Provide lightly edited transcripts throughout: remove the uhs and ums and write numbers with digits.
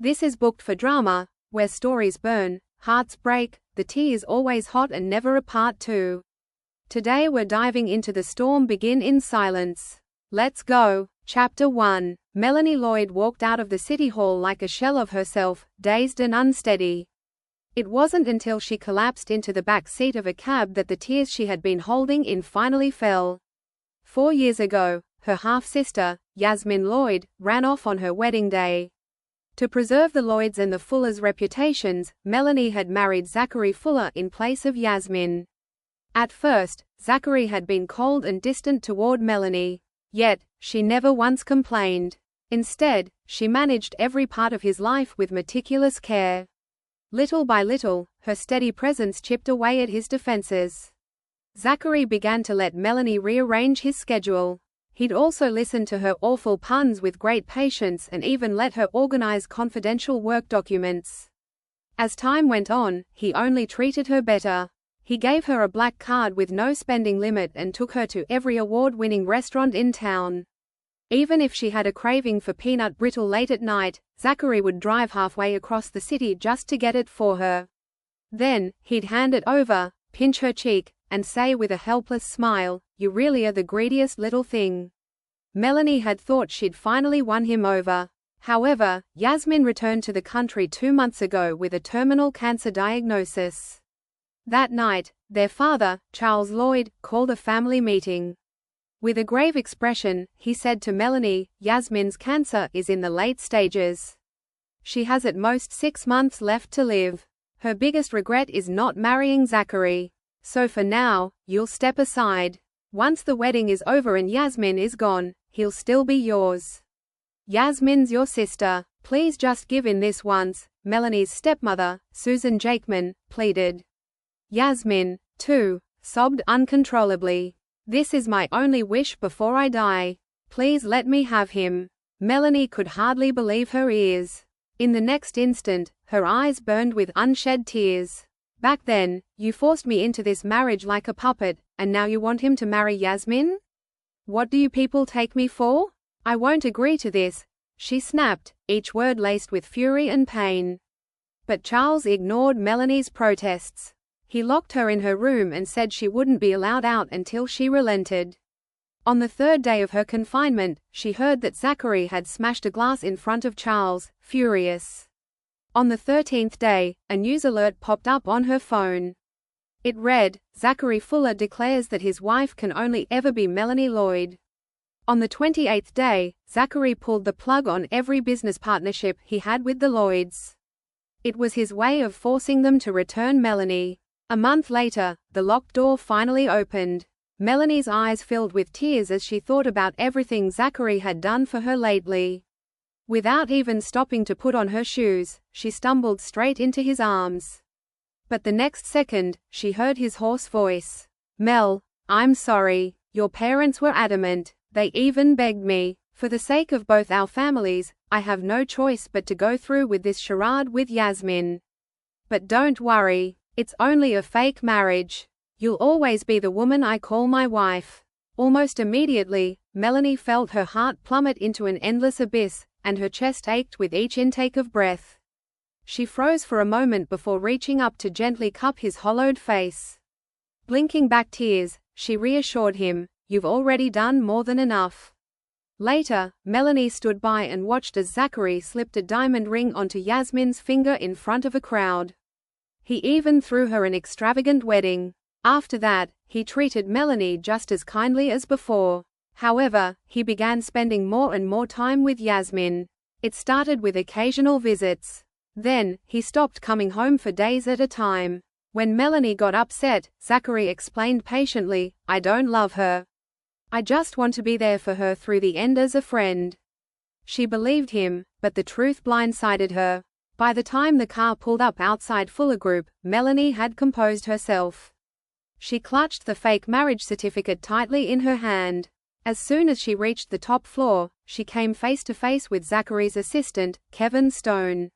This is booked for drama, where stories burn, hearts break, the tea is always hot and never a part 2. Today we're diving into The Storm Begin in Silence. Let's go. Chapter 1. Melanie Lloyd walked out of the city hall like a shell of herself, dazed and unsteady. It wasn't until she collapsed into the back seat of a cab that the tears she had been holding in finally fell. 4 years ago, her half-sister, Yasmin Lloyd, ran off on her wedding day. To preserve the Lloyds' and the Fullers' reputations, Melanie had married Zachary Fuller in place of Yasmin. At first, Zachary had been cold and distant toward Melanie. Yet, she never once complained. Instead, she managed every part of his life with meticulous care. Little by little, her steady presence chipped away at his defenses. Zachary began to let Melanie rearrange his schedule. He'd also listened to her awful puns with great patience and even let her organize confidential work documents. As time went on, he only treated her better. He gave her a black card with no spending limit and took her to every award-winning restaurant in town. Even if she had a craving for peanut brittle late at night, Zachary would drive halfway across the city just to get it for her. Then, he'd hand it over, pinch her cheek, and say with a helpless smile, "You really are the greediest little thing." Melanie had thought she'd finally won him over. However, Yasmin returned to the country 2 months ago with a terminal cancer diagnosis. That night, their father, Charles Lloyd, called a family meeting. With a grave expression, he said to Melanie, "Yasmin's cancer is in the late stages. She has at most 6 months left to live. Her biggest regret is not marrying Zachary. So for now, you'll step aside. Once the wedding is over and Yasmin is gone, he'll still be yours. Yasmin's your sister. Please just give in this once," Melanie's stepmother, Susan Jakeman, pleaded. Yasmin, too, sobbed uncontrollably. "This is my only wish before I die. Please let me have him." Melanie could hardly believe her ears. In the next instant, her eyes burned with unshed tears. "Back then, you forced me into this marriage like a puppet, and now you want him to marry Yasmin? What do you people take me for? I won't agree to this," she snapped, each word laced with fury and pain. But Charles ignored Melanie's protests. He locked her in her room and said she wouldn't be allowed out until she relented. On the 3rd day of her confinement, she heard that Zachary had smashed a glass in front of Charles, furious. On the 13th day, a news alert popped up on her phone. It read, "Zachary Fuller declares that his wife can only ever be Melanie Lloyd." On the 28th day, Zachary pulled the plug on every business partnership he had with the Lloyds. It was his way of forcing them to return Melanie. A month later, the locked door finally opened. Melanie's eyes filled with tears as she thought about everything Zachary had done for her lately. Without even stopping to put on her shoes, she stumbled straight into his arms. But the next second, she heard his hoarse voice. "Mel, I'm sorry. Your parents were adamant. They even begged me. For the sake of both our families, I have no choice but to go through with this charade with Yasmin. But don't worry. It's only a fake marriage. You'll always be the woman I call my wife." Almost immediately, Melanie felt her heart plummet into an endless abyss, and her chest ached with each intake of breath. She froze for a moment before reaching up to gently cup his hollowed face. Blinking back tears, she reassured him, "You've already done more than enough." Later, Melanie stood by and watched as Zachary slipped a diamond ring onto Yasmin's finger in front of a crowd. He even threw her an extravagant wedding. After that, he treated Melanie just as kindly as before. However, he began spending more and more time with Yasmin. It started with occasional visits. Then, he stopped coming home for days at a time. When Melanie got upset, Zachary explained patiently, "I don't love her. I just want to be there for her through the end as a friend." She believed him, but the truth blindsided her. By the time the car pulled up outside Fuller Group, Melanie had composed herself. She clutched the fake marriage certificate tightly in her hand. As soon as she reached the top floor, she came face to face with Zachary's assistant, Kevin Stone.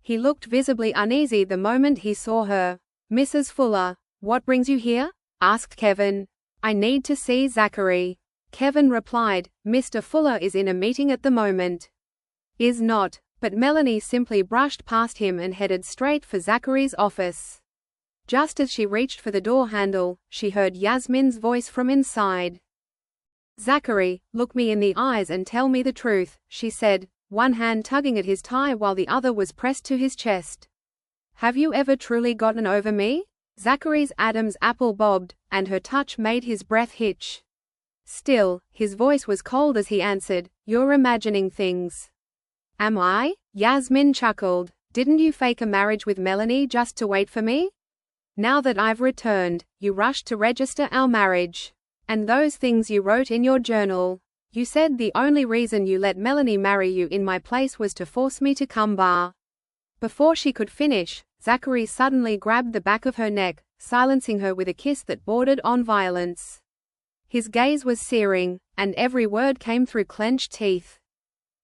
He looked visibly uneasy the moment he saw her. "Mrs. Fuller, what brings you here?" asked Kevin. "I need to see Zachary." Kevin replied, "Mr. Fuller is in a meeting at the moment." "Is not. But Melanie simply brushed past him and headed straight for Zachary's office. Just as she reached for the door handle, she heard Yasmin's voice from inside. "Zachary, look me in the eyes and tell me the truth," she said, one hand tugging at his tie while the other was pressed to his chest. "Have you ever truly gotten over me?" Zachary's Adam's apple bobbed, and her touch made his breath hitch. Still, his voice was cold as he answered, "You're imagining things." "Am I?" Yasmin chuckled. "Didn't you fake a marriage with Melanie just to wait for me? Now that I've returned, you rushed to register our marriage. And those things you wrote in your journal. You said the only reason you let Melanie marry you in my place was to force me to come bar." Before she could finish, Zachary suddenly grabbed the back of her neck, silencing her with a kiss that bordered on violence. His gaze was searing, and every word came through clenched teeth.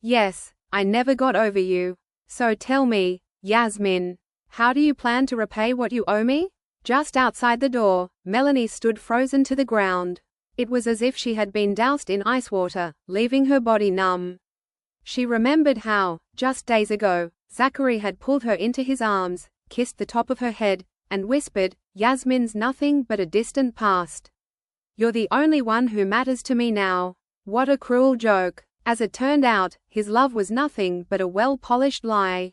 "Yes, I never got over you. So tell me, Yasmin, how do you plan to repay what you owe me?" Just outside the door, Melanie stood frozen to the ground. It was as if she had been doused in ice water, leaving her body numb. She remembered how, just days ago, Zachary had pulled her into his arms, kissed the top of her head, and whispered, "Yasmin's nothing but a distant past. You're the only one who matters to me now." What a cruel joke. As it turned out, his love was nothing but a well-polished lie.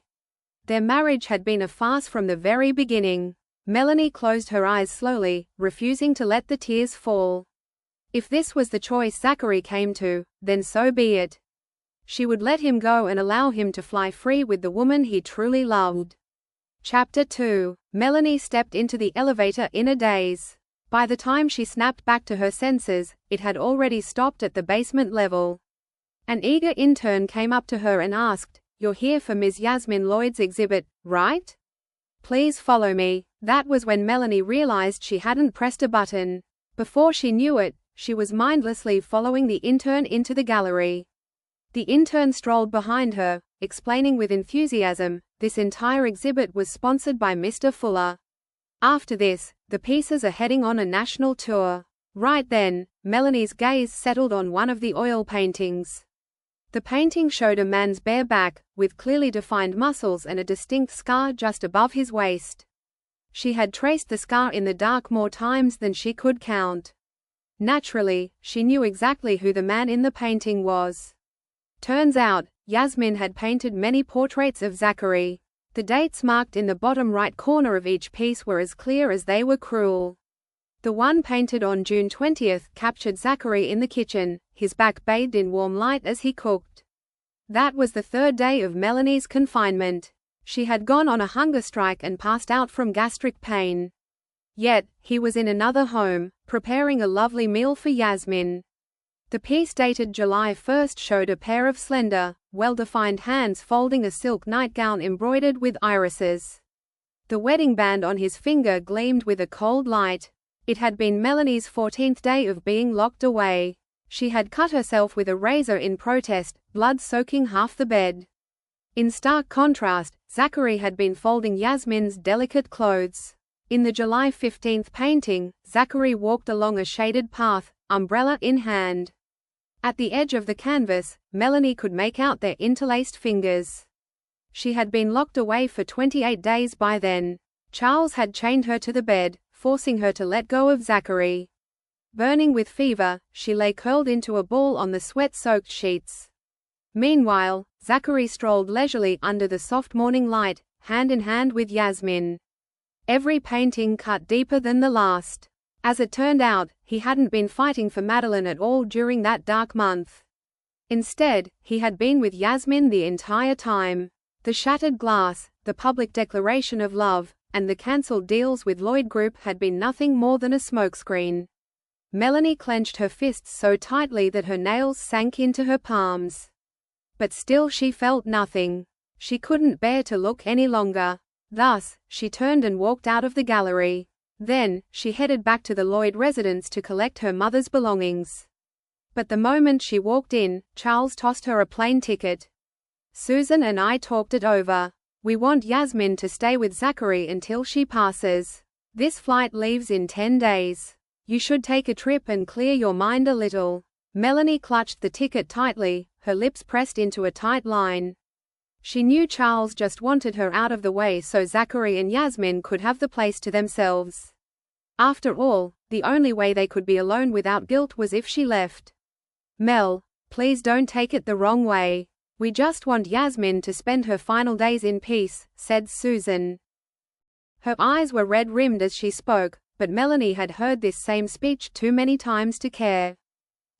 Their marriage had been a farce from the very beginning. Melanie closed her eyes slowly, refusing to let the tears fall. If this was the choice Zachary came to, then so be it. She would let him go and allow him to fly free with the woman he truly loved. Chapter 2. Melanie stepped into the elevator in a daze. By the time she snapped back to her senses, it had already stopped at the basement level. An eager intern came up to her and asked, "You're here for Ms. Yasmin Lloyd's exhibit, right? Please follow me." That was when Melanie realized she hadn't pressed a button. Before she knew it, she was mindlessly following the intern into the gallery. The intern strolled behind her, explaining with enthusiasm, "This entire exhibit was sponsored by Mr. Fuller. After this, the pieces are heading on a national tour." Right then, Melanie's gaze settled on one of the oil paintings. The painting showed a man's bare back, with clearly defined muscles and a distinct scar just above his waist. She had traced the scar in the dark more times than she could count. Naturally, she knew exactly who the man in the painting was. Turns out, Yasmin had painted many portraits of Zachary. The dates marked in the bottom right corner of each piece were as clear as they were cruel. The one painted on June 20th captured Zachary in the kitchen, his back bathed in warm light as he cooked. That was the third day of Melanie's confinement. She had gone on a hunger strike and passed out from gastric pain. Yet, he was in another home, preparing a lovely meal for Yasmin. The piece dated July 1st showed a pair of slender, well-defined hands folding a silk nightgown embroidered with irises. The wedding band on his finger gleamed with a cold light. It had been Melanie's 14th day of being locked away. She had cut herself with a razor in protest, blood soaking half the bed. In stark contrast, Zachary had been folding Yasmin's delicate clothes. In the July 15th painting, Zachary walked along a shaded path, umbrella in hand. At the edge of the canvas, Melanie could make out their interlaced fingers. She had been locked away for 28 days by then. Charles had chained her to the bed, forcing her to let go of Zachary. Burning with fever, she lay curled into a ball on the sweat-soaked sheets. Meanwhile, Zachary strolled leisurely under the soft morning light, hand in hand with Yasmin. Every painting cut deeper than the last. As it turned out, he hadn't been fighting for Madeline at all during that dark month. Instead, he had been with Yasmin the entire time. The shattered glass, the public declaration of love, and the cancelled deals with Lloyd Group had been nothing more than a smokescreen. Melanie clenched her fists so tightly that her nails sank into her palms. But still she felt nothing. She couldn't bear to look any longer. Thus, she turned and walked out of the gallery. Then, she headed back to the Lloyd residence to collect her mother's belongings. But the moment she walked in, Charles tossed her a plane ticket. "Susan and I talked it over. We want Yasmin to stay with Zachary until she passes. This flight leaves in 10 days. You should take a trip and clear your mind a little." Melanie clutched the ticket tightly, her lips pressed into a tight line. She knew Charles just wanted her out of the way so Zachary and Yasmin could have the place to themselves. After all, the only way they could be alone without guilt was if she left. Mel, please don't take it the wrong way. We just want Yasmin to spend her final days in peace, said Susan. Her eyes were red-rimmed as she spoke, but Melanie had heard this same speech too many times to care.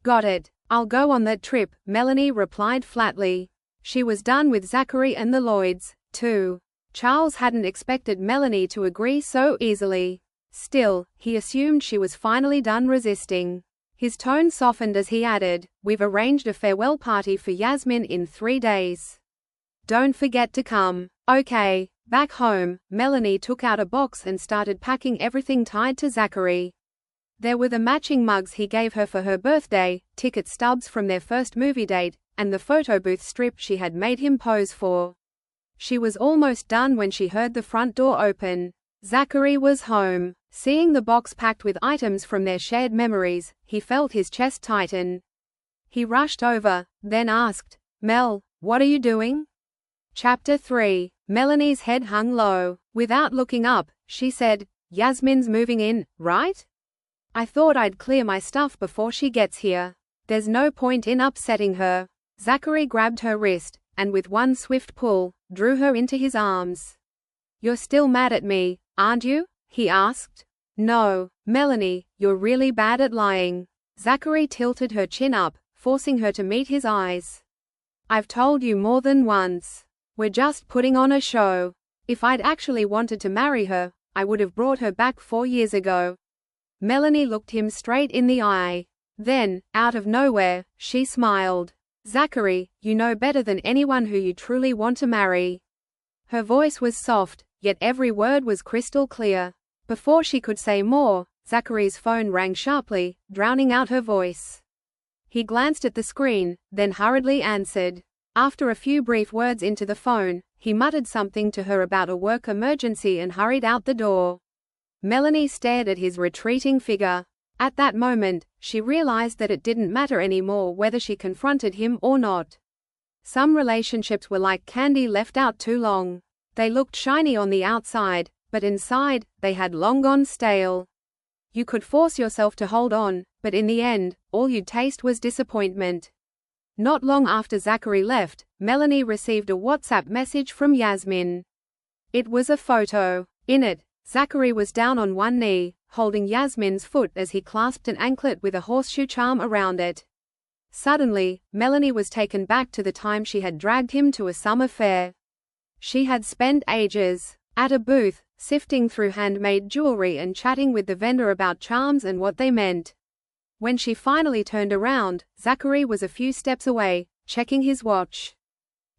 Got it. I'll go on that trip, Melanie replied flatly. She was done with Zachary and the Lloyds, too. Charles hadn't expected Melanie to agree so easily. Still, he assumed she was finally done resisting. His tone softened as he added, "We've arranged a farewell party for Yasmin in 3 days. Don't forget to come." Okay. Back home, Melanie took out a box and started packing everything tied to Zachary. There were the matching mugs he gave her for her birthday, ticket stubs from their first movie date, and the photo booth strip she had made him pose for. She was almost done when she heard the front door open. Zachary was home. Seeing the box packed with items from their shared memories, he felt his chest tighten. He rushed over, then asked, "Mel, what are you doing?" Chapter 3. Melanie's head hung low. Without looking up, she said, "Yasmin's moving in, right? I thought I'd clear my stuff before she gets here. There's no point in upsetting her." Zachary grabbed her wrist, and with one swift pull, drew her into his arms. "You're still mad at me, aren't you?" he asked. "No, Melanie, you're really bad at lying." Zachary tilted her chin up, forcing her to meet his eyes. "I've told you more than once. We're just putting on a show. If I'd actually wanted to marry her, I would have brought her back 4 years ago." Melanie looked him straight in the eye. Then, out of nowhere, she smiled. "Zachary, you know better than anyone who you truly want to marry." Her voice was soft, yet every word was crystal clear. Before she could say more, Zachary's phone rang sharply, drowning out her voice. He glanced at the screen, then hurriedly answered. After a few brief words into the phone, he muttered something to her about a work emergency and hurried out the door. Melanie stared at his retreating figure. At that moment, she realized that it didn't matter anymore whether she confronted him or not. Some relationships were like candy left out too long. They looked shiny on the outside, but inside, they had long gone stale. You could force yourself to hold on, but in the end, all you'd taste was disappointment. Not long after Zachary left, Melanie received a WhatsApp message from Yasmin. It was a photo. In it, Zachary was down on one knee, holding Yasmin's foot as he clasped an anklet with a horseshoe charm around it. Suddenly, Melanie was taken back to the time she had dragged him to a summer fair. She had spent ages at a booth, sifting through handmade jewelry and chatting with the vendor about charms and what they meant. When she finally turned around, Zachary was a few steps away, checking his watch.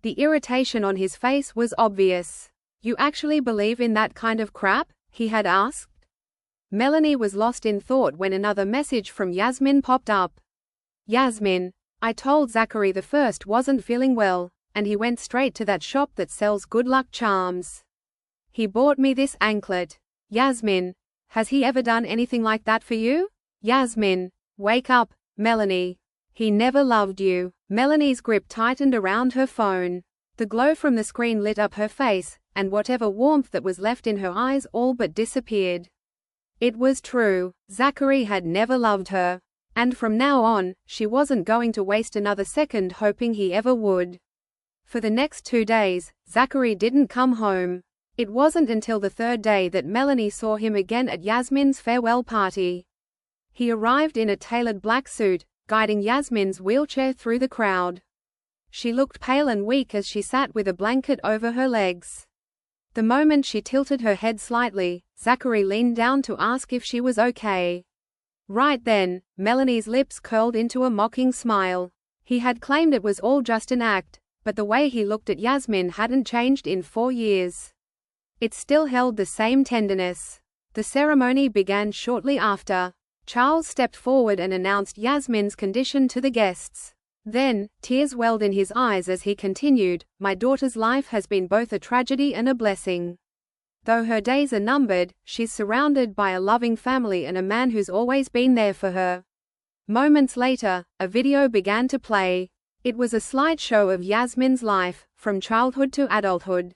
The irritation on his face was obvious. "You actually believe in that kind of crap?" he had asked. Melanie was lost in thought when another message from Yasmin popped up. "Yasmin, I told Zachary the first wasn't feeling well, and he went straight to that shop that sells good luck charms. He bought me this anklet. Yasmin, has he ever done anything like that for you? Yasmin, wake up, Melanie. He never loved you." Melanie's grip tightened around her phone. The glow from the screen lit up her face, and whatever warmth that was left in her eyes all but disappeared. It was true. Zachary had never loved her. And from now on, she wasn't going to waste another second hoping he ever would. For the next 2 days, Zachary didn't come home. It wasn't until the 3rd day that Melanie saw him again at Yasmin's farewell party. He arrived in a tailored black suit, guiding Yasmin's wheelchair through the crowd. She looked pale and weak as she sat with a blanket over her legs. The moment she tilted her head slightly, Zachary leaned down to ask if she was okay. Right then, Melanie's lips curled into a mocking smile. He had claimed it was all just an act, but the way he looked at Yasmin hadn't changed in 4 years. It still held the same tenderness. The ceremony began shortly after. Charles stepped forward and announced Yasmin's condition to the guests. Then, tears welled in his eyes as he continued, "My daughter's life has been both a tragedy and a blessing. Though her days are numbered, she's surrounded by a loving family and a man who's always been there for her." Moments later, a video began to play. It was a slideshow of Yasmin's life, from childhood to adulthood.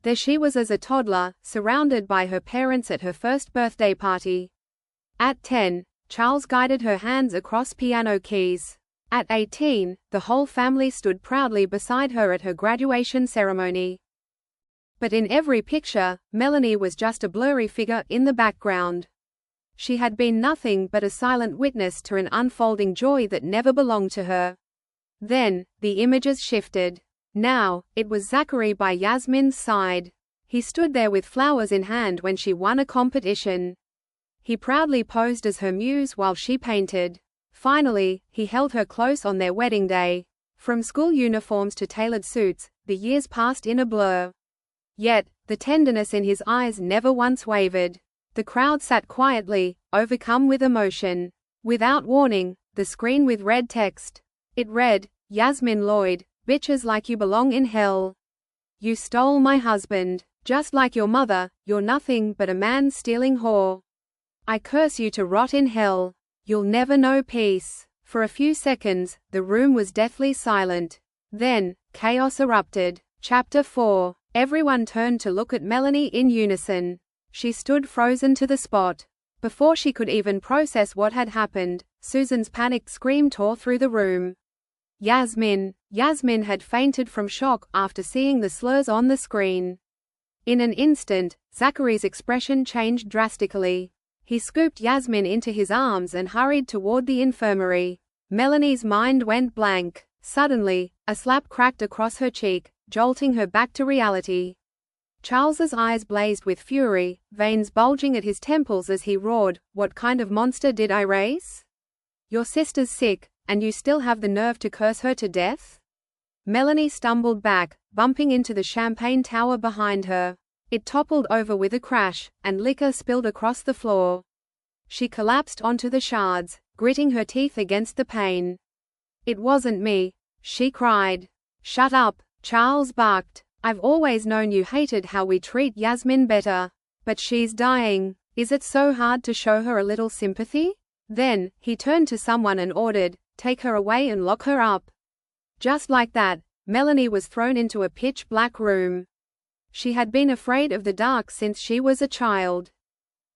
There she was as a toddler, surrounded by her parents at her first birthday party. At 10, Charles guided her hands across piano keys. At 18, the whole family stood proudly beside her at her graduation ceremony. But in every picture, Melanie was just a blurry figure in the background. She had been nothing but a silent witness to an unfolding joy that never belonged to her. Then, the images shifted. Now, it was Zachary by Yasmin's side. He stood there with flowers in hand when she won a competition. He proudly posed as her muse while she painted. Finally, he held her close on their wedding day. From school uniforms to tailored suits, the years passed in a blur. Yet, the tenderness in his eyes never once wavered. The crowd sat quietly, overcome with emotion. Without warning, the screen with red text. It read, "Yasmin Lloyd, bitches like you belong in hell. You stole my husband. Just like your mother, you're nothing but a man-stealing whore. I curse you to rot in hell. You'll never know peace." For a few seconds, the room was deathly silent. Then, chaos erupted. Chapter 4. Everyone turned to look at Melanie in unison. She stood frozen to the spot. Before she could even process what had happened, Susan's panicked scream tore through the room. Yasmin! Yasmin had fainted from shock after seeing the slurs on the screen. In an instant, Zachary's expression changed drastically. He scooped Yasmin into his arms and hurried toward the infirmary. Melanie's mind went blank. Suddenly, a slap cracked across her cheek, jolting her back to reality. Charles's eyes blazed with fury, veins bulging at his temples as he roared, "What kind of monster did I raise? Your sister's sick, and you still have the nerve to curse her to death?" Melanie stumbled back, bumping into the champagne tower behind her. It toppled over with a crash, and liquor spilled across the floor. She collapsed onto the shards, gritting her teeth against the pain. "It wasn't me," she cried. "Shut up," Charles barked. "I've always known you hated how we treat Yasmin better. But she's dying. Is it so hard to show her a little sympathy?" Then, he turned to someone and ordered, "Take her away and lock her up." Just like that, Melanie was thrown into a pitch-black room. She had been afraid of the dark since she was a child.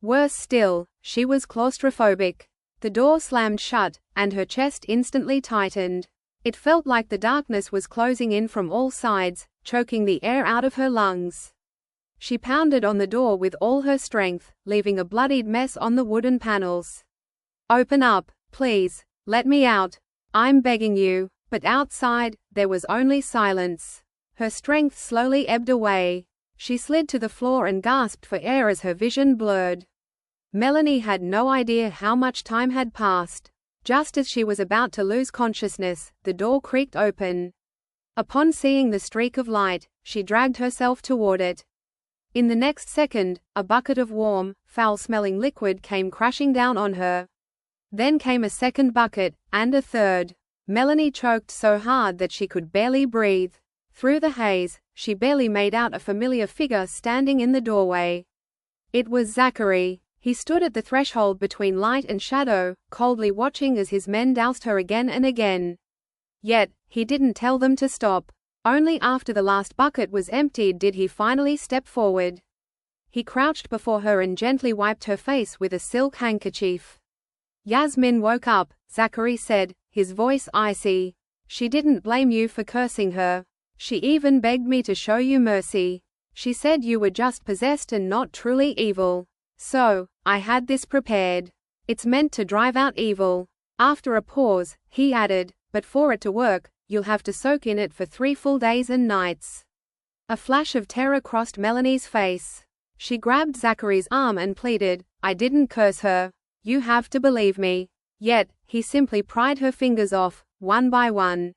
Worse still, she was claustrophobic. The door slammed shut, and her chest instantly tightened. It felt like the darkness was closing in from all sides, choking the air out of her lungs. She pounded on the door with all her strength, leaving a bloodied mess on the wooden panels. "Open up, please. Let me out. I'm begging you." But outside, there was only silence. Her strength slowly ebbed away. She slid to the floor and gasped for air as her vision blurred. Melanie had no idea how much time had passed. Just as she was about to lose consciousness, the door creaked open. Upon seeing the streak of light, she dragged herself toward it. In the next second, a bucket of warm, foul-smelling liquid came crashing down on her. Then came a second bucket, and a third. Melanie choked so hard that she could barely breathe. Through the haze, she barely made out a familiar figure standing in the doorway. It was Zachary. He stood at the threshold between light and shadow, coldly watching as his men doused her again and again. Yet, he didn't tell them to stop. Only after the last bucket was emptied did he finally step forward. He crouched before her and gently wiped her face with a silk handkerchief. "Yasmin woke up," Zachary said, his voice icy. "She didn't blame you for cursing her. She even begged me to show you mercy. She said you were just possessed and not truly evil. So, I had this prepared. It's meant to drive out evil." After a pause, he added, "But for it to work, you'll have to soak in it for 3 full days and nights." A flash of terror crossed Melanie's face. She grabbed Zachary's arm and pleaded, "I didn't curse her. You have to believe me." Yet, he simply pried her fingers off, one by one.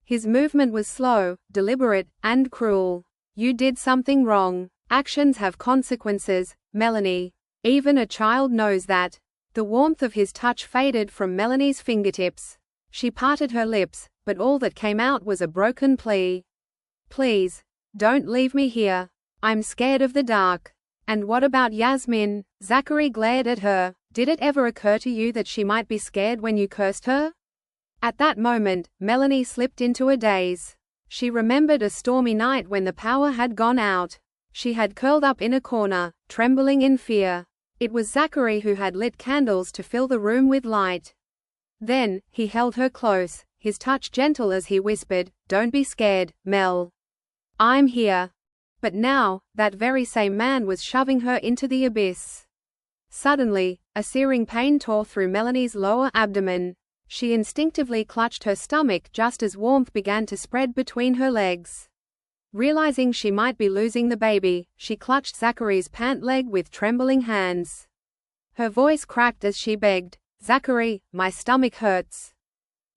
His movement was slow, deliberate, and cruel. "You did something wrong. Actions have consequences, Melanie. Even a child knows that." The warmth of his touch faded from Melanie's fingertips. She parted her lips, but all that came out was a broken plea. "Please, don't leave me here. I'm scared of the dark." "And what about Yasmin?" Zachary glared at her. "Did it ever occur to you that she might be scared when you cursed her?" At that moment, Melanie slipped into a daze. She remembered a stormy night when the power had gone out. She had curled up in a corner, trembling in fear. It was Zachary who had lit candles to fill the room with light. Then, he held her close, his touch gentle as he whispered, "Don't be scared, Mel. I'm here." But now, that very same man was shoving her into the abyss. Suddenly, a searing pain tore through Melanie's lower abdomen. She instinctively clutched her stomach just as warmth began to spread between her legs. Realizing she might be losing the baby, she clutched Zachary's pant leg with trembling hands. Her voice cracked as she begged, "Zachary, my stomach hurts.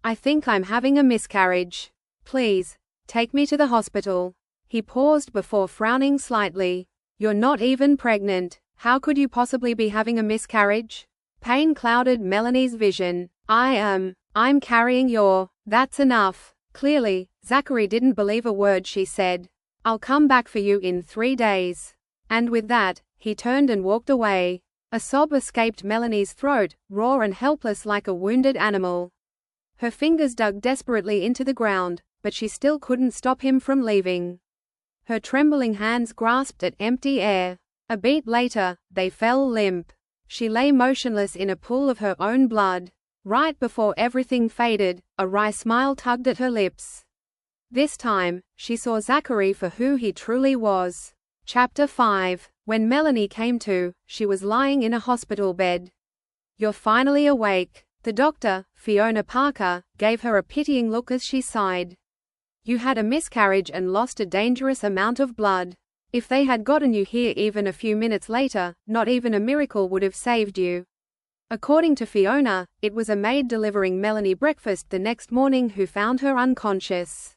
I think I'm having a miscarriage. Please, take me to the hospital." He paused before frowning slightly. "You're not even pregnant. How could you possibly be having a miscarriage?" Pain clouded Melanie's vision. I'm carrying your. That's enough." Clearly, Zachary didn't believe a word she said. "I'll come back for you in 3 days." And with that, he turned and walked away. A sob escaped Melanie's throat, raw and helpless like a wounded animal. Her fingers dug desperately into the ground, but she still couldn't stop him from leaving. Her trembling hands grasped at empty air. A beat later, they fell limp. She lay motionless in a pool of her own blood. Right before everything faded, a wry smile tugged at her lips. This time, she saw Zachary for who he truly was. Chapter 5. When Melanie came to, she was lying in a hospital bed. "You're finally awake." The doctor, Fiona Parker, gave her a pitying look as she sighed. "You had a miscarriage and lost a dangerous amount of blood. If they had gotten you here even a few minutes later, not even a miracle would have saved you." According to Fiona, it was a maid delivering Melanie breakfast the next morning who found her unconscious.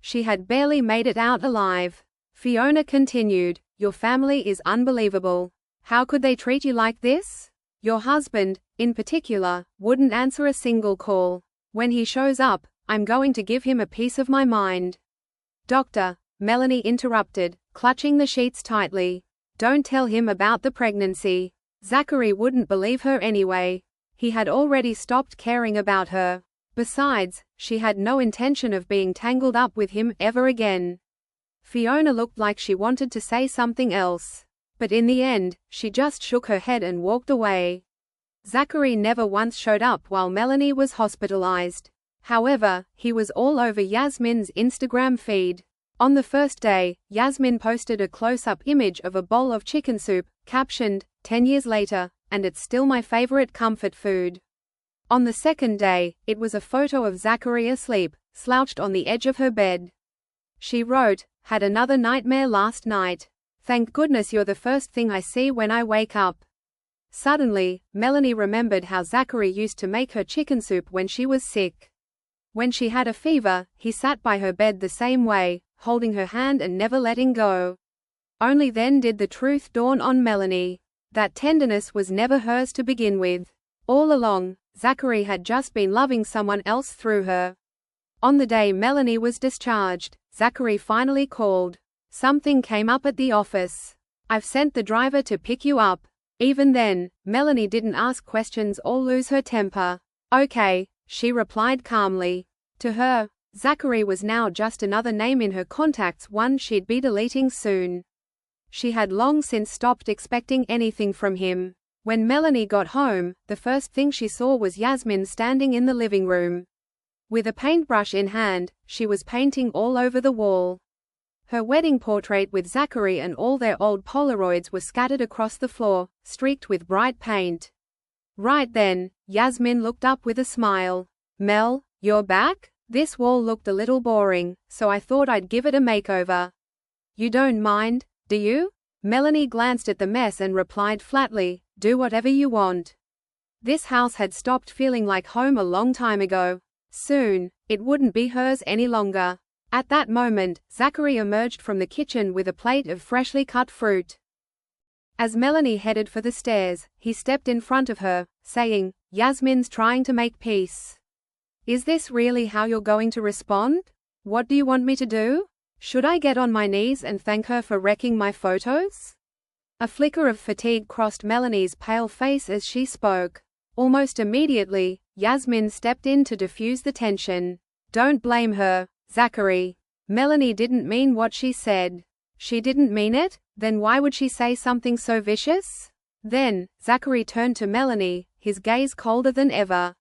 She had barely made it out alive. Fiona continued, "Your family is unbelievable. How could they treat you like this? Your husband, in particular, wouldn't answer a single call. When he shows up, I'm going to give him a piece of my mind." "Doctor," Melanie interrupted, clutching the sheets tightly. "Don't tell him about the pregnancy. Zachary wouldn't believe her anyway. He had already stopped caring about her. Besides, she had no intention of being tangled up with him ever again." Fiona looked like she wanted to say something else. But in the end, she just shook her head and walked away. Zachary never once showed up while Melanie was hospitalized. However, he was all over Yasmin's Instagram feed. On the first day, Yasmin posted a close-up image of a bowl of chicken soup, captioned, "10 years later, and it's still my favorite comfort food." On the second day, it was a photo of Zachary asleep, slouched on the edge of her bed. She wrote, "Had another nightmare last night. Thank goodness you're the first thing I see when I wake up." Suddenly, Melanie remembered how Zachary used to make her chicken soup when she was sick. When she had a fever, he sat by her bed the same way, holding her hand and never letting go. Only then did the truth dawn on Melanie. That tenderness was never hers to begin with. All along, Zachary had just been loving someone else through her. On the day Melanie was discharged, Zachary finally called. "Something came up at the office. I've sent the driver to pick you up." Even then, Melanie didn't ask questions or lose her temper. "Okay," she replied calmly. To her, Zachary was now just another name in her contacts, one she'd be deleting soon. She had long since stopped expecting anything from him. When Melanie got home, the first thing she saw was Yasmin standing in the living room. With a paintbrush in hand, she was painting all over the wall. Her wedding portrait with Zachary and all their old Polaroids were scattered across the floor, streaked with bright paint. Right then, Yasmin looked up with a smile. "Mel, you're back? This wall looked a little boring, so I thought I'd give it a makeover. You don't mind, do you?" Melanie glanced at the mess and replied flatly, "Do whatever you want." This house had stopped feeling like home a long time ago. Soon, it wouldn't be hers any longer. At that moment, Zachary emerged from the kitchen with a plate of freshly cut fruit. As Melanie headed for the stairs, he stepped in front of her, saying, "Yasmin's trying to make peace. Is this really how you're going to respond? What do you want me to do? Should I get on my knees and thank her for wrecking my photos?" A flicker of fatigue crossed Melanie's pale face as she spoke. Almost immediately, Yasmin stepped in to diffuse the tension. "Don't blame her, Zachary. Melanie didn't mean what she said." "She didn't mean it? Then why would she say something so vicious?" Then, Zachary turned to Melanie, his gaze colder than ever.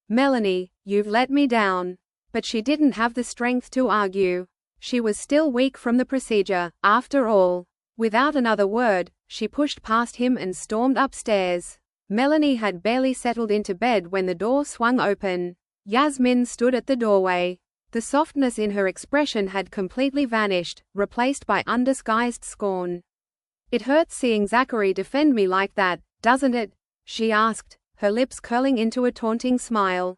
"Melanie, you've let me down." But she didn't have the strength to argue. She was still weak from the procedure, after all. Without another word, she pushed past him and stormed upstairs. Melanie had barely settled into bed when the door swung open. Yasmin stood at the doorway. The softness in her expression had completely vanished, replaced by undisguised scorn. "It hurts seeing Zachary defend me like that, doesn't it?" she asked, her lips curling into a taunting smile.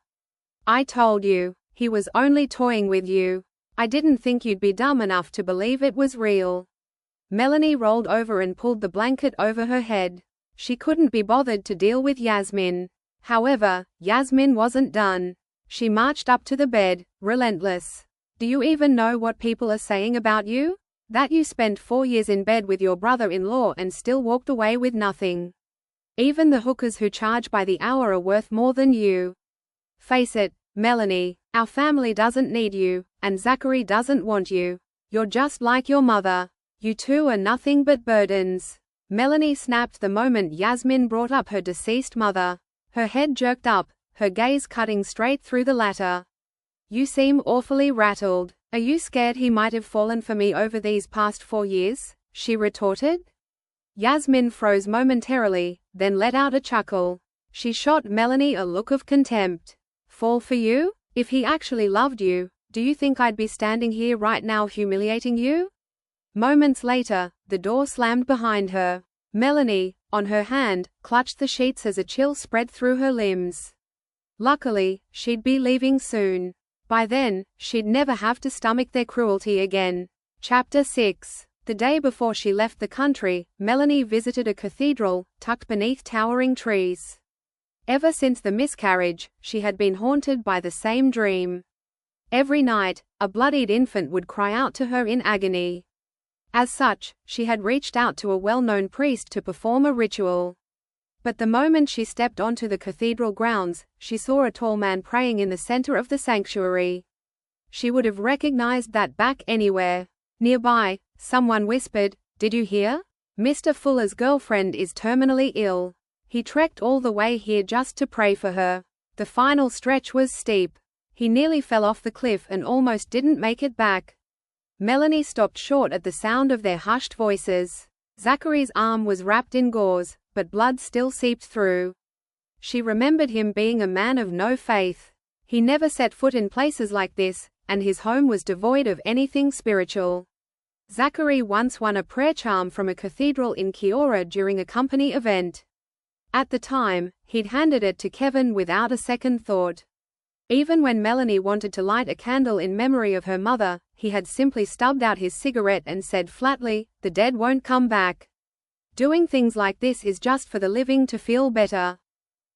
"I told you, he was only toying with you. I didn't think you'd be dumb enough to believe it was real." Melanie rolled over and pulled the blanket over her head. She couldn't be bothered to deal with Yasmin. However, Yasmin wasn't done. She marched up to the bed, relentless. "Do you even know what people are saying about you? That you spent 4 years in bed with your brother-in-law and still walked away with nothing. Even the hookers who charge by the hour are worth more than you. Face it, Melanie, our family doesn't need you, and Zachary doesn't want you. You're just like your mother. You two are nothing but burdens." Melanie snapped the moment Yasmin brought up her deceased mother. Her head jerked up, her gaze cutting straight through the latter. "You seem awfully rattled. Are you scared he might have fallen for me over these past 4 years?" she retorted. Yasmin froze momentarily, then let out a chuckle. She shot Melanie a look of contempt. "Fall for you? If he actually loved you, do you think I'd be standing here right now humiliating you?" Moments later, the door slammed behind her. Melanie, on her hand, clutched the sheets as a chill spread through her limbs. Luckily, she'd be leaving soon. By then, she'd never have to stomach their cruelty again. Chapter 6. The day before she left the country, Melanie visited a cathedral, tucked beneath towering trees. Ever since the miscarriage, she had been haunted by the same dream. Every night, a bloodied infant would cry out to her in agony. As such, she had reached out to a well-known priest to perform a ritual. But the moment she stepped onto the cathedral grounds, she saw a tall man praying in the center of the sanctuary. She would have recognized that back anywhere. Nearby, someone whispered, "Did you hear? Mr. Fuller's girlfriend is terminally ill. He trekked all the way here just to pray for her." The final stretch was steep. He nearly fell off the cliff and almost didn't make it back. Melanie stopped short at the sound of their hushed voices. Zachary's arm was wrapped in gauze, but blood still seeped through. She remembered him being a man of no faith. He never set foot in places like this, and his home was devoid of anything spiritual. Zachary once won a prayer charm from a cathedral in Kiora during a company event. At the time, he'd handed it to Kevin without a second thought. Even when Melanie wanted to light a candle in memory of her mother, he had simply stubbed out his cigarette and said flatly, "The dead won't come back. Doing things like this is just for the living to feel better."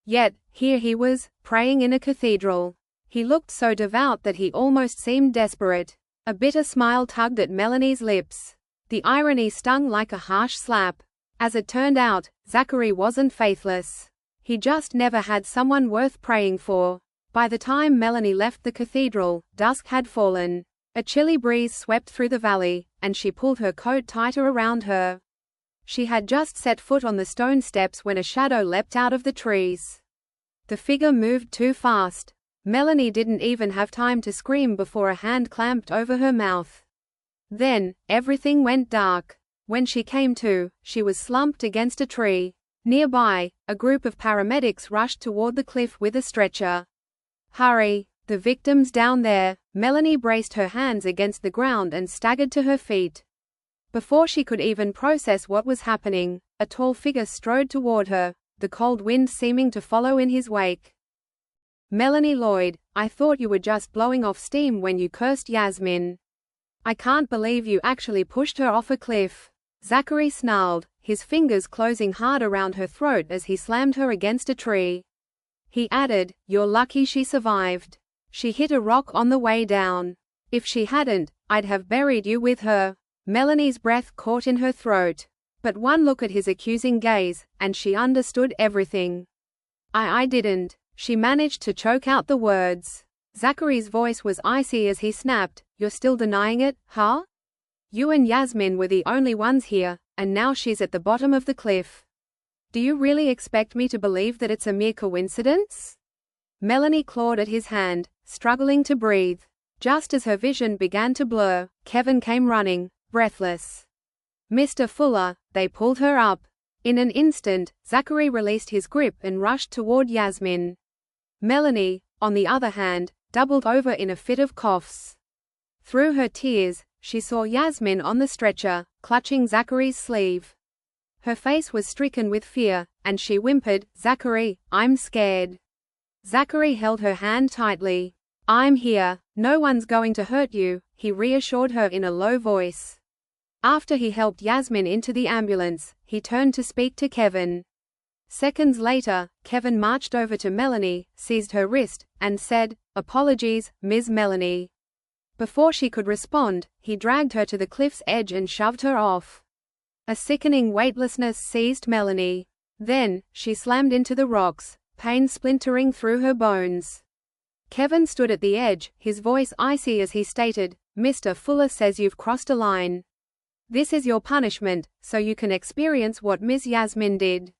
Yet, here he was, praying in a cathedral. He looked so devout that he almost seemed desperate. A bitter smile tugged at Melanie's lips. The irony stung like a harsh slap. As it turned out, Zachary wasn't faithless. He just never had someone worth praying for. By the time Melanie left the cathedral, dusk had fallen. A chilly breeze swept through the valley, and she pulled her coat tighter around her. She had just set foot on the stone steps when a shadow leapt out of the trees. The figure moved too fast. Melanie didn't even have time to scream before a hand clamped over her mouth. Then, everything went dark. When she came to, she was slumped against a tree. Nearby, a group of paramedics rushed toward the cliff with a stretcher. "Hurry, the victim's down there." Melanie braced her hands against the ground and staggered to her feet. Before she could even process what was happening, a tall figure strode toward her, the cold wind seeming to follow in his wake. "Melanie Lloyd, I thought you were just blowing off steam when you cursed Yasmin. I can't believe you actually pushed her off a cliff." Zachary snarled, his fingers closing hard around her throat as he slammed her against a tree. He added, "You're lucky she survived. She hit a rock on the way down. If she hadn't, I'd have buried you with her." Melanie's breath caught in her throat. But one look at his accusing gaze, and she understood everything. I didn't." She managed to choke out the words. Zachary's voice was icy as he snapped, "You're still denying it, huh? You and Yasmin were the only ones here, and now she's at the bottom of the cliff. Do you really expect me to believe that it's a mere coincidence?" Melanie clawed at his hand, struggling to breathe. Just as her vision began to blur, Kevin came running, breathless. "Mr. Fuller," they pulled her up. In an instant, Zachary released his grip and rushed toward Yasmin. Melanie, on the other hand, doubled over in a fit of coughs. Through her tears, she saw Yasmin on the stretcher, clutching Zachary's sleeve. Her face was stricken with fear, and she whimpered, "Zachary, I'm scared." Zachary held her hand tightly. "I'm here, no one's going to hurt you," he reassured her in a low voice. After he helped Yasmin into the ambulance, he turned to speak to Kevin. Seconds later, Kevin marched over to Melanie, seized her wrist, and said, "Apologies, Ms. Melanie." Before she could respond, he dragged her to the cliff's edge and shoved her off. A sickening weightlessness seized Melanie. Then, she slammed into the rocks, pain splintering through her bones. Kevin stood at the edge, his voice icy as he stated, "Mr. Fuller says you've crossed a line. This is your punishment, so you can experience what Ms. Yasmin did."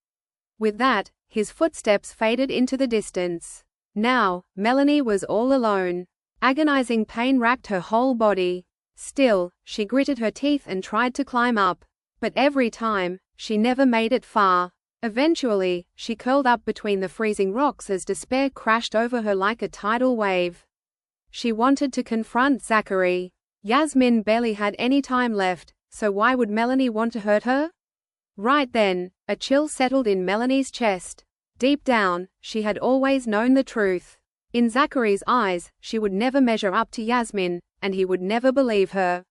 With that, his footsteps faded into the distance. Now, Melanie was all alone. Agonizing pain racked her whole body. Still, she gritted her teeth and tried to climb up. But every time, she never made it far. Eventually, she curled up between the freezing rocks as despair crashed over her like a tidal wave. She wanted to confront Zachary. Yasmin barely had any time left, so why would Melanie want to hurt her? Right then, a chill settled in Melanie's chest. Deep down, she had always known the truth. In Zachary's eyes, she would never measure up to Yasmin, and he would never believe her.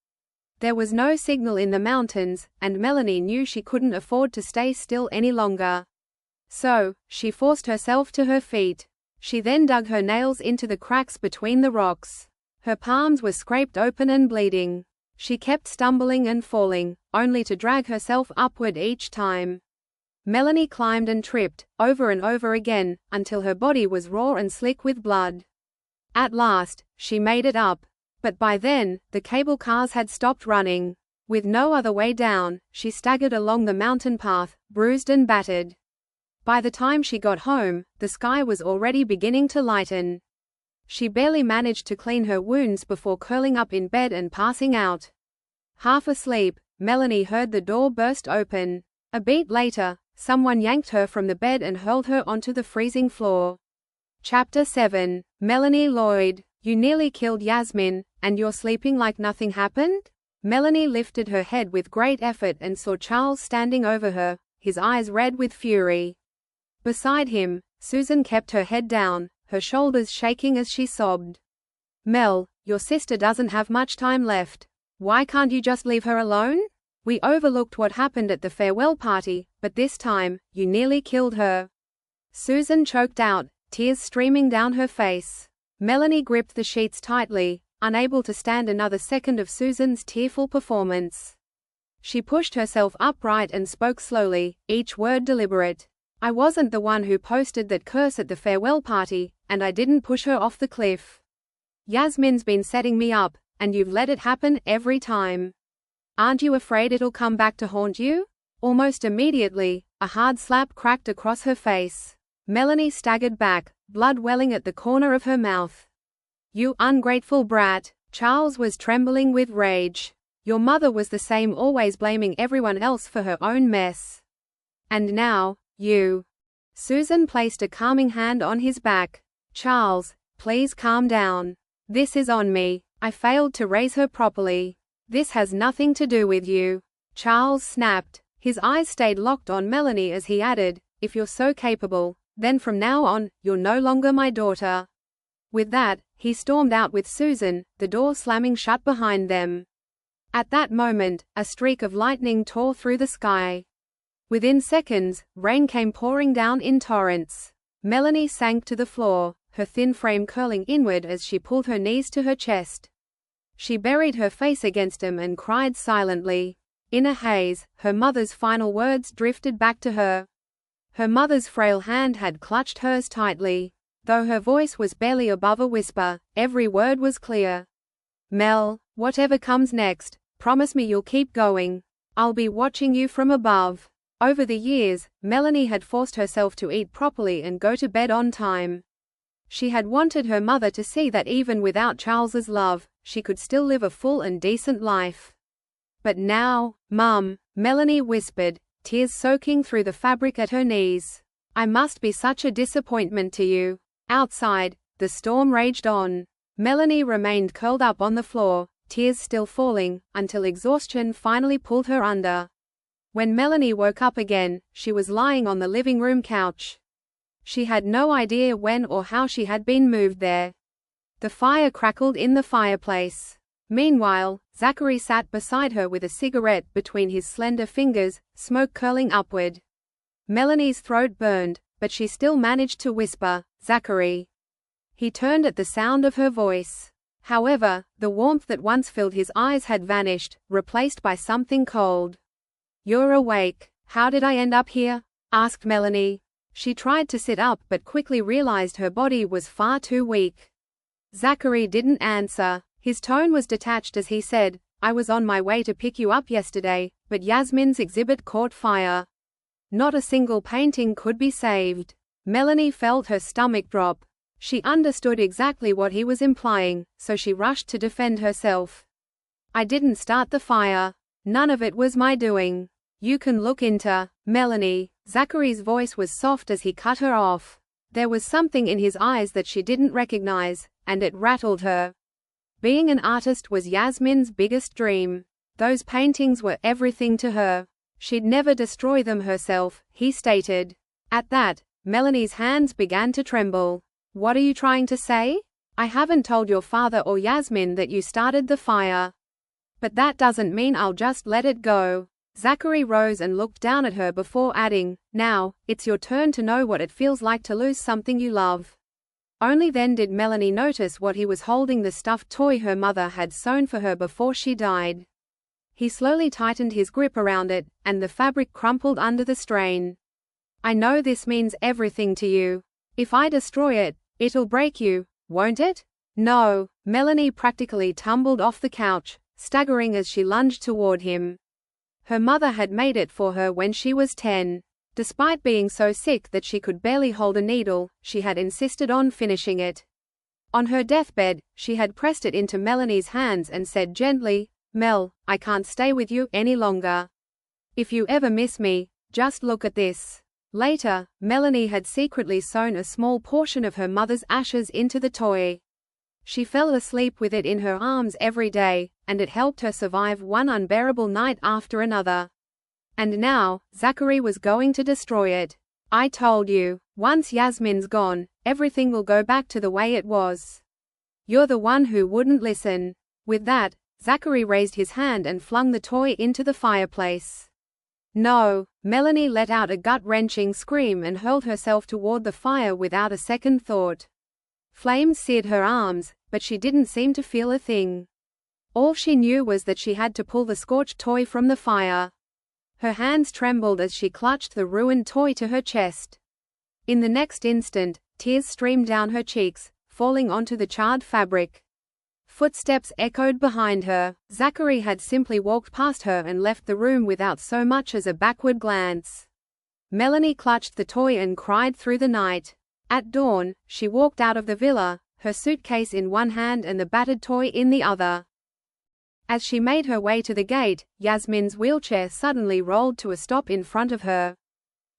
There was no signal in the mountains, and Melanie knew she couldn't afford to stay still any longer. So, she forced herself to her feet. She then dug her nails into the cracks between the rocks. Her palms were scraped open and bleeding. She kept stumbling and falling, only to drag herself upward each time. Melanie climbed and tripped, over and over again, until her body was raw and slick with blood. At last, she made it up. But by then, the cable cars had stopped running. With no other way down, she staggered along the mountain path, bruised and battered. By the time she got home, the sky was already beginning to lighten. She barely managed to clean her wounds before curling up in bed and passing out. Half asleep, Melanie heard the door burst open. A beat later, someone yanked her from the bed and hurled her onto the freezing floor. Chapter 7. Melanie Lloyd. "You nearly killed Yasmin, and you're sleeping like nothing happened?" Melanie lifted her head with great effort and saw Charles standing over her, his eyes red with fury. Beside him, Susan kept her head down, her shoulders shaking as she sobbed. "Mel, your sister doesn't have much time left. Why can't you just leave her alone? We overlooked what happened at the farewell party, but this time, you nearly killed her." Susan choked out, tears streaming down her face. Melanie gripped the sheets tightly, unable to stand another second of Susan's tearful performance. She pushed herself upright and spoke slowly, each word deliberate. "I wasn't the one who posted that curse at the farewell party, and I didn't push her off the cliff. Yasmin's been setting me up, and you've let it happen every time. Aren't you afraid it'll come back to haunt you?" Almost immediately, a hard slap cracked across her face. Melanie staggered back, blood welling at the corner of her mouth. "You ungrateful brat!" Charles was trembling with rage. "Your mother was the same, always blaming everyone else for her own mess. And now, you." Susan placed a calming hand on his back. "Charles, please calm down. This is on me. I failed to raise her properly. This has nothing to do with you." Charles snapped. His eyes stayed locked on Melanie as he added, "If you're so capable, then from now on, you're no longer my daughter." With that, he stormed out with Susan, the door slamming shut behind them. At that moment, a streak of lightning tore through the sky. Within seconds, rain came pouring down in torrents. Melanie sank to the floor, her thin frame curling inward as she pulled her knees to her chest. She buried her face against him and cried silently. In a haze, her mother's final words drifted back to her. Her mother's frail hand had clutched hers tightly. Though her voice was barely above a whisper, every word was clear. "Mel, whatever comes next, promise me you'll keep going. I'll be watching you from above." Over the years, Melanie had forced herself to eat properly and go to bed on time. She had wanted her mother to see that even without Charles's love, she could still live a full and decent life. But now, "Mum," Melanie whispered, tears soaking through the fabric at her knees. "I must be such a disappointment to you." Outside, the storm raged on. Melanie remained curled up on the floor, tears still falling, until exhaustion finally pulled her under. When Melanie woke up again, she was lying on the living room couch. She had no idea when or how she had been moved there. The fire crackled in the fireplace. Meanwhile, Zachary sat beside her with a cigarette between his slender fingers, smoke curling upward. Melanie's throat burned, but she still managed to whisper, "Zachary." He turned at the sound of her voice. However, the warmth that once filled his eyes had vanished, replaced by something cold. "You're awake. How did I end up here?" asked Melanie. She tried to sit up but quickly realized her body was far too weak. Zachary didn't answer. His tone was detached as he said, "I was on my way to pick you up yesterday, but Yasmin's exhibit caught fire. Not a single painting could be saved." Melanie felt her stomach drop. She understood exactly what he was implying, so she rushed to defend herself. "I didn't start the fire. None of it was my doing. You can look into Melanie." Zachary's voice was soft as he cut her off. There was something in his eyes that she didn't recognize, and it rattled her. Being an artist was Yasmin's biggest dream. Those paintings were everything to her. She'd never destroy them herself, he stated. At that, Melanie's hands began to tremble. "What are you trying to say? I haven't told your father or Yasmin that you started the fire. But that doesn't mean I'll just let it go." Zachary rose and looked down at her before adding, "Now, it's your turn to know what it feels like to lose something you love." Only then did Melanie notice what he was holding, the stuffed toy her mother had sewn for her before she died. He slowly tightened his grip around it, and the fabric crumpled under the strain. "I know this means everything to you. If I destroy it, it'll break you, won't it?" "No." Melanie practically tumbled off the couch, staggering as she lunged toward him. Her mother had made it for her when she was 10. Despite being so sick that she could barely hold a needle, she had insisted on finishing it. On her deathbed, she had pressed it into Melanie's hands and said gently, "Mel, I can't stay with you any longer. If you ever miss me, just look at this." Later, Melanie had secretly sewn a small portion of her mother's ashes into the toy. She fell asleep with it in her arms every day, and it helped her survive one unbearable night after another. And now, Zachary was going to destroy it. "I told you, once Yasmin's gone, everything will go back to the way it was. You're the one who wouldn't listen." With that, Zachary raised his hand and flung the toy into the fireplace. "No." Melanie let out a gut-wrenching scream and hurled herself toward the fire without a second thought. Flames seared her arms, but she didn't seem to feel a thing. All she knew was that she had to pull the scorched toy from the fire. Her hands trembled as she clutched the ruined toy to her chest. In the next instant, tears streamed down her cheeks, falling onto the charred fabric. Footsteps echoed behind her. Zachary had simply walked past her and left the room without so much as a backward glance. Melanie clutched the toy and cried through the night. At dawn, she walked out of the villa, her suitcase in one hand and the battered toy in the other. As she made her way to the gate, Yasmin's wheelchair suddenly rolled to a stop in front of her.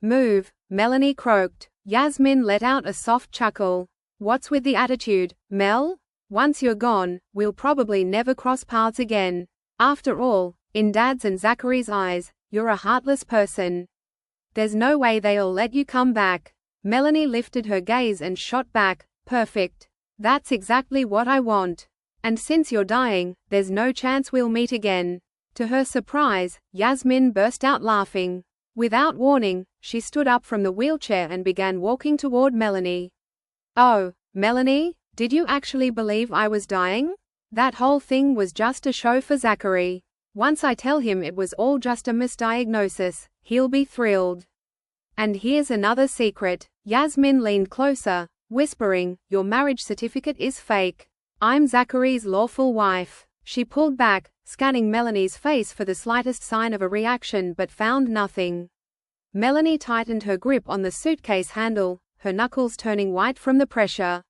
"Move," Melanie croaked. Yasmin let out a soft chuckle. "What's with the attitude, Mel? Once you're gone, we'll probably never cross paths again. After all, in Dad's and Zachary's eyes, you're a heartless person. There's no way they'll let you come back." Melanie lifted her gaze and shot back, "Perfect. That's exactly what I want. And since you're dying, there's no chance we'll meet again." To her surprise, Yasmin burst out laughing. Without warning, she stood up from the wheelchair and began walking toward Melanie. "Oh, Melanie, did you actually believe I was dying? That whole thing was just a show for Zachary. Once I tell him it was all just a misdiagnosis, he'll be thrilled." And here's another secret. Yasmin leaned closer, whispering, your marriage certificate is fake. I'm Zachary's lawful wife. She pulled back, scanning Melanie's face for the slightest sign of a reaction but found nothing. Melanie tightened her grip on the suitcase handle, her knuckles turning white from the pressure.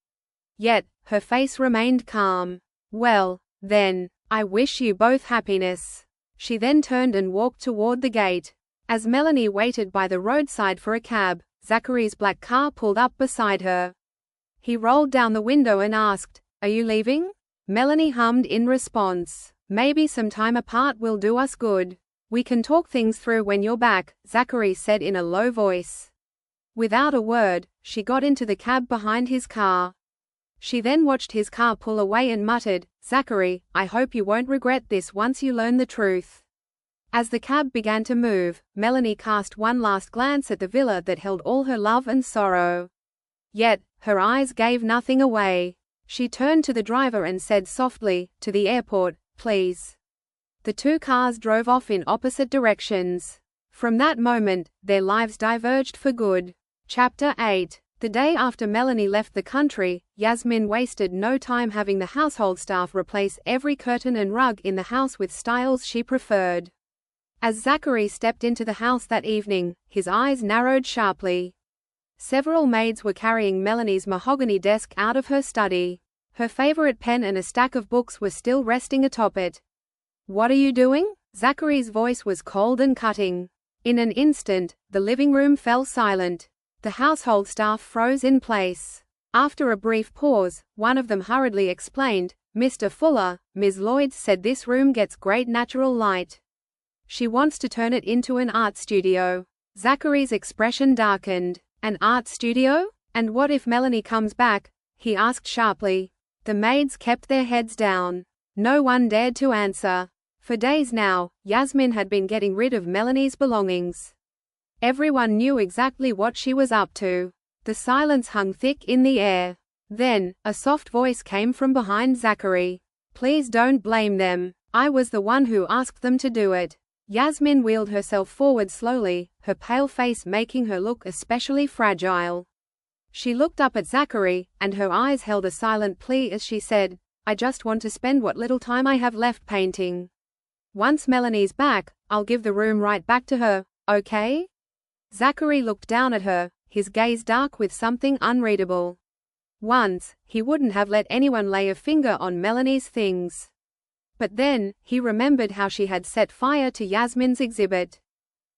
Yet, her face remained calm. Well, then, I wish you both happiness. She then turned and walked toward the gate. As Melanie waited by the roadside for a cab, Zachary's black car pulled up beside her. He rolled down the window and asked, "Are you leaving?" Melanie hummed in response, "Maybe some time apart will do us good. We can talk things through when you're back," Zachary said in a low voice. Without a word, she got into the cab behind his car. She then watched his car pull away and muttered, "Zachary, I hope you won't regret this once you learn the truth." As the cab began to move, Melanie cast one last glance at the villa that held all her love and sorrow. Yet, her eyes gave nothing away. She turned to the driver and said softly, "To the airport, please." The two cars drove off in opposite directions. From that moment, their lives diverged for good. Chapter 8. The day after Melanie left the country, Yasmin wasted no time having the household staff replace every curtain and rug in the house with styles she preferred. As Zachary stepped into the house that evening, his eyes narrowed sharply. Several maids were carrying Melanie's mahogany desk out of her study. Her favorite pen and a stack of books were still resting atop it. "What are you doing?" Zachary's voice was cold and cutting. In an instant, the living room fell silent. The household staff froze in place. After a brief pause, one of them hurriedly explained, "Mr. Fuller, Ms. Lloyd said this room gets great natural light. She wants to turn it into an art studio." Zachary's expression darkened. "An art studio? And what if Melanie comes back?" he asked sharply. The maids kept their heads down. No one dared to answer. For days now, Yasmin had been getting rid of Melanie's belongings. Everyone knew exactly what she was up to. The silence hung thick in the air. Then, a soft voice came from behind Zachary. "Please don't blame them. I was the one who asked them to do it." Yasmin wheeled herself forward slowly, her pale face making her look especially fragile. She looked up at Zachary, and her eyes held a silent plea as she said, "I just want to spend what little time I have left painting. Once Melanie's back, I'll give the room right back to her, okay?" Zachary looked down at her, his gaze dark with something unreadable. Once, he wouldn't have let anyone lay a finger on Melanie's things. But then, he remembered how she had set fire to Yasmin's exhibit.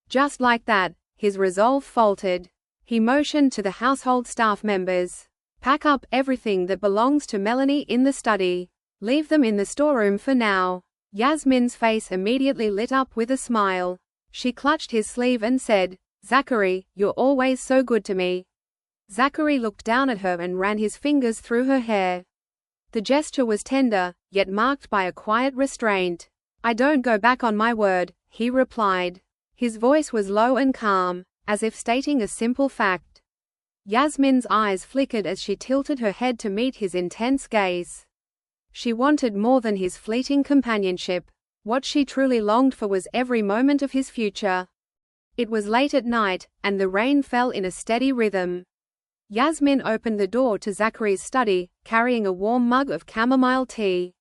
Just like that, his resolve faltered. He motioned to the household staff members. "Pack up everything that belongs to Melanie in the study. Leave them in the storeroom for now." Yasmin's face immediately lit up with a smile. She clutched his sleeve and said, "Zachary, you're always so good to me." Zachary looked down at her and ran his fingers through her hair. The gesture was tender, yet marked by a quiet restraint. "I don't go back on my word," he replied. His voice was low and calm, as if stating a simple fact. Yasmin's eyes flickered as she tilted her head to meet his intense gaze. She wanted more than his fleeting companionship. What she truly longed for was every moment of his future. It was late at night, and the rain fell in a steady rhythm. Yasmin opened the door to Zachary's study, carrying a warm mug of chamomile tea.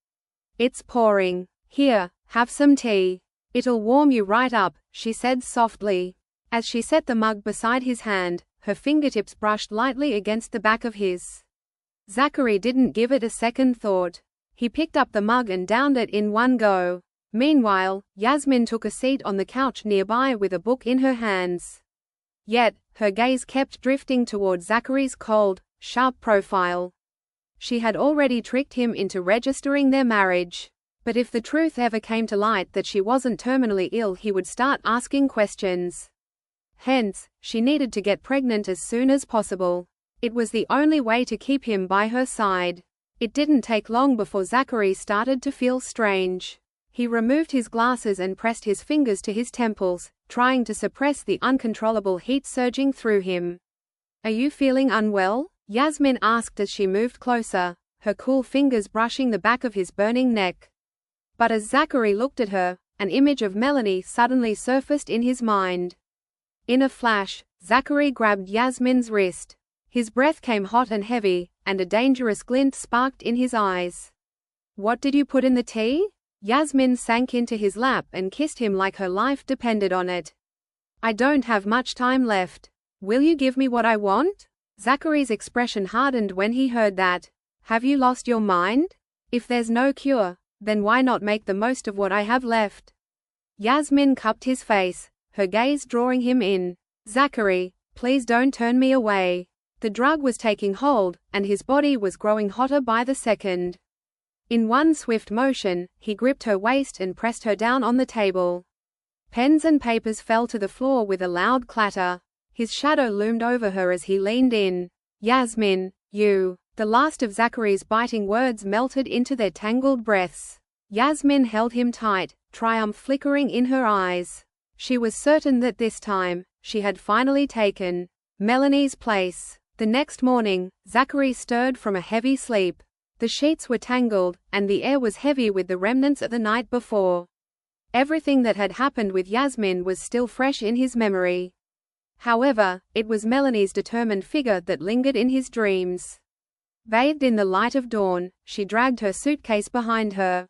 "It's pouring. Here, have some tea. It'll warm you right up," she said softly. As she set the mug beside his hand, her fingertips brushed lightly against the back of his. Zachary didn't give it a second thought. He picked up the mug and downed it in one go. Meanwhile, Yasmin took a seat on the couch nearby with a book in her hands. Yet, her gaze kept drifting toward Zachary's cold, sharp profile. She had already tricked him into registering their marriage. But if the truth ever came to light that she wasn't terminally ill, he would start asking questions. Hence, she needed to get pregnant as soon as possible. It was the only way to keep him by her side. It didn't take long before Zachary started to feel strange. He removed his glasses and pressed his fingers to his temples, trying to suppress the uncontrollable heat surging through him. "Are you feeling unwell?" Yasmin asked as she moved closer, her cool fingers brushing the back of his burning neck. But as Zachary looked at her, an image of Melanie suddenly surfaced in his mind. In a flash, Zachary grabbed Yasmin's wrist. His breath came hot and heavy, and a dangerous glint sparked in his eyes. "What did you put in the tea?" Yasmin sank into his lap and kissed him like her life depended on it. "I don't have much time left. Will you give me what I want?" Zachary's expression hardened when he heard that. "Have you lost your mind? If there's no cure, then why not make the most of what I have left?" Yasmin cupped his face, her gaze drawing him in. "Zachary, please don't turn me away." The drug was taking hold, and his body was growing hotter by the second. In one swift motion, he gripped her waist and pressed her down on the table. Pens and papers fell to the floor with a loud clatter. His shadow loomed over her as he leaned in. "Yasmin, you." The last of Zachary's biting words melted into their tangled breaths. Yasmin held him tight, triumph flickering in her eyes. She was certain that this time, she had finally taken Melanie's place. The next morning, Zachary stirred from a heavy sleep. The sheets were tangled, and the air was heavy with the remnants of the night before. Everything that had happened with Yasmin was still fresh in his memory. However, it was Melanie's determined figure that lingered in his dreams. Bathed in the light of dawn, she dragged her suitcase behind her.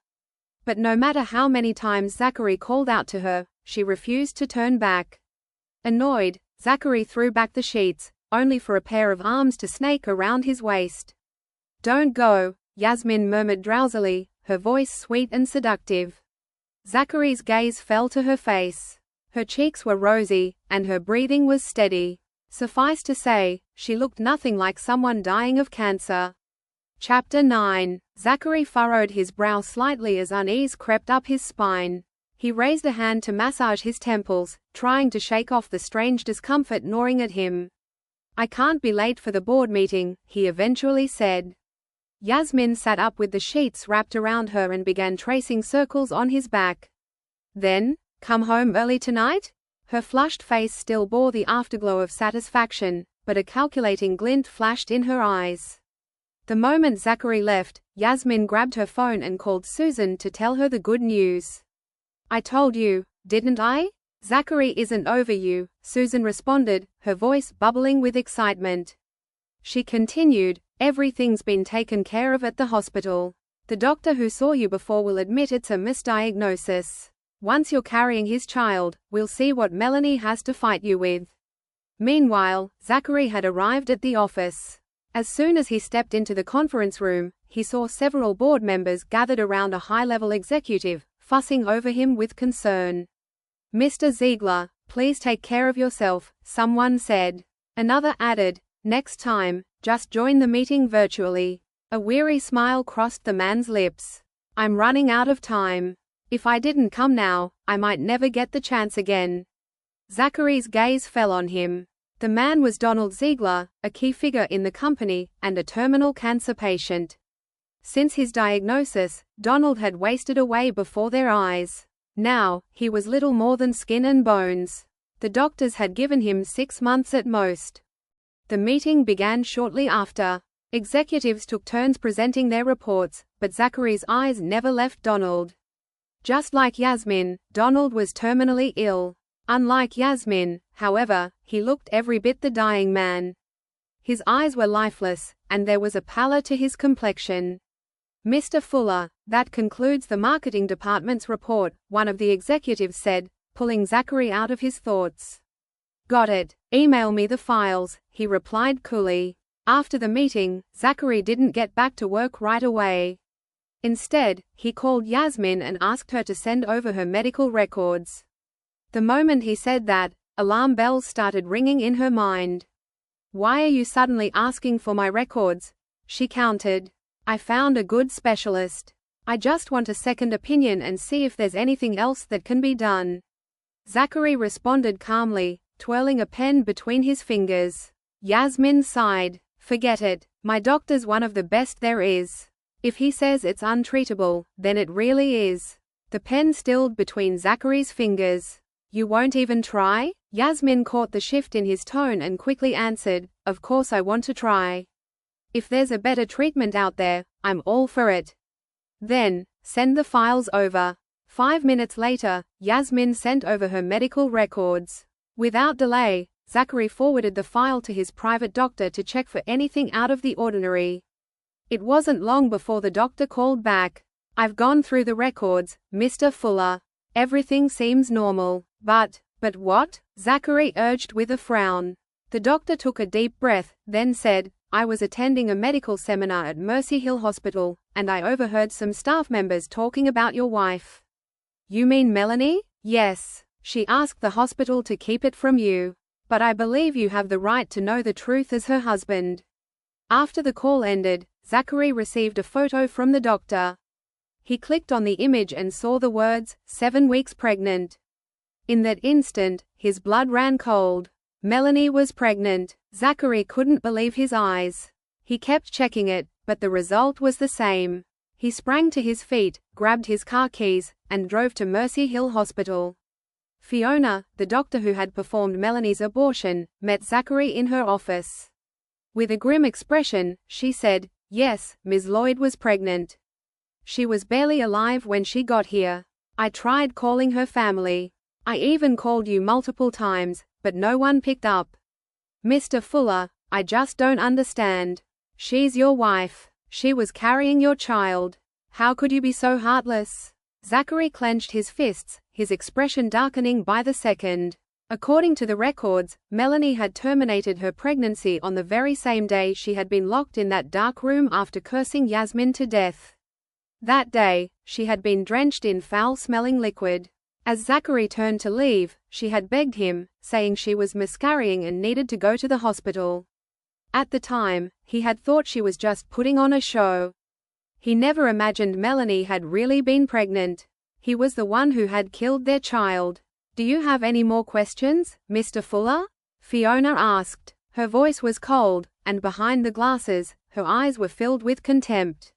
But no matter how many times Zachary called out to her, she refused to turn back. Annoyed, Zachary threw back the sheets, only for a pair of arms to snake around his waist. "Don't go," Yasmin murmured drowsily, her voice sweet and seductive. Zachary's gaze fell to her face. Her cheeks were rosy, and her breathing was steady. Suffice to say, she looked nothing like someone dying of cancer. Chapter 9. Zachary furrowed his brow slightly as unease crept up his spine. He raised a hand to massage his temples, trying to shake off the strange discomfort gnawing at him. "I can't be late for the board meeting," he eventually said. Yasmin sat up with the sheets wrapped around her and began tracing circles on his back. "Then, come home early tonight?" Her flushed face still bore the afterglow of satisfaction, but a calculating glint flashed in her eyes. The moment Zachary left, Yasmin grabbed her phone and called Susan to tell her the good news. "I told you, didn't I? Zachary isn't over you," Susan responded, her voice bubbling with excitement. She continued, "Everything's been taken care of at the hospital. The doctor who saw you before will admit it's a misdiagnosis. Once you're carrying his child, we'll see what Melanie has to fight you with." Meanwhile, Zachary had arrived at the office. As soon as he stepped into the conference room, he saw several board members gathered around a high-level executive, fussing over him with concern. "Mr. Ziegler, please take care of yourself," someone said. Another added, "Next time, just join the meeting virtually." A weary smile crossed the man's lips. "I'm running out of time. If I didn't come now, I might never get the chance again." Zachary's gaze fell on him. The man was Donald Ziegler, a key figure in the company, and a terminal cancer patient. Since his diagnosis, Donald had wasted away before their eyes. Now, he was little more than skin and bones. The doctors had given him 6 months at most. The meeting began shortly after. Executives took turns presenting their reports, but Zachary's eyes never left Donald. Just like Yasmin, Donald was terminally ill. Unlike Yasmin, however, he looked every bit the dying man. His eyes were lifeless, and there was a pallor to his complexion. "Mr. Fuller, that concludes the marketing department's report," one of the executives said, pulling Zachary out of his thoughts. "Got it. Email me the files," he replied coolly. After the meeting, Zachary didn't get back to work right away. Instead, he called Yasmin and asked her to send over her medical records. The moment he said that, alarm bells started ringing in her mind. "Why are you suddenly asking for my records?" she countered. "I found a good specialist. I just want a second opinion and see if there's anything else that can be done." Zachary responded calmly, twirling a pen between his fingers. Yasmin sighed. "Forget it. My doctor's one of the best there is. If he says it's untreatable, then it really is." The pen stilled between Zachary's fingers. "You won't even try?" Yasmin caught the shift in his tone and quickly answered, "Of course I want to try. If there's a better treatment out there, I'm all for it." "Then, send the files over." 5 minutes later, Yasmin sent over her medical records. Without delay, Zachary forwarded the file to his private doctor to check for anything out of the ordinary. It wasn't long before the doctor called back. "I've gone through the records, Mr. Fuller. Everything seems normal. But what?" Zachary urged with a frown. The doctor took a deep breath, then said, "I was attending a medical seminar at Mercy Hill Hospital, and I overheard some staff members talking about your wife." "You mean Melanie?" "Yes. She asked the hospital to keep it from you. But I believe you have the right to know the truth as her husband." After the call ended, Zachary received a photo from the doctor. He clicked on the image and saw the words, 7 weeks pregnant. In that instant, his blood ran cold. Melanie was pregnant. Zachary couldn't believe his eyes. He kept checking it, but the result was the same. He sprang to his feet, grabbed his car keys, and drove to Mercy Hill Hospital. Fiona, the doctor who had performed Melanie's abortion, met Zachary in her office. With a grim expression, she said, "Yes, Ms. Lloyd was pregnant. She was barely alive when she got here. I tried calling her family. I even called you multiple times, but no one picked up. Mr. Fuller, I just don't understand. She's your wife. She was carrying your child. How could you be so heartless?" Zachary clenched his fists, his expression darkening by the second. According to the records, Melanie had terminated her pregnancy on the very same day she had been locked in that dark room after cursing Yasmin to death. That day, she had been drenched in foul-smelling liquid. As Zachary turned to leave, she had begged him, saying she was miscarrying and needed to go to the hospital. At the time, he had thought she was just putting on a show. He never imagined Melanie had really been pregnant. He was the one who had killed their child. "Do you have any more questions, Mr. Fuller?" Fiona asked. Her voice was cold, and behind the glasses, her eyes were filled with contempt.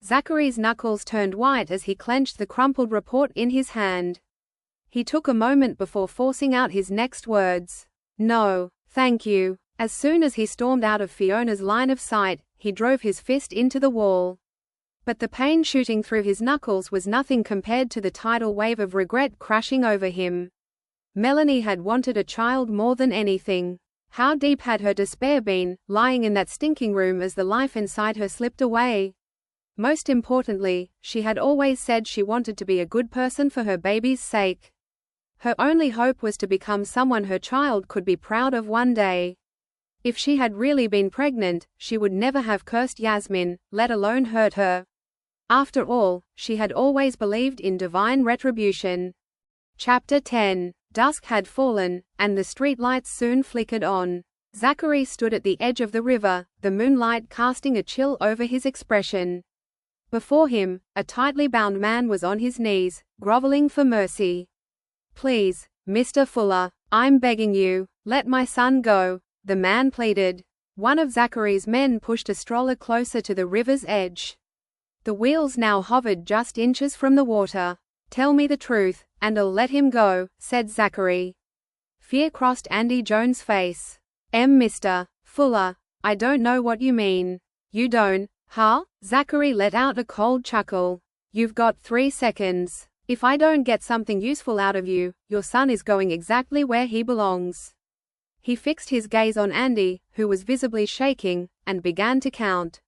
Zachary's knuckles turned white as he clenched the crumpled report in his hand. He took a moment before forcing out his next words. "No, thank you." As soon as he stormed out of Fiona's line of sight, he drove his fist into the wall. But the pain shooting through his knuckles was nothing compared to the tidal wave of regret crashing over him. Melanie had wanted a child more than anything. How deep had her despair been, lying in that stinking room as the life inside her slipped away? Most importantly, she had always said she wanted to be a good person for her baby's sake. Her only hope was to become someone her child could be proud of one day. If she had really been pregnant, she would never have cursed Yasmin, let alone hurt her. After all, she had always believed in divine retribution. Chapter 10. Dusk had fallen, and the streetlights soon flickered on. Zachary stood at the edge of the river, the moonlight casting a chill over his expression. Before him, a tightly bound man was on his knees, groveling for mercy. "Please, Mr. Fuller, I'm begging you, let my son go," the man pleaded. One of Zachary's men pushed a stroller closer to the river's edge. The wheels now hovered just inches from the water. "Tell me the truth, and I'll let him go," said Zachary. Fear crossed Andy Jones' face. Mr. Fuller, I don't know what you mean." "You don't, huh?" Zachary let out a cold chuckle. "You've got 3 seconds. If I don't get something useful out of you, your son is going exactly where he belongs." He fixed his gaze on Andy, who was visibly shaking, and began to count.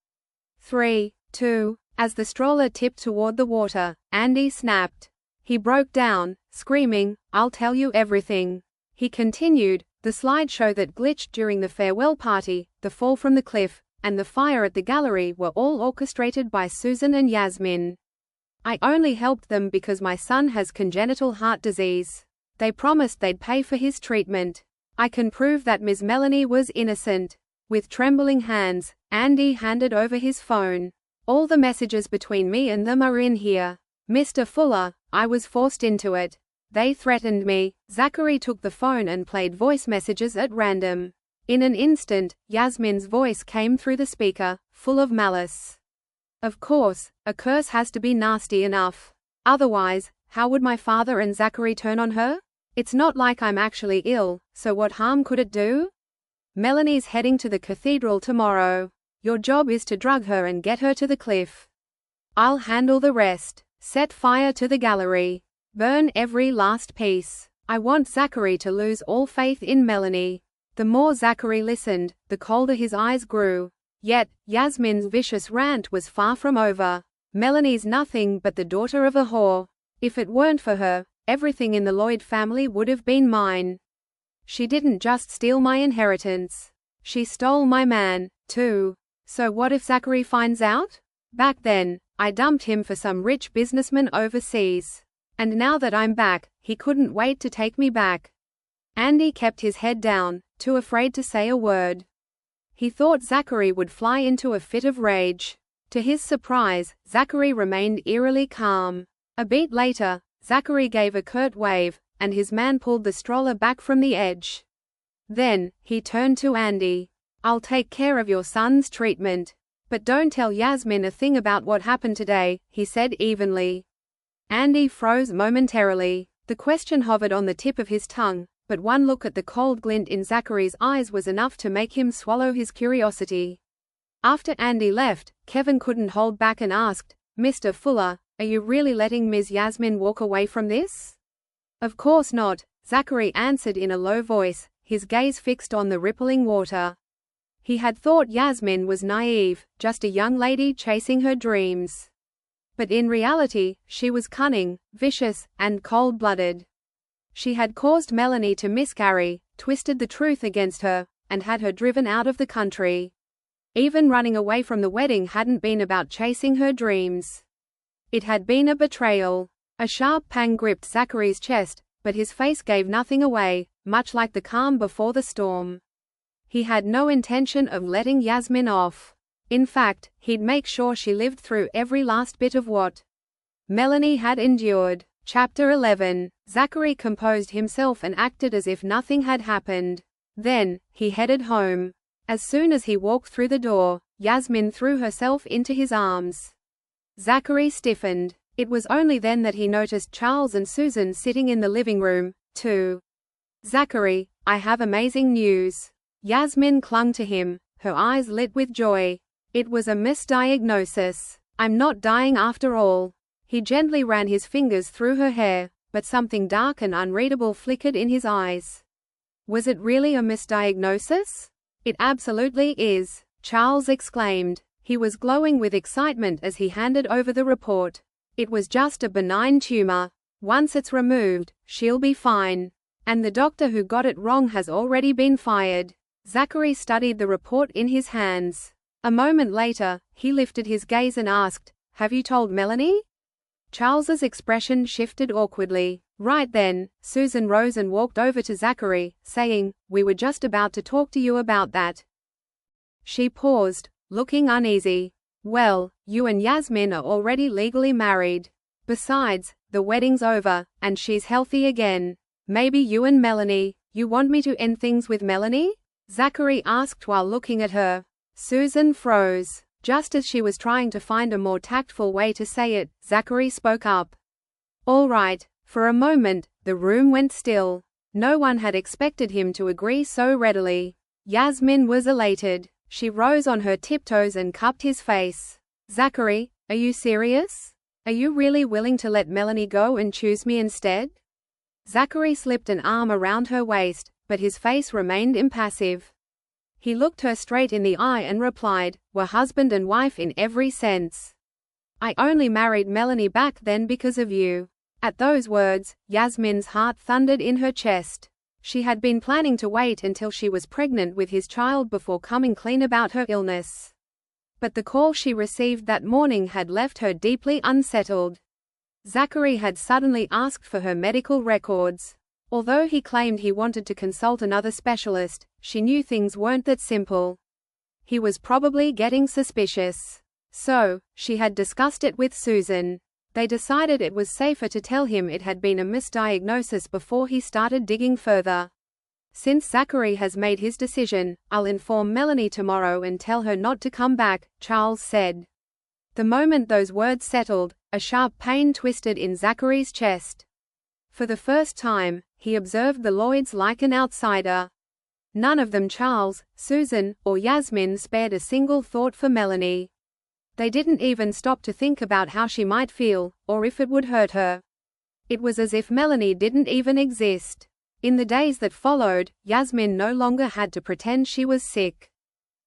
3, 2. As the stroller tipped toward the water, Andy snapped. He broke down, screaming, "I'll tell you everything." He continued, "The slideshow that glitched during the farewell party, the fall from the cliff, and the fire at the gallery were all orchestrated by Susan and Yasmin. I only helped them because my son has congenital heart disease. They promised they'd pay for his treatment. I can prove that Ms. Melanie was innocent." With trembling hands, Andy handed over his phone. "All the messages between me and them are in here. Mr. Fuller, I was forced into it. They threatened me." Zachary took the phone and played voice messages at random. In an instant, Yasmin's voice came through the speaker, full of malice. "Of course, a curse has to be nasty enough. Otherwise, how would my father and Zachary turn on her? It's not like I'm actually ill, so what harm could it do? Melanie's heading to the cathedral tomorrow. Your job is to drug her and get her to the cliff. I'll handle the rest. Set fire to the gallery. Burn every last piece. I want Zachary to lose all faith in Melanie." The more Zachary listened, the colder his eyes grew. Yet, Yasmin's vicious rant was far from over. Melanie's nothing but the daughter of a whore. If it weren't for her, everything in the Lloyd family would have been mine. She didn't just steal my inheritance. She stole my man, too. So what if Zachary finds out? Back then, I dumped him for some rich businessman overseas. And now that I'm back, he couldn't wait to take me back. Andy kept his head down, too afraid to say a word. He thought Zachary would fly into a fit of rage. To his surprise, Zachary remained eerily calm. A beat later, Zachary gave a curt wave, and his man pulled the stroller back from the edge. Then, he turned to Andy. "I'll take care of your son's treatment. But don't tell Yasmin a thing about what happened today," he said evenly. Andy froze momentarily. The question hovered on the tip of his tongue, but one look at the cold glint in Zachary's eyes was enough to make him swallow his curiosity. After Andy left, Kevin couldn't hold back and asked, "Mr. Fuller, are you really letting Ms. Yasmin walk away from this?" "Of course not," Zachary answered in a low voice, his gaze fixed on the rippling water. He had thought Yasmin was naive, just a young lady chasing her dreams. But in reality, she was cunning, vicious, and cold-blooded. She had caused Melanie to miscarry, twisted the truth against her, and had her driven out of the country. Even running away from the wedding hadn't been about chasing her dreams. It had been a betrayal. A sharp pang gripped Zachary's chest, but his face gave nothing away, much like the calm before the storm. He had no intention of letting Yasmin off. In fact, he'd make sure she lived through every last bit of what Melanie had endured. Chapter 11. Zachary composed himself and acted as if nothing had happened. Then, he headed home. As soon as he walked through the door, Yasmin threw herself into his arms. Zachary stiffened. It was only then that he noticed Charles and Susan sitting in the living room, too. "Zachary, I have amazing news." Yasmin clung to him, her eyes lit with joy. "It was a misdiagnosis. I'm not dying after all." He gently ran his fingers through her hair, but something dark and unreadable flickered in his eyes. "Was it really a misdiagnosis?" "It absolutely is," Charles exclaimed. He was glowing with excitement as he handed over the report. "It was just a benign tumor. Once it's removed, she'll be fine. And the doctor who got it wrong has already been fired." Zachary studied the report in his hands. A moment later, he lifted his gaze and asked, "Have you told Melanie?" Charles's expression shifted awkwardly. Right then, Susan rose and walked over to Zachary, saying, "We were just about to talk to you about that." She paused, looking uneasy. "Well, you and Yasmin are already legally married. Besides, the wedding's over, and she's healthy again. Maybe you and Melanie, you want me to end things with Melanie?" Zachary asked while looking at her. Susan froze. Just as she was trying to find a more tactful way to say it, Zachary spoke up. "All right." For a moment, the room went still. No one had expected him to agree so readily. Yasmin was elated. She rose on her tiptoes and cupped his face. "Zachary, are you serious? Are you really willing to let Melanie go and choose me instead?" Zachary slipped an arm around her waist, but his face remained impassive. He looked her straight in the eye and replied, "We're husband and wife in every sense. I only married Melanie back then because of you." At those words, Yasmin's heart thundered in her chest. She had been planning to wait until she was pregnant with his child before coming clean about her illness. But the call she received that morning had left her deeply unsettled. Zachary had suddenly asked for her medical records. Although he claimed he wanted to consult another specialist, she knew things weren't that simple. He was probably getting suspicious. So, she had discussed it with Susan. They decided it was safer to tell him it had been a misdiagnosis before he started digging further. "Since Zachary has made his decision, I'll inform Melanie tomorrow and tell her not to come back," Charles said. The moment those words settled, a sharp pain twisted in Zachary's chest. For the first time, he observed the Lloyds like an outsider. None of them, Charles, Susan, or Yasmin, spared a single thought for Melanie. They didn't even stop to think about how she might feel, or if it would hurt her. It was as if Melanie didn't even exist. In the days that followed, Yasmin no longer had to pretend she was sick.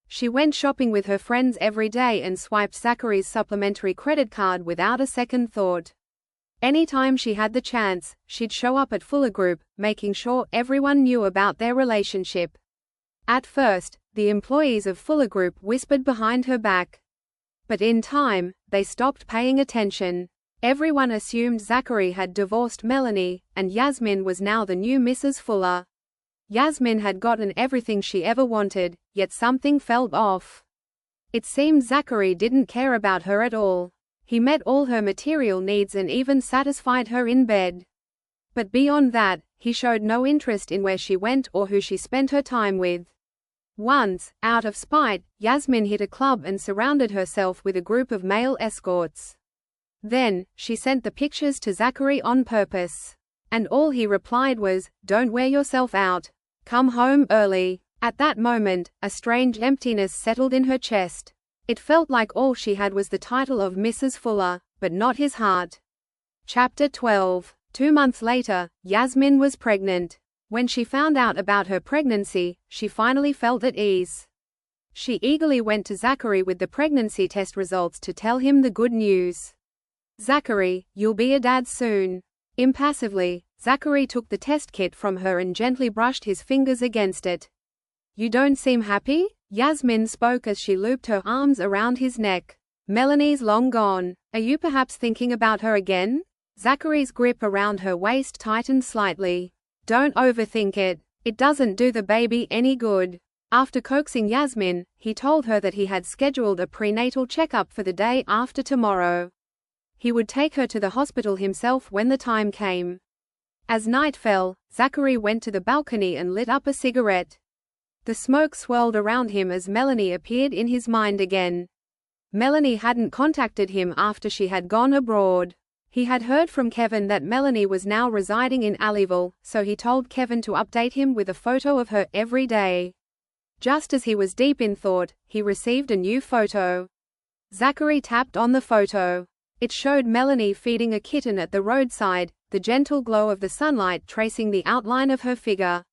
She went shopping with her friends every day and swiped Zachary's supplementary credit card without a second thought. Anytime she had the chance, she'd show up at Fuller Group, making sure everyone knew about their relationship. At first, the employees of Fuller Group whispered behind her back. But in time, they stopped paying attention. Everyone assumed Zachary had divorced Melanie, and Yasmin was now the new Mrs. Fuller. Yasmin had gotten everything she ever wanted, yet something felt off. It seemed Zachary didn't care about her at all. He met all her material needs and even satisfied her in bed. But beyond that, he showed no interest in where she went or who she spent her time with. Once, out of spite, Yasmin hit a club and surrounded herself with a group of male escorts. Then, she sent the pictures to Zachary on purpose. And all he replied was, "Don't wear yourself out. Come home early." At that moment, a strange emptiness settled in her chest. It felt like all she had was the title of Mrs. Fuller, but not his heart. Chapter 12. 2 months later, Yasmin was pregnant. When she found out about her pregnancy, she finally felt at ease. She eagerly went to Zachary with the pregnancy test results to tell him the good news. "Zachary, you'll be a dad soon." Impassively, Zachary took the test kit from her and gently brushed his fingers against it. "You don't seem happy?" Yasmin spoke as she looped her arms around his neck. "Melanie's long gone. Are you perhaps thinking about her again?" Zachary's grip around her waist tightened slightly. "Don't overthink it. It doesn't do the baby any good." After coaxing Yasmin, he told her that he had scheduled a prenatal checkup for the day after tomorrow. He would take her to the hospital himself when the time came. As night fell, Zachary went to the balcony and lit up a cigarette. The smoke swirled around him as Melanie appeared in his mind again. Melanie hadn't contacted him after she had gone abroad. He had heard from Kevin that Melanie was now residing in Alleyville, so he told Kevin to update him with a photo of her every day. Just as he was deep in thought, he received a new photo. Zachary tapped on the photo. It showed Melanie feeding a kitten at the roadside, the gentle glow of the sunlight tracing the outline of her figure.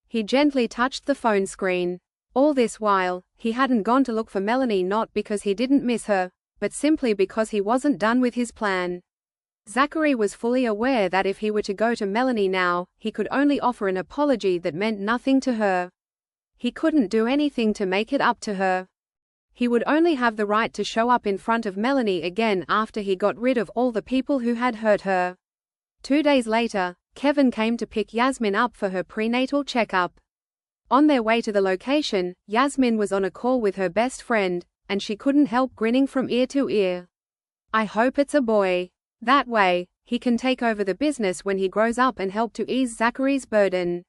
He gently touched the phone screen. All this while, he hadn't gone to look for Melanie, not because he didn't miss her, but simply because he wasn't done with his plan. Zachary was fully aware that if he were to go to Melanie now, he could only offer an apology that meant nothing to her. He couldn't do anything to make it up to her. He would only have the right to show up in front of Melanie again after he got rid of all the people who had hurt her. 2 days later, Kevin came to pick Yasmin up for her prenatal checkup. On their way to the location, Yasmin was on a call with her best friend, and she couldn't help grinning from ear to ear. "I hope it's a boy. That way, he can take over the business when he grows up and help to ease Zachary's burden."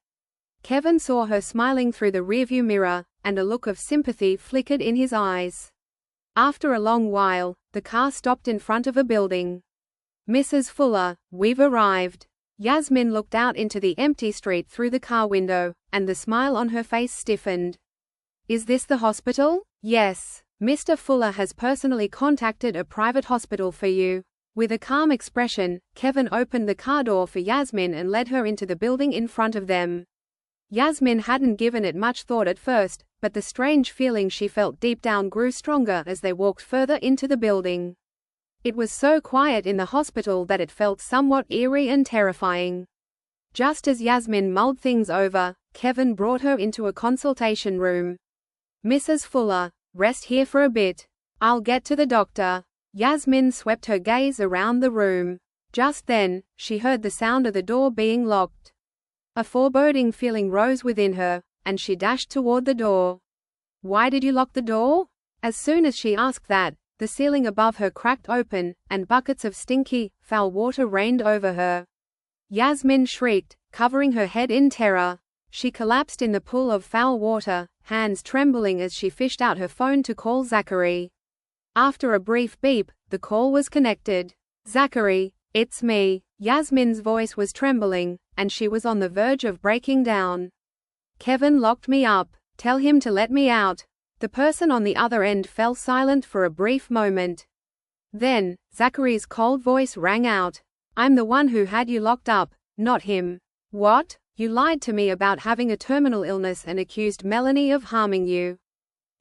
Kevin saw her smiling through the rearview mirror, and a look of sympathy flickered in his eyes. After a long while, the car stopped in front of a building. "Mrs. Fuller, we've arrived." Yasmin looked out into the empty street through the car window, and the smile on her face stiffened. "Is this the hospital?" "Yes. Mr. Fuller has personally contacted a private hospital for you." With a calm expression, Kevin opened the car door for Yasmin and led her into the building in front of them. Yasmin hadn't given it much thought at first, but the strange feeling she felt deep down grew stronger as they walked further into the building. It was so quiet in the hospital that it felt somewhat eerie and terrifying. Just as Yasmin mulled things over, Kevin brought her into a consultation room. "Mrs. Fuller, rest here for a bit. I'll get to the doctor." Yasmin swept her gaze around the room. Just then, she heard the sound of the door being locked. A foreboding feeling rose within her, and she dashed toward the door. "Why did you lock the door?" As soon as she asked that, the ceiling above her cracked open, and buckets of stinky, foul water rained over her. Yasmin shrieked, covering her head in terror. She collapsed in the pool of foul water, hands trembling as she fished out her phone to call Zachary. After a brief beep, the call was connected. "Zachary, it's me." Yasmin's voice was trembling, and she was on the verge of breaking down. "Kevin locked me up. Tell him to let me out." The person on the other end fell silent for a brief moment. Then, Zachary's cold voice rang out. "I'm the one who had you locked up, not him." "What? You lied to me about having a terminal illness and accused Melanie of harming you.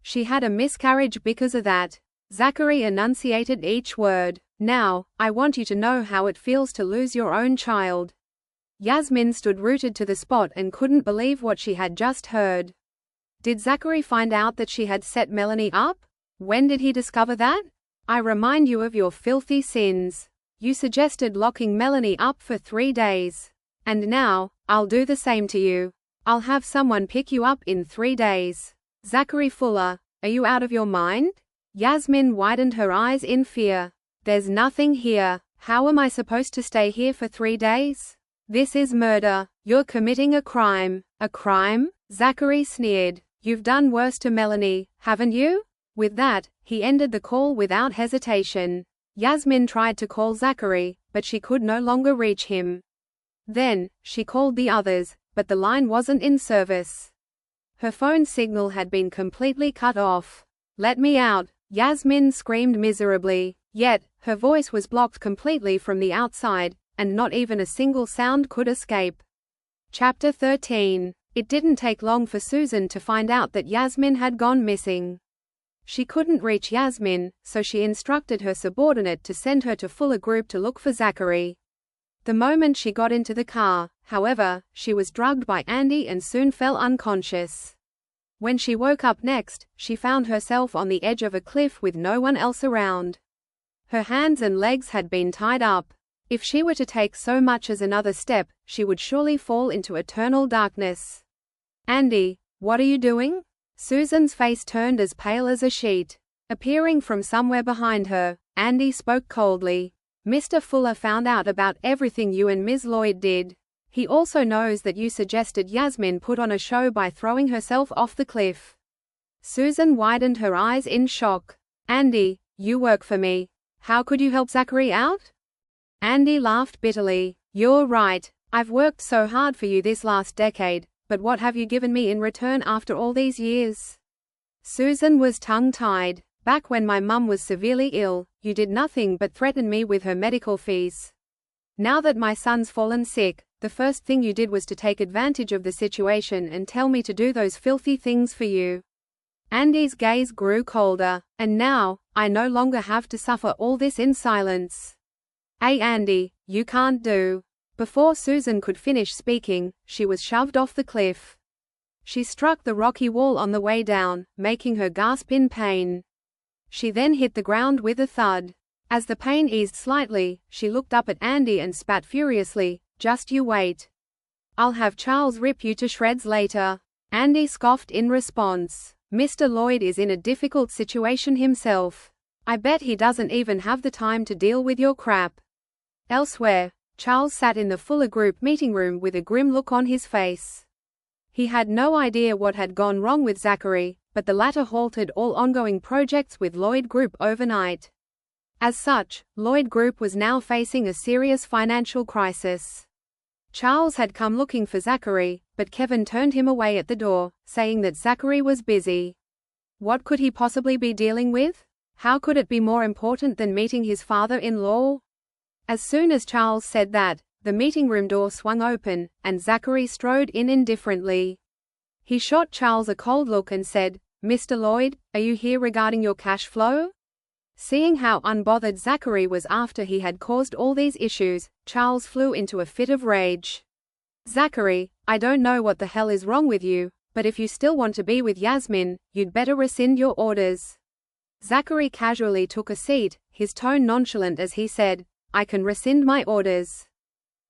She had a miscarriage because of that. Zachary enunciated each word. Now, I want you to know how it feels to lose your own child. Yasmin stood rooted to the spot and couldn't believe what she had just heard. Did Zachary find out that she had set Melanie up? When did he discover that? I remind you of your filthy sins. You suggested locking Melanie up for 3 days. And now, I'll do the same to you. I'll have someone pick you up in 3 days. Zachary Fuller, are you out of your mind? Yasmin widened her eyes in fear. There's nothing here. How am I supposed to stay here for 3 days? This is murder. You're committing a crime. A crime? Zachary sneered. You've done worse to Melanie, haven't you? With that, he ended the call without hesitation. Yasmin tried to call Zachary, but she could no longer reach him. Then, she called the others, but the line wasn't in service. Her phone signal had been completely cut off. Let me out, Yasmin screamed miserably, yet, her voice was blocked completely from the outside, and not even a single sound could escape. Chapter 13. It didn't take long for Susan to find out that Yasmin had gone missing. She couldn't reach Yasmin, so she instructed her subordinate to send her to Fuller Group to look for Zachary. The moment she got into the car, however, she was drugged by Andy and soon fell unconscious. When she woke up next, she found herself on the edge of a cliff with no one else around. Her hands and legs had been tied up. If she were to take so much as another step, she would surely fall into eternal darkness. Andy, what are you doing? Susan's face turned as pale as a sheet. Appearing from somewhere behind her, Andy spoke coldly. Mr. Fuller found out about everything you and Ms. Lloyd did. He also knows that you suggested Yasmin put on a show by throwing herself off the cliff. Susan widened her eyes in shock. Andy, you work for me. How could you help Zachary out? Andy laughed bitterly. You're right. I've worked so hard for you this last decade, but what have you given me in return after all these years? Susan was tongue-tied. Back when my mum was severely ill, you did nothing but threaten me with her medical fees. Now that my son's fallen sick, the first thing you did was to take advantage of the situation and tell me to do those filthy things for you. Andy's gaze grew colder. And now, I no longer have to suffer all this in silence. Hey Andy, you can't do. Before Susan could finish speaking, she was shoved off the cliff. She struck the rocky wall on the way down, making her gasp in pain. She then hit the ground with a thud. As the pain eased slightly, she looked up at Andy and spat furiously, "Just you wait. I'll have Charles rip you to shreds later." Andy scoffed in response. Mr. Lloyd is in a difficult situation himself. I bet he doesn't even have the time to deal with your crap. Elsewhere, Charles sat in the Fuller Group meeting room with a grim look on his face. He had no idea what had gone wrong with Zachary, but the latter halted all ongoing projects with Lloyd Group overnight. As such, Lloyd Group was now facing a serious financial crisis. Charles had come looking for Zachary, but Kevin turned him away at the door, saying that Zachary was busy. What could he possibly be dealing with? How could it be more important than meeting his father-in-law? As soon as Charles said that, the meeting room door swung open, and Zachary strode in indifferently. He shot Charles a cold look and said, "Mr. Lloyd, are you here regarding your cash flow?" Seeing how unbothered Zachary was after he had caused all these issues, Charles flew into a fit of rage. "Zachary, I don't know what the hell is wrong with you, but if you still want to be with Yasmin, you'd better rescind your orders." Zachary casually took a seat, his tone nonchalant as he said, "I can rescind my orders."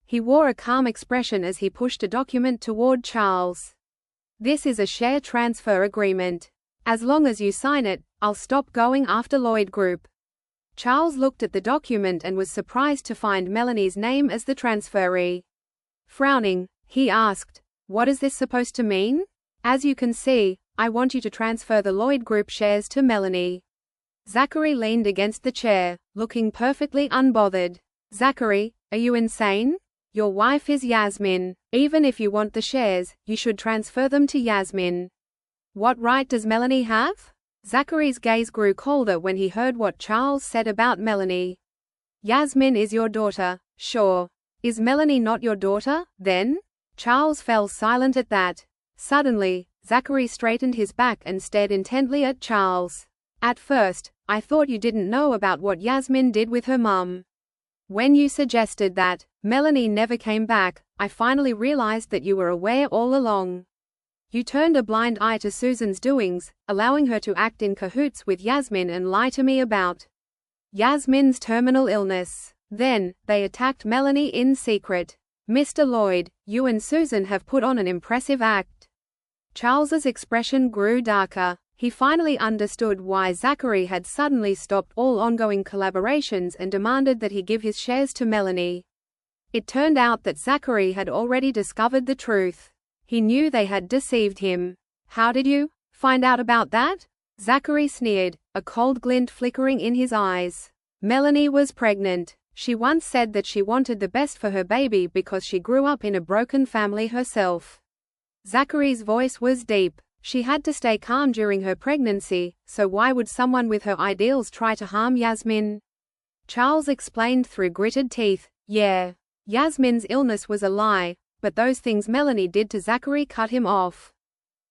He wore a calm expression as he pushed a document toward Charles. "This is a share transfer agreement. As long as you sign it, I'll stop going after Lloyd Group." Charles looked at the document and was surprised to find Melanie's name as the transferee. Frowning, he asked, "What is this supposed to mean?" "As you can see, I want you to transfer the Lloyd Group shares to Melanie." Zachary leaned against the chair, looking perfectly unbothered. "Zachary, are you insane? Your wife is Yasmin. Even if you want the shares, you should transfer them to Yasmin. What right does Melanie have?" Zachary's gaze grew colder when he heard what Charles said about Melanie. "Yasmin is your daughter, sure. Is Melanie not your daughter, then?" Charles fell silent at that. Suddenly, Zachary straightened his back and stared intently at Charles. At first, I thought you didn't know about what Yasmin did with her mum. When you suggested that Melanie never came back, I finally realized that you were aware all along. You turned a blind eye to Susan's doings, allowing her to act in cahoots with Yasmin and lie to me about Yasmin's terminal illness. Then, they attacked Melanie in secret. Mr. Lloyd, you and Susan have put on an impressive act. Charles's expression grew darker. He finally understood why Zachary had suddenly stopped all ongoing collaborations and demanded that he give his shares to Melanie. It turned out that Zachary had already discovered the truth. He knew they had deceived him. How did you find out about that? Zachary sneered, a cold glint flickering in his eyes. Melanie was pregnant. She once said that she wanted the best for her baby because she grew up in a broken family herself. Zachary's voice was deep. She had to stay calm during her pregnancy, so why would someone with her ideals try to harm Yasmin? Charles explained through gritted teeth, yeah. Yasmin's illness was a lie, but those things Melanie did to Zachary cut him off.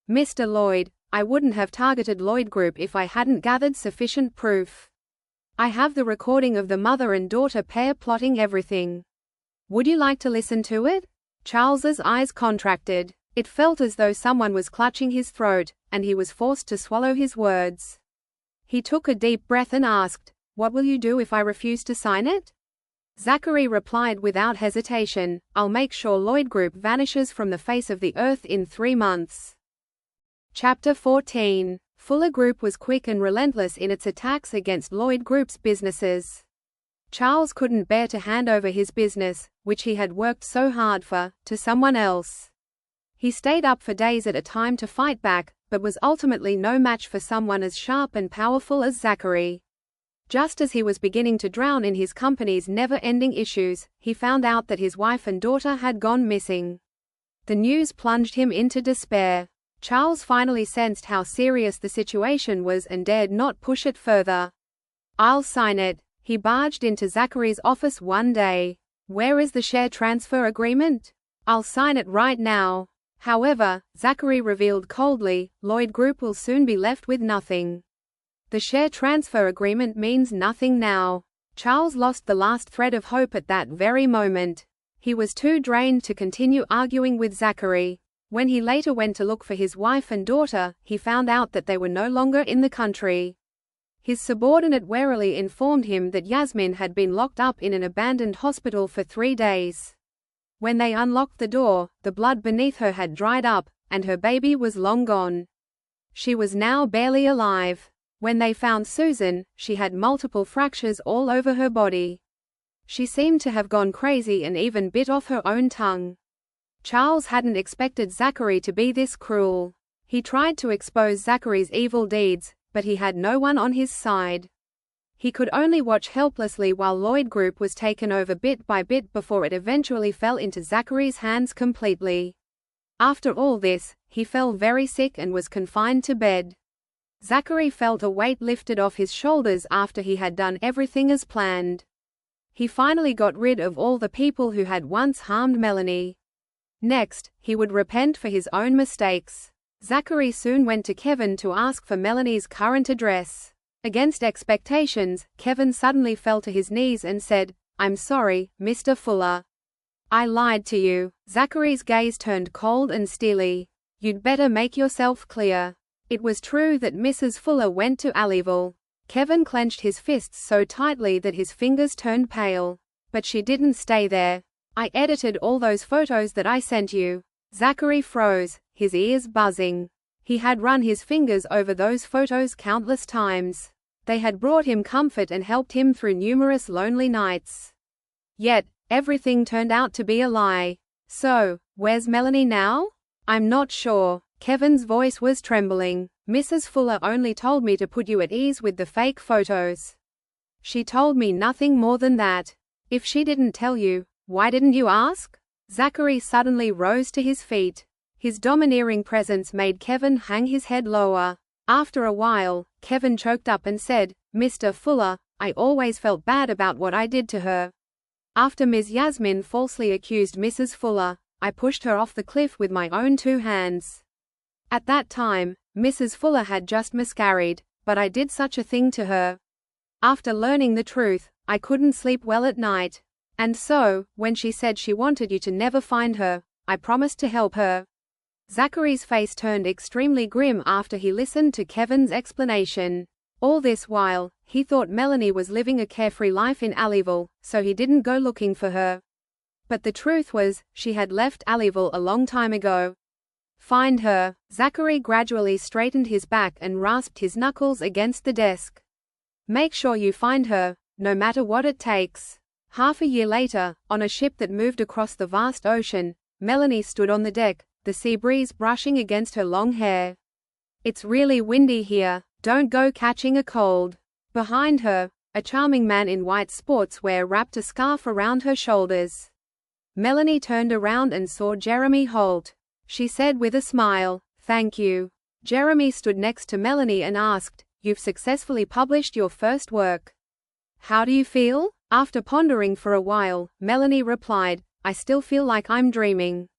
Mr. Lloyd, I wouldn't have targeted Lloyd Group if I hadn't gathered sufficient proof. I have the recording of the mother and daughter pair plotting everything. Would you like to listen to it? Charles's eyes contracted. It felt as though someone was clutching his throat, and he was forced to swallow his words. He took a deep breath and asked, "What will you do if I refuse to sign it?" Zachary replied without hesitation, "I'll make sure Lloyd Group vanishes from the face of the earth in 3 months." Chapter 14. Fuller Group was quick and relentless in its attacks against Lloyd Group's businesses. Charles couldn't bear to hand over his business, which he had worked so hard for, to someone else. He stayed up for days at a time to fight back, but was ultimately no match for someone as sharp and powerful as Zachary. Just as he was beginning to drown in his company's never-ending issues, he found out that his wife and daughter had gone missing. The news plunged him into despair. Charles finally sensed how serious the situation was and dared not push it further. "I'll sign it." He barged into Zachary's office one day. "Where is the share transfer agreement? I'll sign it right now." However, Zachary revealed coldly, Lloyd Group will soon be left with nothing. The share transfer agreement means nothing now. Charles lost the last thread of hope at that very moment. He was too drained to continue arguing with Zachary. When he later went to look for his wife and daughter, he found out that they were no longer in the country. His subordinate warily informed him that Yasmin had been locked up in an abandoned hospital for 3 days. When they unlocked the door, the blood beneath her had dried up, and her baby was long gone. She was now barely alive. When they found Susan, she had multiple fractures all over her body. She seemed to have gone crazy and even bit off her own tongue. Charles hadn't expected Zachary to be this cruel. He tried to expose Zachary's evil deeds, but he had no one on his side. He could only watch helplessly while Lloyd Group was taken over bit by bit before it eventually fell into Zachary's hands completely. After all this, he fell very sick and was confined to bed. Zachary felt a weight lifted off his shoulders after he had done everything as planned. He finally got rid of all the people who had once harmed Melanie. Next, he would repent for his own mistakes. Zachary soon went to Kevin to ask for Melanie's current address. Against expectations, Kevin suddenly fell to his knees and said, "I'm sorry, Mr. Fuller. I lied to you." Zachary's gaze turned cold and steely. "You'd better make yourself clear." It was true that Mrs. Fuller went to Alleyville. Kevin clenched his fists so tightly that his fingers turned pale. "But she didn't stay there. I edited all those photos that I sent you." Zachary froze, his ears buzzing. He had run his fingers over those photos countless times. They had brought him comfort and helped him through numerous lonely nights. Yet, everything turned out to be a lie. "So, where's Melanie now?" "I'm not sure." Kevin's voice was trembling. "Mrs. Fuller only told me to put you at ease with the fake photos. She told me nothing more than that. If she didn't tell you, why didn't you ask?" Zachary suddenly rose to his feet. His domineering presence made Kevin hang his head lower. After a while, Kevin choked up and said, "Mr. Fuller, I always felt bad about what I did to her. After Ms. Yasmin falsely accused Mrs. Fuller, I pushed her off the cliff with my own 2 hands. At that time, Mrs. Fuller had just miscarried, but I did such a thing to her. After learning the truth, I couldn't sleep well at night. And so, when she said she wanted you to never find her, I promised to help her." Zachary's face turned extremely grim after he listened to Kevin's explanation. All this while, he thought Melanie was living a carefree life in Alleyville, so he didn't go looking for her. But the truth was, she had left Alleyville a long time ago. "Find her." Zachary gradually straightened his back and rasped his knuckles against the desk. "Make sure you find her, no matter what it takes." Half a year later, on a ship that moved across the vast ocean, Melanie stood on the deck, the sea breeze brushing against her long hair. "It's really windy here, don't go catching a cold." Behind her, a charming man in white sportswear wrapped a scarf around her shoulders. Melanie turned around and saw Jeremy Holt. She said with a smile, "Thank you." Jeremy stood next to Melanie and asked, "You've successfully published your first work. How do you feel?" After pondering for a while, Melanie replied, "I still feel like I'm dreaming."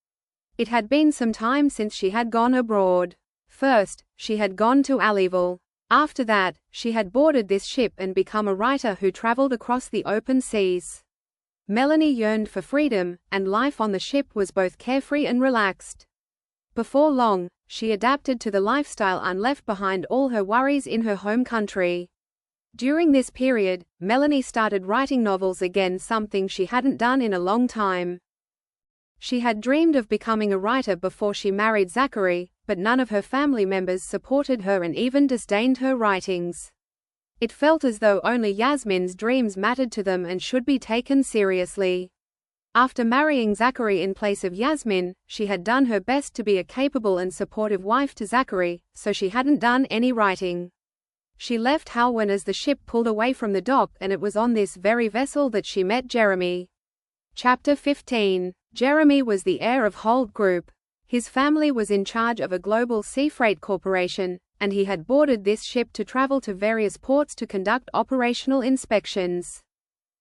It had been some time since she had gone abroad. First, she had gone to Alleyville. After that, she had boarded this ship and become a writer who traveled across the open seas. Melanie yearned for freedom, and life on the ship was both carefree and relaxed. Before long, she adapted to the lifestyle and left behind all her worries in her home country. During this period, Melanie started writing novels again, something she hadn't done in a long time. She had dreamed of becoming a writer before she married Zachary, but none of her family members supported her and even disdained her writings. It felt as though only Yasmin's dreams mattered to them and should be taken seriously. After marrying Zachary in place of Yasmin, she had done her best to be a capable and supportive wife to Zachary, so she hadn't done any writing. She left Halwyn as the ship pulled away from the dock, and it was on this very vessel that she met Jeremy. Chapter 15. Jeremy was the heir of Holt Group. His family was in charge of a global sea freight corporation, and he had boarded this ship to travel to various ports to conduct operational inspections.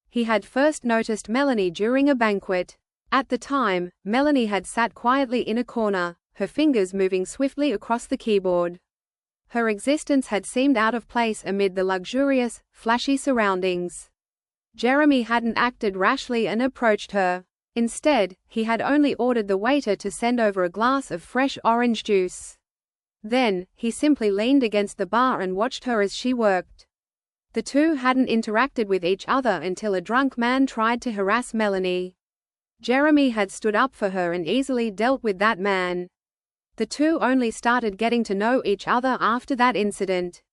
He had first noticed Melanie during a banquet. At the time, Melanie had sat quietly in a corner, her fingers moving swiftly across the keyboard. Her existence had seemed out of place amid the luxurious, flashy surroundings. Jeremy hadn't acted rashly and approached her. Instead, he had only ordered the waiter to send over a glass of fresh orange juice. Then, he simply leaned against the bar and watched her as she worked. The two hadn't interacted with each other until a drunk man tried to harass Melanie. Jeremy had stood up for her and easily dealt with that man. The two only started getting to know each other after that incident.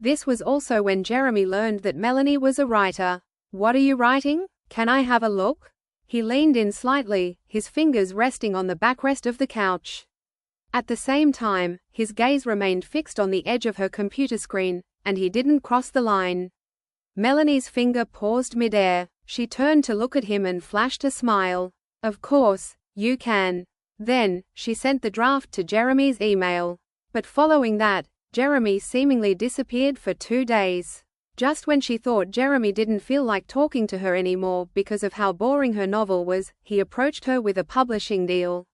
This was also when Jeremy learned that Melanie was a writer. "What are you writing? Can I have a look?" He leaned in slightly, his fingers resting on the backrest of the couch. At the same time, his gaze remained fixed on the edge of her computer screen, and he didn't cross the line. Melanie's finger paused midair. She turned to look at him and flashed a smile. "Of course, you can." Then, she sent the draft to Jeremy's email. But following that, Jeremy seemingly disappeared for 2 days. Just when she thought Jeremy didn't feel like talking to her anymore because of how boring her novel was, he approached her with a publishing deal.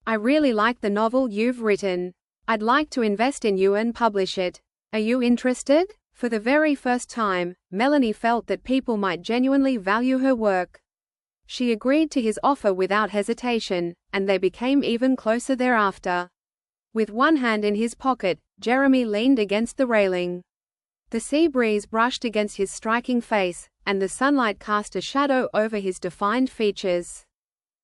"I really like the novel you've written. I'd like to invest in you and publish it. Are you interested?" For the very first time, Melanie felt that people might genuinely value her work. She agreed to his offer without hesitation, and they became even closer thereafter. With one hand in his pocket, Jeremy leaned against the railing. The sea breeze brushed against his striking face, and the sunlight cast a shadow over his defined features.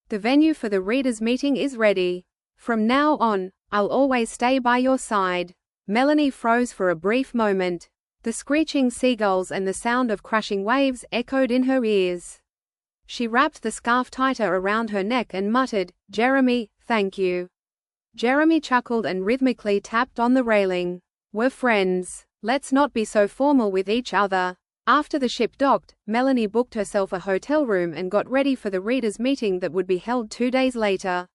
"The venue for the readers' meeting is ready. From now on, I'll always stay by your side." Melanie froze for a brief moment. The screeching seagulls and the sound of crashing waves echoed in her ears. She wrapped the scarf tighter around her neck and muttered, "Jeremy, thank you." Jeremy chuckled and rhythmically tapped on the railing. "We're friends. Let's not be so formal with each other." After the ship docked, Melanie booked herself a hotel room and got ready for the readers' meeting that would be held 2 days later.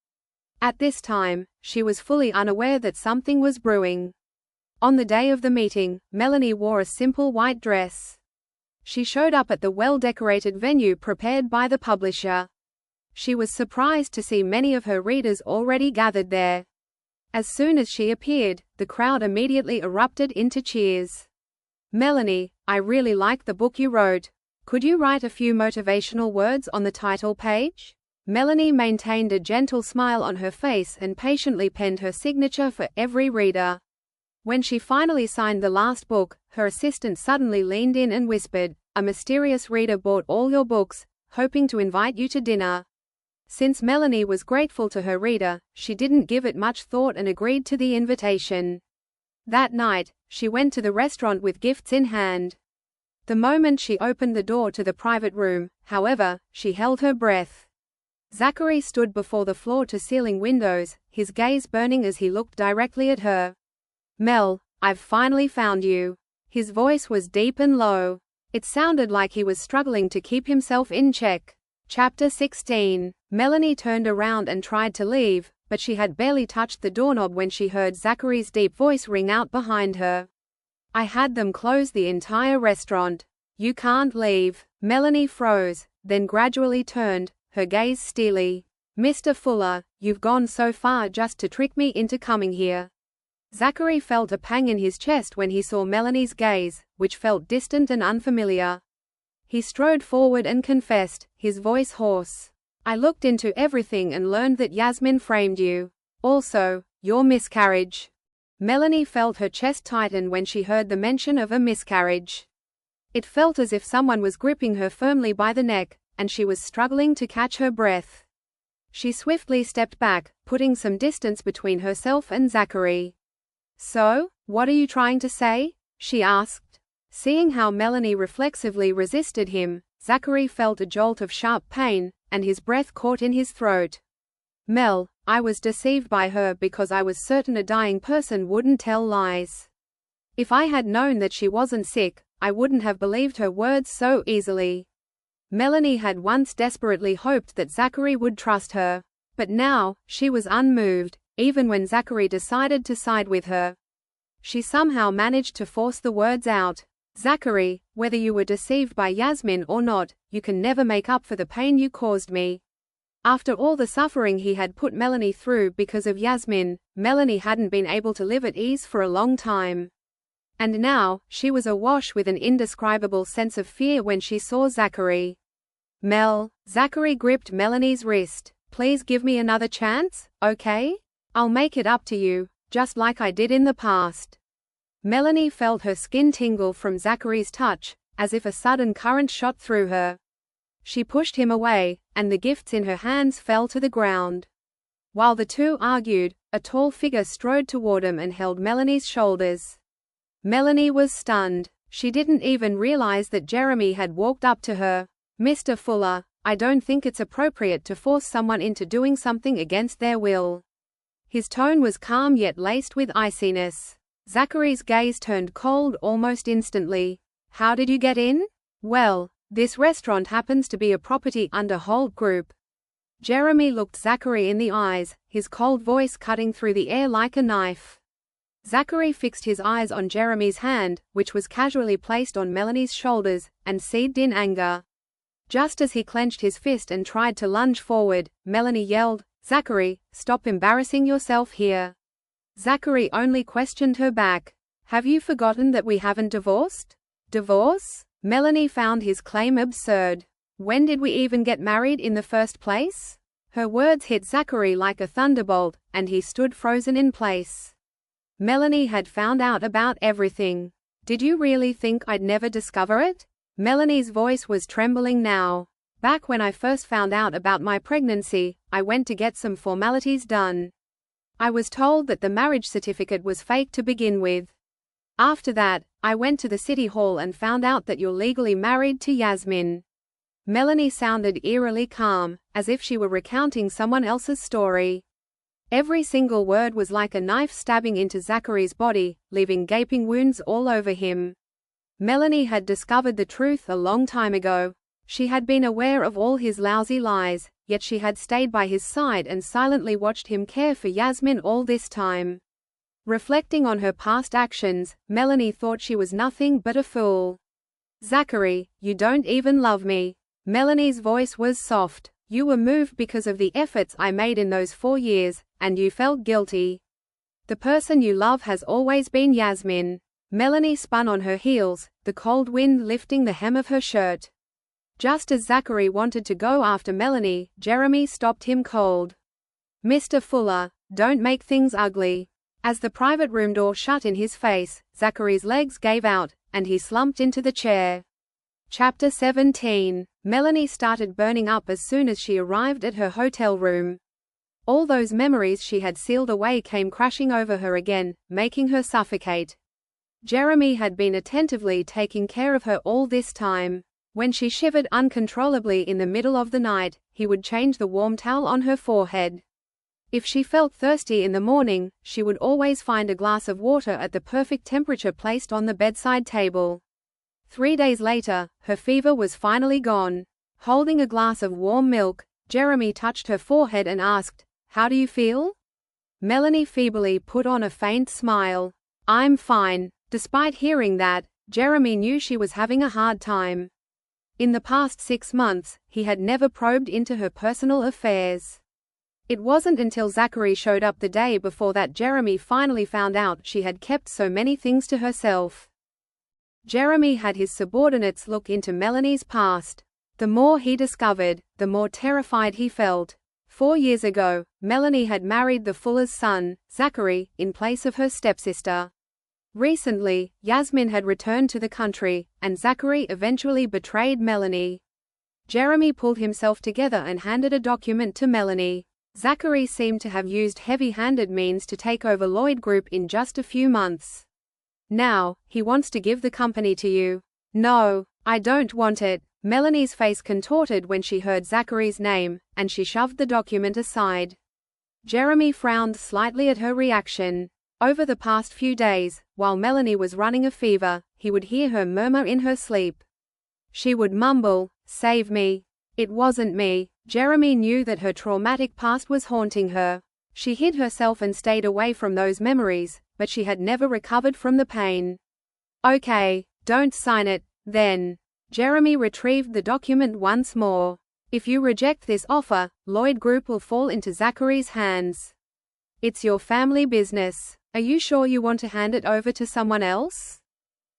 At this time, she was fully unaware that something was brewing. On the day of the meeting, Melanie wore a simple white dress. She showed up at the well-decorated venue prepared by the publisher. She was surprised to see many of her readers already gathered there. As soon as she appeared, the crowd immediately erupted into cheers. "Melanie, I really like the book you wrote. Could you write a few motivational words on the title page?" Melanie maintained a gentle smile on her face and patiently penned her signature for every reader. When she finally signed the last book, her assistant suddenly leaned in and whispered, "A mysterious reader bought all your books, hoping to invite you to dinner." Since Melanie was grateful to her reader, she didn't give it much thought and agreed to the invitation. That night, she went to the restaurant with gifts in hand. The moment she opened the door to the private room, however, she held her breath. Zachary stood before the floor-to-ceiling windows, his gaze burning as he looked directly at her. "Mel, I've finally found you." His voice was deep and low. It sounded like he was struggling to keep himself in check. Chapter 16. Melanie turned around and tried to leave, but she had barely touched the doorknob when she heard Zachary's deep voice ring out behind her. "I had them close the entire restaurant. You can't leave." Melanie froze, then gradually turned, her gaze steely. "Mr. Fuller, you've gone so far just to trick me into coming here." Zachary felt a pang in his chest when he saw Melanie's gaze, which felt distant and unfamiliar. He strode forward and confessed, his voice hoarse. "I looked into everything and learned that Yasmin framed you. Also, your miscarriage." Melanie felt her chest tighten when she heard the mention of a miscarriage. It felt as if someone was gripping her firmly by the neck, and she was struggling to catch her breath. She swiftly stepped back, putting some distance between herself and Zachary. "So, what are you trying to say?" she asked. Seeing how Melanie reflexively resisted him, Zachary felt a jolt of sharp pain, and his breath caught in his throat. "Mel, I was deceived by her because I was certain a dying person wouldn't tell lies. If I had known that she wasn't sick, I wouldn't have believed her words so easily." Melanie had once desperately hoped that Zachary would trust her. But now, she was unmoved, even when Zachary decided to side with her. She somehow managed to force the words out. "Zachary, whether you were deceived by Yasmin or not, you can never make up for the pain you caused me." After all the suffering he had put Melanie through because of Yasmin, Melanie hadn't been able to live at ease for a long time. And now, she was awash with an indescribable sense of fear when she saw Zachary. "Mel," Zachary gripped Melanie's wrist. "Please give me another chance, okay? I'll make it up to you, just like I did in the past." Melanie felt her skin tingle from Zachary's touch, as if a sudden current shot through her. She pushed him away, and the gifts in her hands fell to the ground. While the two argued, a tall figure strode toward them and held Melanie's shoulders. Melanie was stunned. She didn't even realize that Jeremy had walked up to her. "Mr. Fuller, I don't think it's appropriate to force someone into doing something against their will." His tone was calm yet laced with iciness. Zachary's gaze turned cold almost instantly. "How did you get in?" "Well, this restaurant happens to be a property under Holt Group." Jeremy looked Zachary in the eyes, his cold voice cutting through the air like a knife. Zachary fixed his eyes on Jeremy's hand, which was casually placed on Melanie's shoulders, and seethed in anger. Just as he clenched his fist and tried to lunge forward, Melanie yelled, "Zachary, stop embarrassing yourself here." Zachary only questioned her back. "Have you forgotten that we haven't divorced?" "Divorce?" Melanie found his claim absurd. "When did we even get married in the first place?" Her words hit Zachary like a thunderbolt, and he stood frozen in place. Melanie had found out about everything. "Did you really think I'd never discover it?" Melanie's voice was trembling now. "Back when I first found out about my pregnancy, I went to get some formalities done. I was told that the marriage certificate was fake to begin with. After that, I went to the city hall and found out that you're legally married to Yasmin." Melanie sounded eerily calm, as if she were recounting someone else's story. Every single word was like a knife stabbing into Zachary's body, leaving gaping wounds all over him. Melanie had discovered the truth a long time ago. She had been aware of all his lousy lies, yet she had stayed by his side and silently watched him care for Yasmin all this time. Reflecting on her past actions, Melanie thought she was nothing but a fool. "Zachary, you don't even love me." Melanie's voice was soft. You were moved because of the efforts I made in those 4 years, and you felt guilty. The person you love has always been Yasmin. Melanie spun on her heels, the cold wind lifting the hem of her shirt. Just as Zachary wanted to go after Melanie, Jeremy stopped him cold. Mr. Fuller, don't make things ugly. As the private room door shut in his face, Zachary's legs gave out, and he slumped into the chair. Chapter 17. Melanie started burning up as soon as she arrived at her hotel room. All those memories she had sealed away came crashing over her again, making her suffocate. Jeremy had been attentively taking care of her all this time. When she shivered uncontrollably in the middle of the night, he would change the warm towel on her forehead. If she felt thirsty in the morning, she would always find a glass of water at the perfect temperature placed on the bedside table. 3 days later, her fever was finally gone. Holding a glass of warm milk, Jeremy touched her forehead and asked, "How do you feel?" Melanie feebly put on a faint smile. "I'm fine." Despite hearing that, Jeremy knew she was having a hard time. In the past 6 months, he had never probed into her personal affairs. It wasn't until Zachary showed up the day before that Jeremy finally found out she had kept so many things to herself. Jeremy had his subordinates look into Melanie's past. The more he discovered, the more terrified he felt. 4 years ago, Melanie had married the Fuller's son, Zachary, in place of her stepsister. Recently, Yasmin had returned to the country, and Zachary eventually betrayed Melanie. Jeremy pulled himself together and handed a document to Melanie. Zachary seemed to have used heavy-handed means to take over Lloyd Group in just a few months. Now, he wants to give the company to you. No, I don't want it. Melanie's face contorted when she heard Zachary's name, and she shoved the document aside. Jeremy frowned slightly at her reaction. Over the past few days, while Melanie was running a fever, he would hear her murmur in her sleep. She would mumble, "Save me. It wasn't me." Jeremy knew that her traumatic past was haunting her. She hid herself and stayed away from those memories, but she had never recovered from the pain. "Okay, don't sign it, then." Jeremy retrieved the document once more. "If you reject this offer, Lloyd Group will fall into Zachary's hands. It's your family business. Are you sure you want to hand it over to someone else?"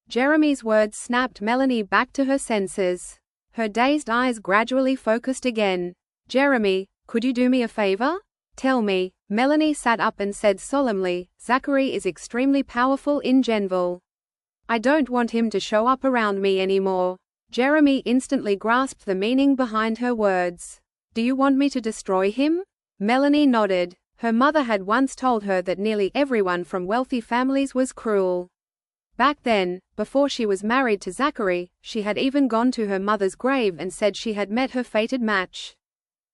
Jeremy's words snapped Melanie back to her senses. Her dazed eyes gradually focused again. "Jeremy, could you do me a favor? Tell me." Melanie sat up and said solemnly, "Zachary is extremely powerful in Genville. I don't want him to show up around me anymore." Jeremy instantly grasped the meaning behind her words. "Do you want me to destroy him?" Melanie nodded. Her mother had once told her that nearly everyone from wealthy families was cruel. Back then, before she was married to Zachary, she had even gone to her mother's grave and said she had met her fated match.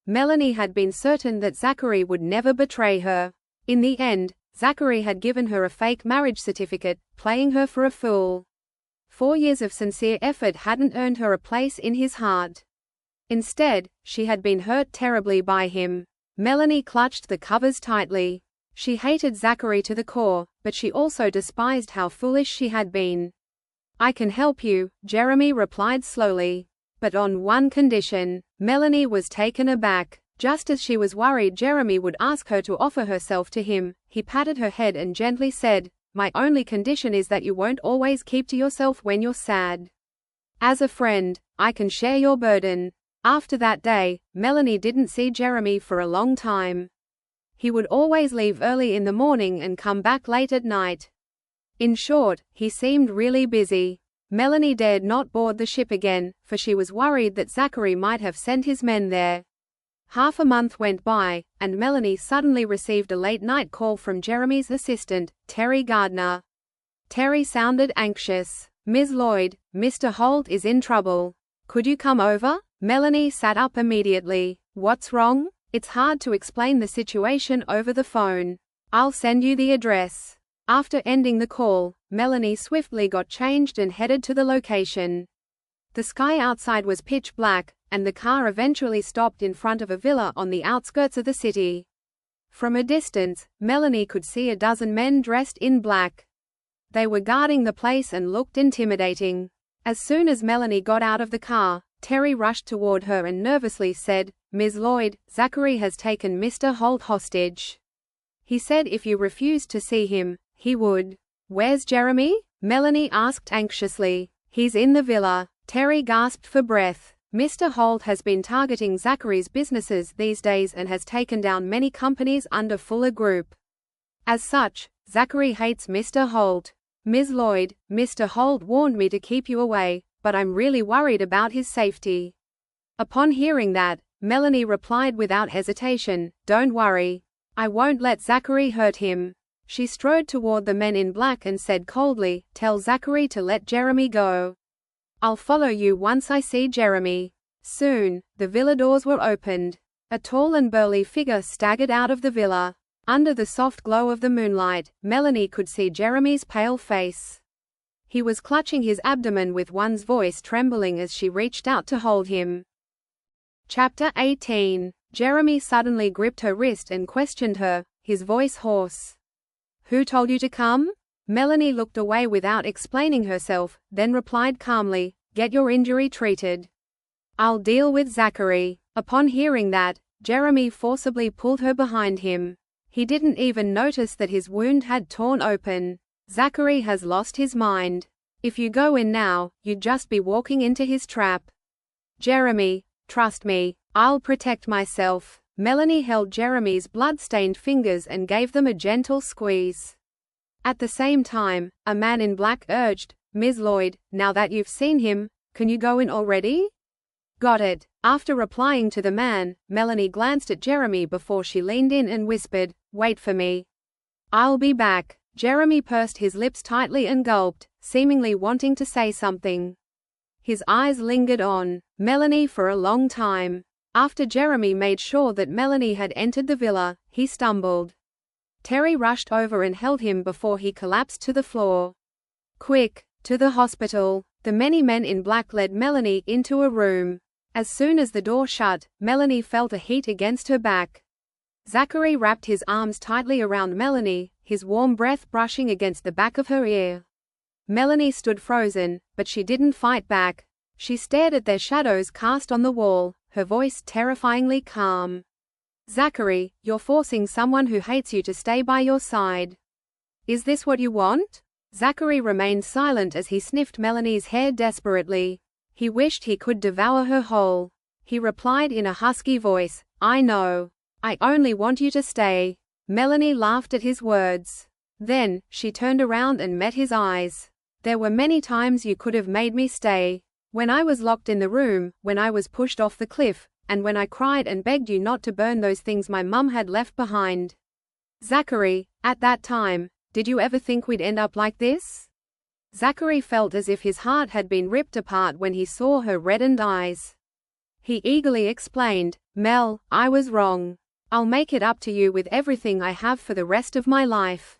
Melanie had been certain that Zachary would never betray her. In the end, Zachary had given her a fake marriage certificate, playing her for a fool. 4 years of sincere effort hadn't earned her a place in his heart. Instead, she had been hurt terribly by him. Melanie clutched the covers tightly. She hated Zachary to the core, but she also despised how foolish she had been. "I can help you," Jeremy replied slowly. "But on one condition." Melanie was taken aback. Just as she was worried Jeremy would ask her to offer herself to him, he patted her head and gently said, "My only condition is that you won't always keep to yourself when you're sad. As a friend, I can share your burden." After that day, Melanie didn't see Jeremy for a long time. He would always leave early in the morning and come back late at night. In short, he seemed really busy. Melanie dared not board the ship again, for she was worried that Zachary might have sent his men there. Half a month went by, and Melanie suddenly received a late-night call from Jeremy's assistant, Terry Gardner. Terry sounded anxious. "Ms. Lloyd, Mr. Holt is in trouble. Could you come over?" Melanie sat up immediately. "What's wrong?" "It's hard to explain the situation over the phone. I'll send you the address." After ending the call, Melanie swiftly got changed and headed to the location. The sky outside was pitch black, and the car eventually stopped in front of a villa on the outskirts of the city. From a distance, Melanie could see a dozen men dressed in black. They were guarding the place and looked intimidating. As soon as Melanie got out of the car, Terry rushed toward her and nervously said, "Ms. Lloyd, Zachary has taken Mr. Holt hostage. He said if you refused to see him, he would." "Where's Jeremy?" Melanie asked anxiously. "He's in the villa." Terry gasped for breath. "Mr. Holt has been targeting Zachary's businesses these days and has taken down many companies under Fuller Group. As such, Zachary hates Mr. Holt. Ms. Lloyd, Mr. Holt warned me to keep you away, but I'm really worried about his safety." Upon hearing that, Melanie replied without hesitation, "Don't worry. I won't let Zachary hurt him." She strode toward the men in black and said coldly, "Tell Zachary to let Jeremy go. I'll follow you once I see Jeremy." Soon, the villa doors were opened. A tall and burly figure staggered out of the villa. Under the soft glow of the moonlight, Melanie could see Jeremy's pale face. He was clutching his abdomen with one's voice trembling as she reached out to hold him. Chapter 18. Jeremy suddenly gripped her wrist and questioned her, his voice hoarse. "Who told you to come?" Melanie looked away without explaining herself, then replied calmly, "Get your injury treated. I'll deal with Zachary." Upon hearing that, Jeremy forcibly pulled her behind him. He didn't even notice that his wound had torn open. "Zachary has lost his mind. If you go in now, you'd just be walking into his trap. Jeremy, trust me, I'll protect myself." Melanie held Jeremy's blood-stained fingers and gave them a gentle squeeze. At the same time, a man in black urged, "Ms. Lloyd, now that you've seen him, can you go in already?" "Got it." After replying to the man, Melanie glanced at Jeremy before she leaned in and whispered, "Wait for me. I'll be back." Jeremy pursed his lips tightly and gulped, seemingly wanting to say something. His eyes lingered on Melanie for a long time. After Jeremy made sure that Melanie had entered the villa, he stumbled. Terry rushed over and held him before he collapsed to the floor. "Quick, to the hospital." The many men in black led Melanie into a room. As soon as the door shut, Melanie felt a heat against her back. Zachary wrapped his arms tightly around Melanie, his warm breath brushing against the back of her ear. Melanie stood frozen, but she didn't fight back. She stared at their shadows cast on the wall, her voice terrifyingly calm. "Zachary, you're forcing someone who hates you to stay by your side. Is this what you want?" Zachary remained silent as he sniffed Melanie's hair desperately. He wished he could devour her whole. He replied in a husky voice, "I know. I only want you to stay." Melanie laughed at his words. Then, she turned around and met his eyes. "There were many times you could have made me stay. When I was locked in the room, when I was pushed off the cliff, and when I cried and begged you not to burn those things my mum had left behind. Zachary, at that time, did you ever think we'd end up like this?" Zachary felt as if his heart had been ripped apart when he saw her reddened eyes. He eagerly explained, "Mel, I was wrong. I'll make it up to you with everything I have for the rest of my life."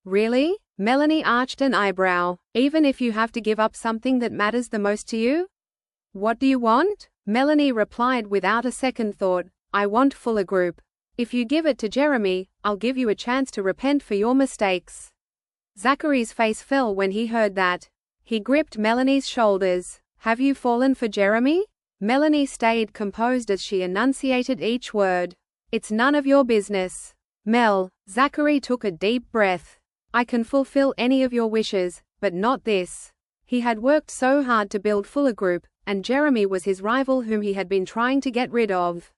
"Really?" Melanie arched an eyebrow. "Even if you have to give up something that matters the most to you?" "What do you want?" Melanie replied without a second thought, "I want Fuller Group. If you give it to Jeremy, I'll give you a chance to repent for your mistakes." Zachary's face fell when he heard that. He gripped Melanie's shoulders. "Have you fallen for Jeremy?" Melanie stayed composed as she enunciated each word. "It's none of your business. Mel." Zachary took a deep breath. "I can fulfill any of your wishes, but not this." He had worked so hard to build Fuller Group, and Jeremy was his rival whom he had been trying to get rid of.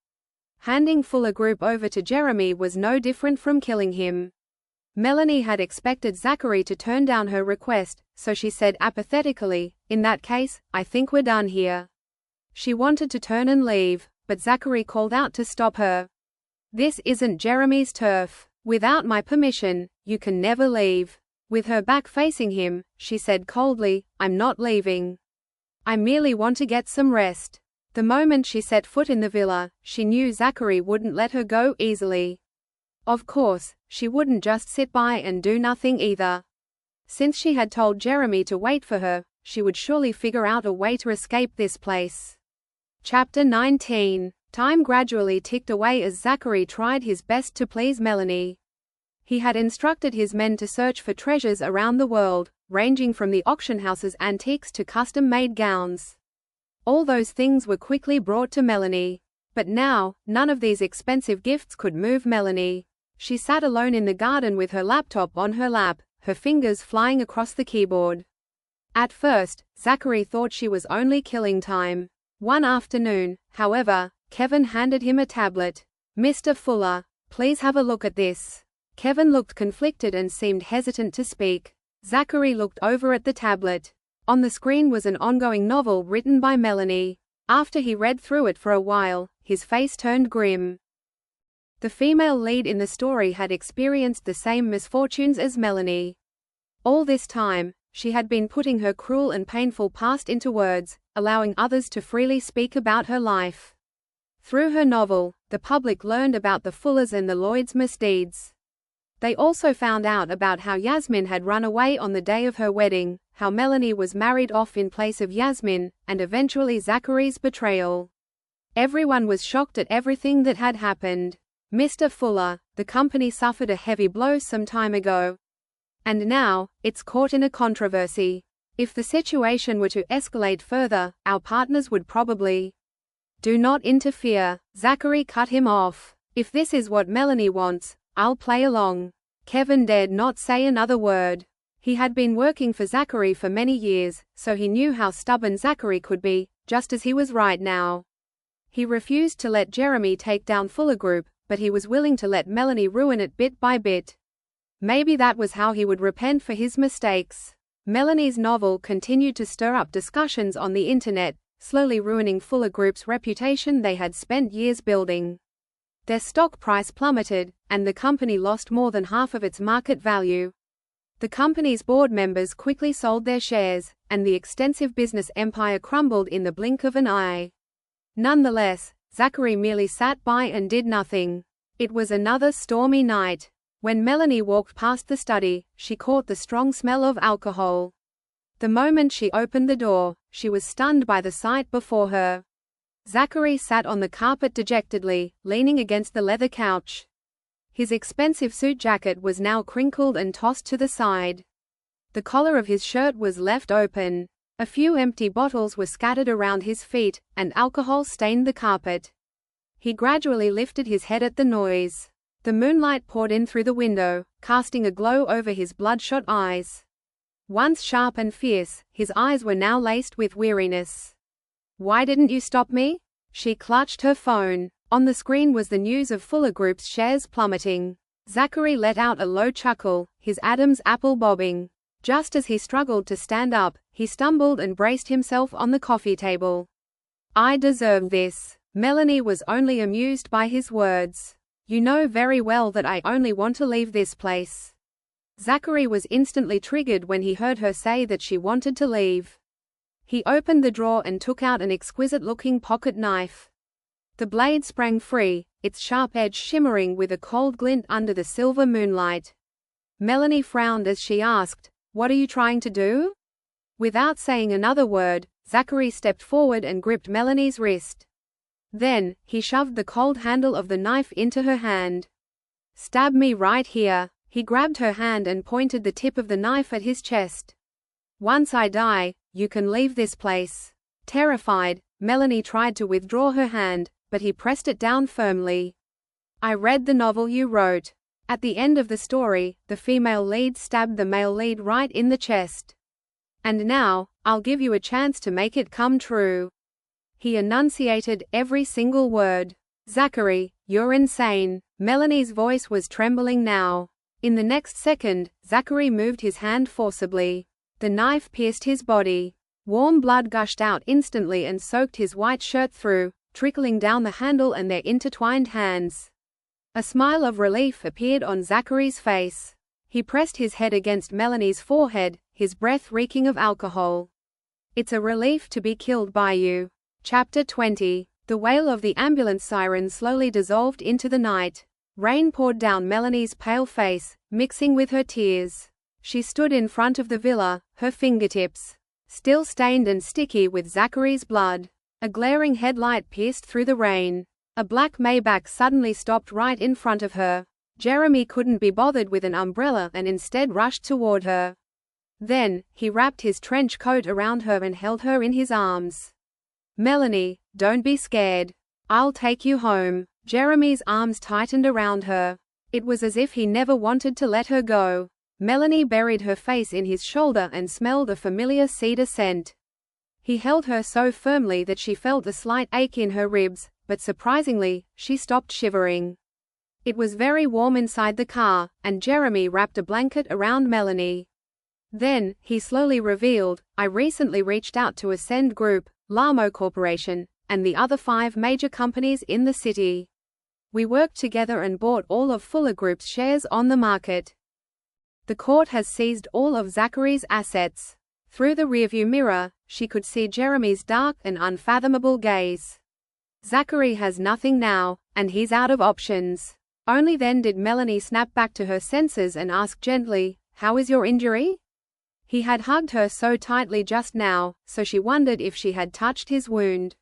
Handing Fuller Group over to Jeremy was no different from killing him. Melanie had expected Zachary to turn down her request, so she said apathetically, "In that case, I think we're done here." She wanted to turn and leave, but Zachary called out to stop her. "This isn't Jeremy's turf. Without my permission, you can never leave." With her back facing him, she said coldly, "I'm not leaving. I merely want to get some rest." The moment she set foot in the villa, she knew Zachary wouldn't let her go easily. Of course, she wouldn't just sit by and do nothing either. Since she had told Jeremy to wait for her, she would surely figure out a way to escape this place. Chapter 19. Time gradually ticked away as Zachary tried his best to please Melanie. He had instructed his men to search for treasures around the world, ranging from the auction house's antiques to custom-made gowns. All those things were quickly brought to Melanie. But now, none of these expensive gifts could move Melanie. She sat alone in the garden with her laptop on her lap, her fingers flying across the keyboard. At first, Zachary thought she was only killing time. One afternoon, however, Kevin handed him a tablet. "Mr. Fuller, please have a look at this." Kevin looked conflicted and seemed hesitant to speak. Zachary looked over at the tablet. On the screen was an ongoing novel written by Melanie. After he read through it for a while, his face turned grim. The female lead in the story had experienced the same misfortunes as Melanie. All this time, she had been putting her cruel and painful past into words, allowing others to freely speak about her life. Through her novel, the public learned about the Fullers and the Lloyds' misdeeds. They also found out about how Yasmin had run away on the day of her wedding, how Melanie was married off in place of Yasmin, and eventually Zachary's betrayal. Everyone was shocked at everything that had happened. "Mr. Fuller, the company suffered a heavy blow some time ago. And now, it's caught in a controversy. If the situation were to escalate further, our partners would probably—" "Do not interfere," Zachary cut him off. "If this is what Melanie wants, I'll play along." Kevin dared not say another word. He had been working for Zachary for many years, so he knew how stubborn Zachary could be, just as he was right now. He refused to let Jeremy take down Fuller Group, but he was willing to let Melanie ruin it bit by bit. Maybe that was how he would repent for his mistakes. Melanie's novel continued to stir up discussions on the internet, slowly ruining Fuller Group's reputation they had spent years building. Their stock price plummeted, and the company lost more than half of its market value. The company's board members quickly sold their shares, and the extensive business empire crumbled in the blink of an eye. Nonetheless, Zachary merely sat by and did nothing. It was another stormy night. When Melanie walked past the study, she caught the strong smell of alcohol. The moment she opened the door, she was stunned by the sight before her. Zachary sat on the carpet dejectedly, leaning against the leather couch. His expensive suit jacket was now crinkled and tossed to the side. The collar of his shirt was left open. A few empty bottles were scattered around his feet, and alcohol stained the carpet. He gradually lifted his head at the noise. The moonlight poured in through the window, casting a glow over his bloodshot eyes. Once sharp and fierce, his eyes were now laced with weariness. "Why didn't you stop me?" She clutched her phone. On the screen was the news of Fuller Group's shares plummeting. Zachary let out a low chuckle, his Adam's apple bobbing. Just as he struggled to stand up, he stumbled and braced himself on the coffee table. "I deserve this." Melanie was only amused by his words. "You know very well that I only want to leave this place." Zachary was instantly triggered when he heard her say that she wanted to leave. He opened the drawer and took out an exquisite-looking pocket knife. The blade sprang free, its sharp edge shimmering with a cold glint under the silver moonlight. Melanie frowned as she asked, "What are you trying to do?" Without saying another word, Zachary stepped forward and gripped Melanie's wrist. Then, he shoved the cold handle of the knife into her hand. "Stab me right here." He grabbed her hand and pointed the tip of the knife at his chest. "Once I die, you can leave this place." Terrified, Melanie tried to withdraw her hand, but he pressed it down firmly. "I read the novel you wrote." At the end of the story, the female lead stabbed the male lead right in the chest. "And now, I'll give you a chance to make it come true." He enunciated every single word. "Zachary, you're insane." Melanie's voice was trembling now. In the next second, Zachary moved his hand forcibly. The knife pierced his body. Warm blood gushed out instantly and soaked his white shirt through, trickling down the handle and their intertwined hands. A smile of relief appeared on Zachary's face. He pressed his head against Melanie's forehead, his breath reeking of alcohol. "It's a relief to be killed by you." Chapter 20. The wail of the ambulance siren slowly dissolved into the night. Rain poured down Melanie's pale face, mixing with her tears. She stood in front of the villa, her fingertips still stained and sticky with Zachary's blood. A glaring headlight pierced through the rain. A black Maybach suddenly stopped right in front of her. Jeremy couldn't be bothered with an umbrella and instead rushed toward her. Then, he wrapped his trench coat around her and held her in his arms. Melanie, don't be scared. I'll take you home. Jeremy's arms tightened around her. It was as if he never wanted to let her go. Melanie buried her face in his shoulder and smelled a familiar cedar scent. He held her so firmly that she felt a slight ache in her ribs, but surprisingly, she stopped shivering. It was very warm inside the car, and Jeremy wrapped a blanket around Melanie. Then, he slowly revealed, I recently reached out to Ascend Group, Lamo Corporation, and the other 5 major companies in the city. We worked together and bought all of Fuller Group's shares on the market. The court has seized all of Zachary's assets. Through the rearview mirror, she could see Jeremy's dark and unfathomable gaze. Zachary has nothing now, and he's out of options. Only then did Melanie snap back to her senses and ask gently, how is your injury? He had hugged her so tightly just now, so she wondered if she had touched his wound.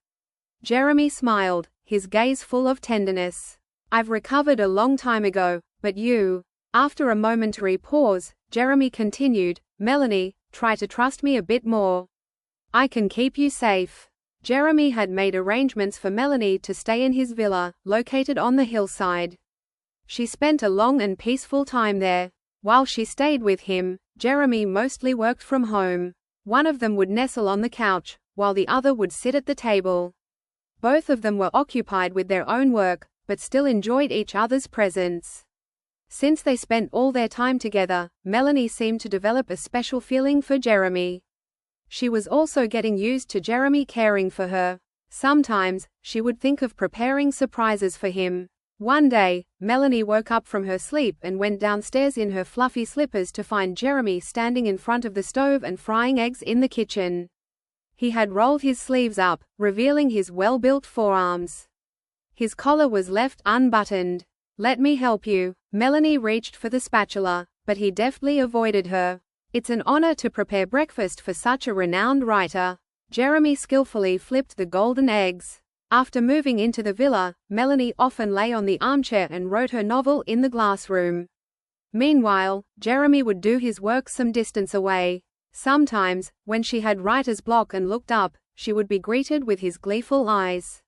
Jeremy smiled, his gaze full of tenderness. I've recovered a long time ago, but you. After a momentary pause, Jeremy continued, Melanie, try to trust me a bit more. I can keep you safe. Jeremy had made arrangements for Melanie to stay in his villa, located on the hillside. She spent a long and peaceful time there. While she stayed with him, Jeremy mostly worked from home. One of them would nestle on the couch, while the other would sit at the table. Both of them were occupied with their own work, but still enjoyed each other's presence. Since they spent all their time together, Melanie seemed to develop a special feeling for Jeremy. She was also getting used to Jeremy caring for her. Sometimes, she would think of preparing surprises for him. One day, Melanie woke up from her sleep and went downstairs in her fluffy slippers to find Jeremy standing in front of the stove and frying eggs in the kitchen. He had rolled his sleeves up, revealing his well-built forearms. His collar was left unbuttoned. Let me help you. Melanie reached for the spatula, but he deftly avoided her. It's an honor to prepare breakfast for such a renowned writer. Jeremy skillfully flipped the golden eggs. After moving into the villa, Melanie often lay on the armchair and wrote her novel in the glass room. Meanwhile, Jeremy would do his work some distance away. Sometimes, when she had writer's block and looked up, she would be greeted with his gleeful eyes.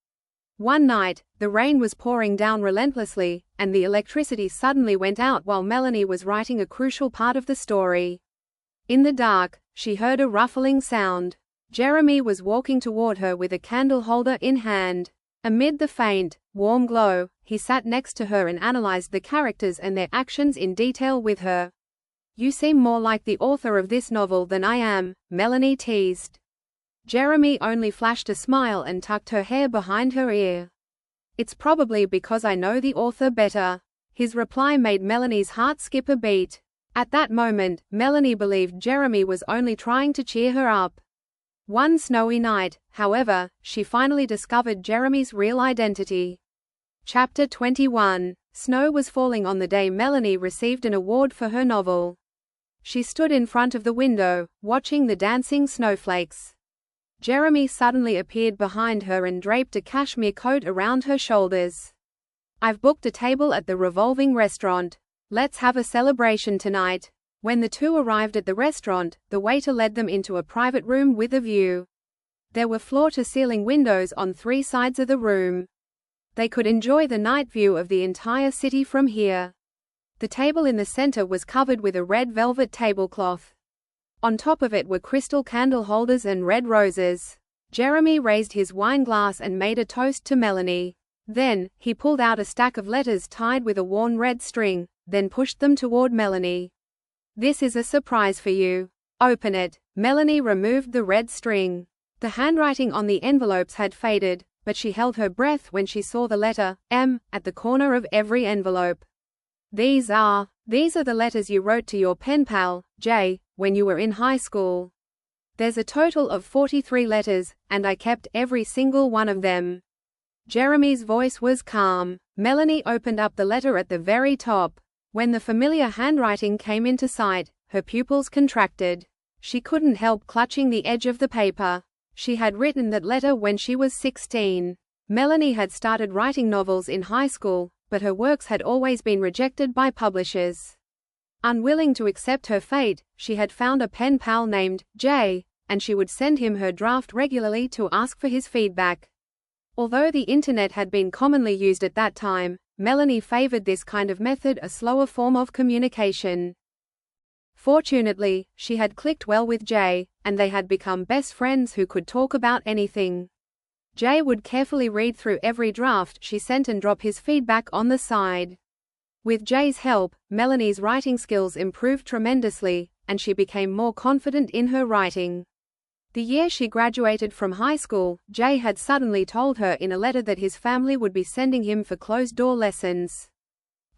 One night, the rain was pouring down relentlessly, and the electricity suddenly went out while Melanie was writing a crucial part of the story. In the dark, she heard a ruffling sound. Jeremy was walking toward her with a candle holder in hand. Amid the faint, warm glow, he sat next to her and analyzed the characters and their actions in detail with her. You seem more like the author of this novel than I am, Melanie teased. Jeremy only flashed a smile and tucked her hair behind her ear. It's probably because I know the author better. His reply made Melanie's heart skip a beat. At that moment, Melanie believed Jeremy was only trying to cheer her up. One snowy night, however, she finally discovered Jeremy's real identity. Chapter 21. Snow was falling on the day Melanie received an award for her novel. She stood in front of the window, watching the dancing snowflakes. Jeremy suddenly appeared behind her and draped a cashmere coat around her shoulders. I've booked a table at the revolving restaurant. Let's have a celebration tonight. When the two arrived at the restaurant, the waiter led them into a private room with a view. There were floor-to-ceiling windows on 3 sides of the room. They could enjoy the night view of the entire city from here. The table in the center was covered with a red velvet tablecloth. On top of it were crystal candle holders and red roses. Jeremy raised his wine glass and made a toast to Melanie. Then, he pulled out a stack of letters tied with a worn red string, then pushed them toward Melanie. This is a surprise for you. Open it. Melanie removed the red string. The handwriting on the envelopes had faded, but she held her breath when she saw the letter M at the corner of every envelope. These are the letters you wrote to your pen pal, Jay, when you were in high school. There's a total of 43 letters, and I kept every single one of them. Jeremy's voice was calm. Melanie opened up the letter at the very top. When the familiar handwriting came into sight, her pupils contracted. She couldn't help clutching the edge of the paper. She had written that letter when she was 16. Melanie had started writing novels in high school, but her works had always been rejected by publishers. Unwilling to accept her fate, she had found a pen pal named Jay, and she would send him her draft regularly to ask for his feedback. Although the internet had been commonly used at that time, Melanie favored this kind of method, a slower form of communication. Fortunately, she had clicked well with Jay, and they had become best friends who could talk about anything. Jay would carefully read through every draft she sent and drop his feedback on the side. With Jay's help, Melanie's writing skills improved tremendously, and she became more confident in her writing. The year she graduated from high school, Jay had suddenly told her in a letter that his family would be sending him for closed-door lessons.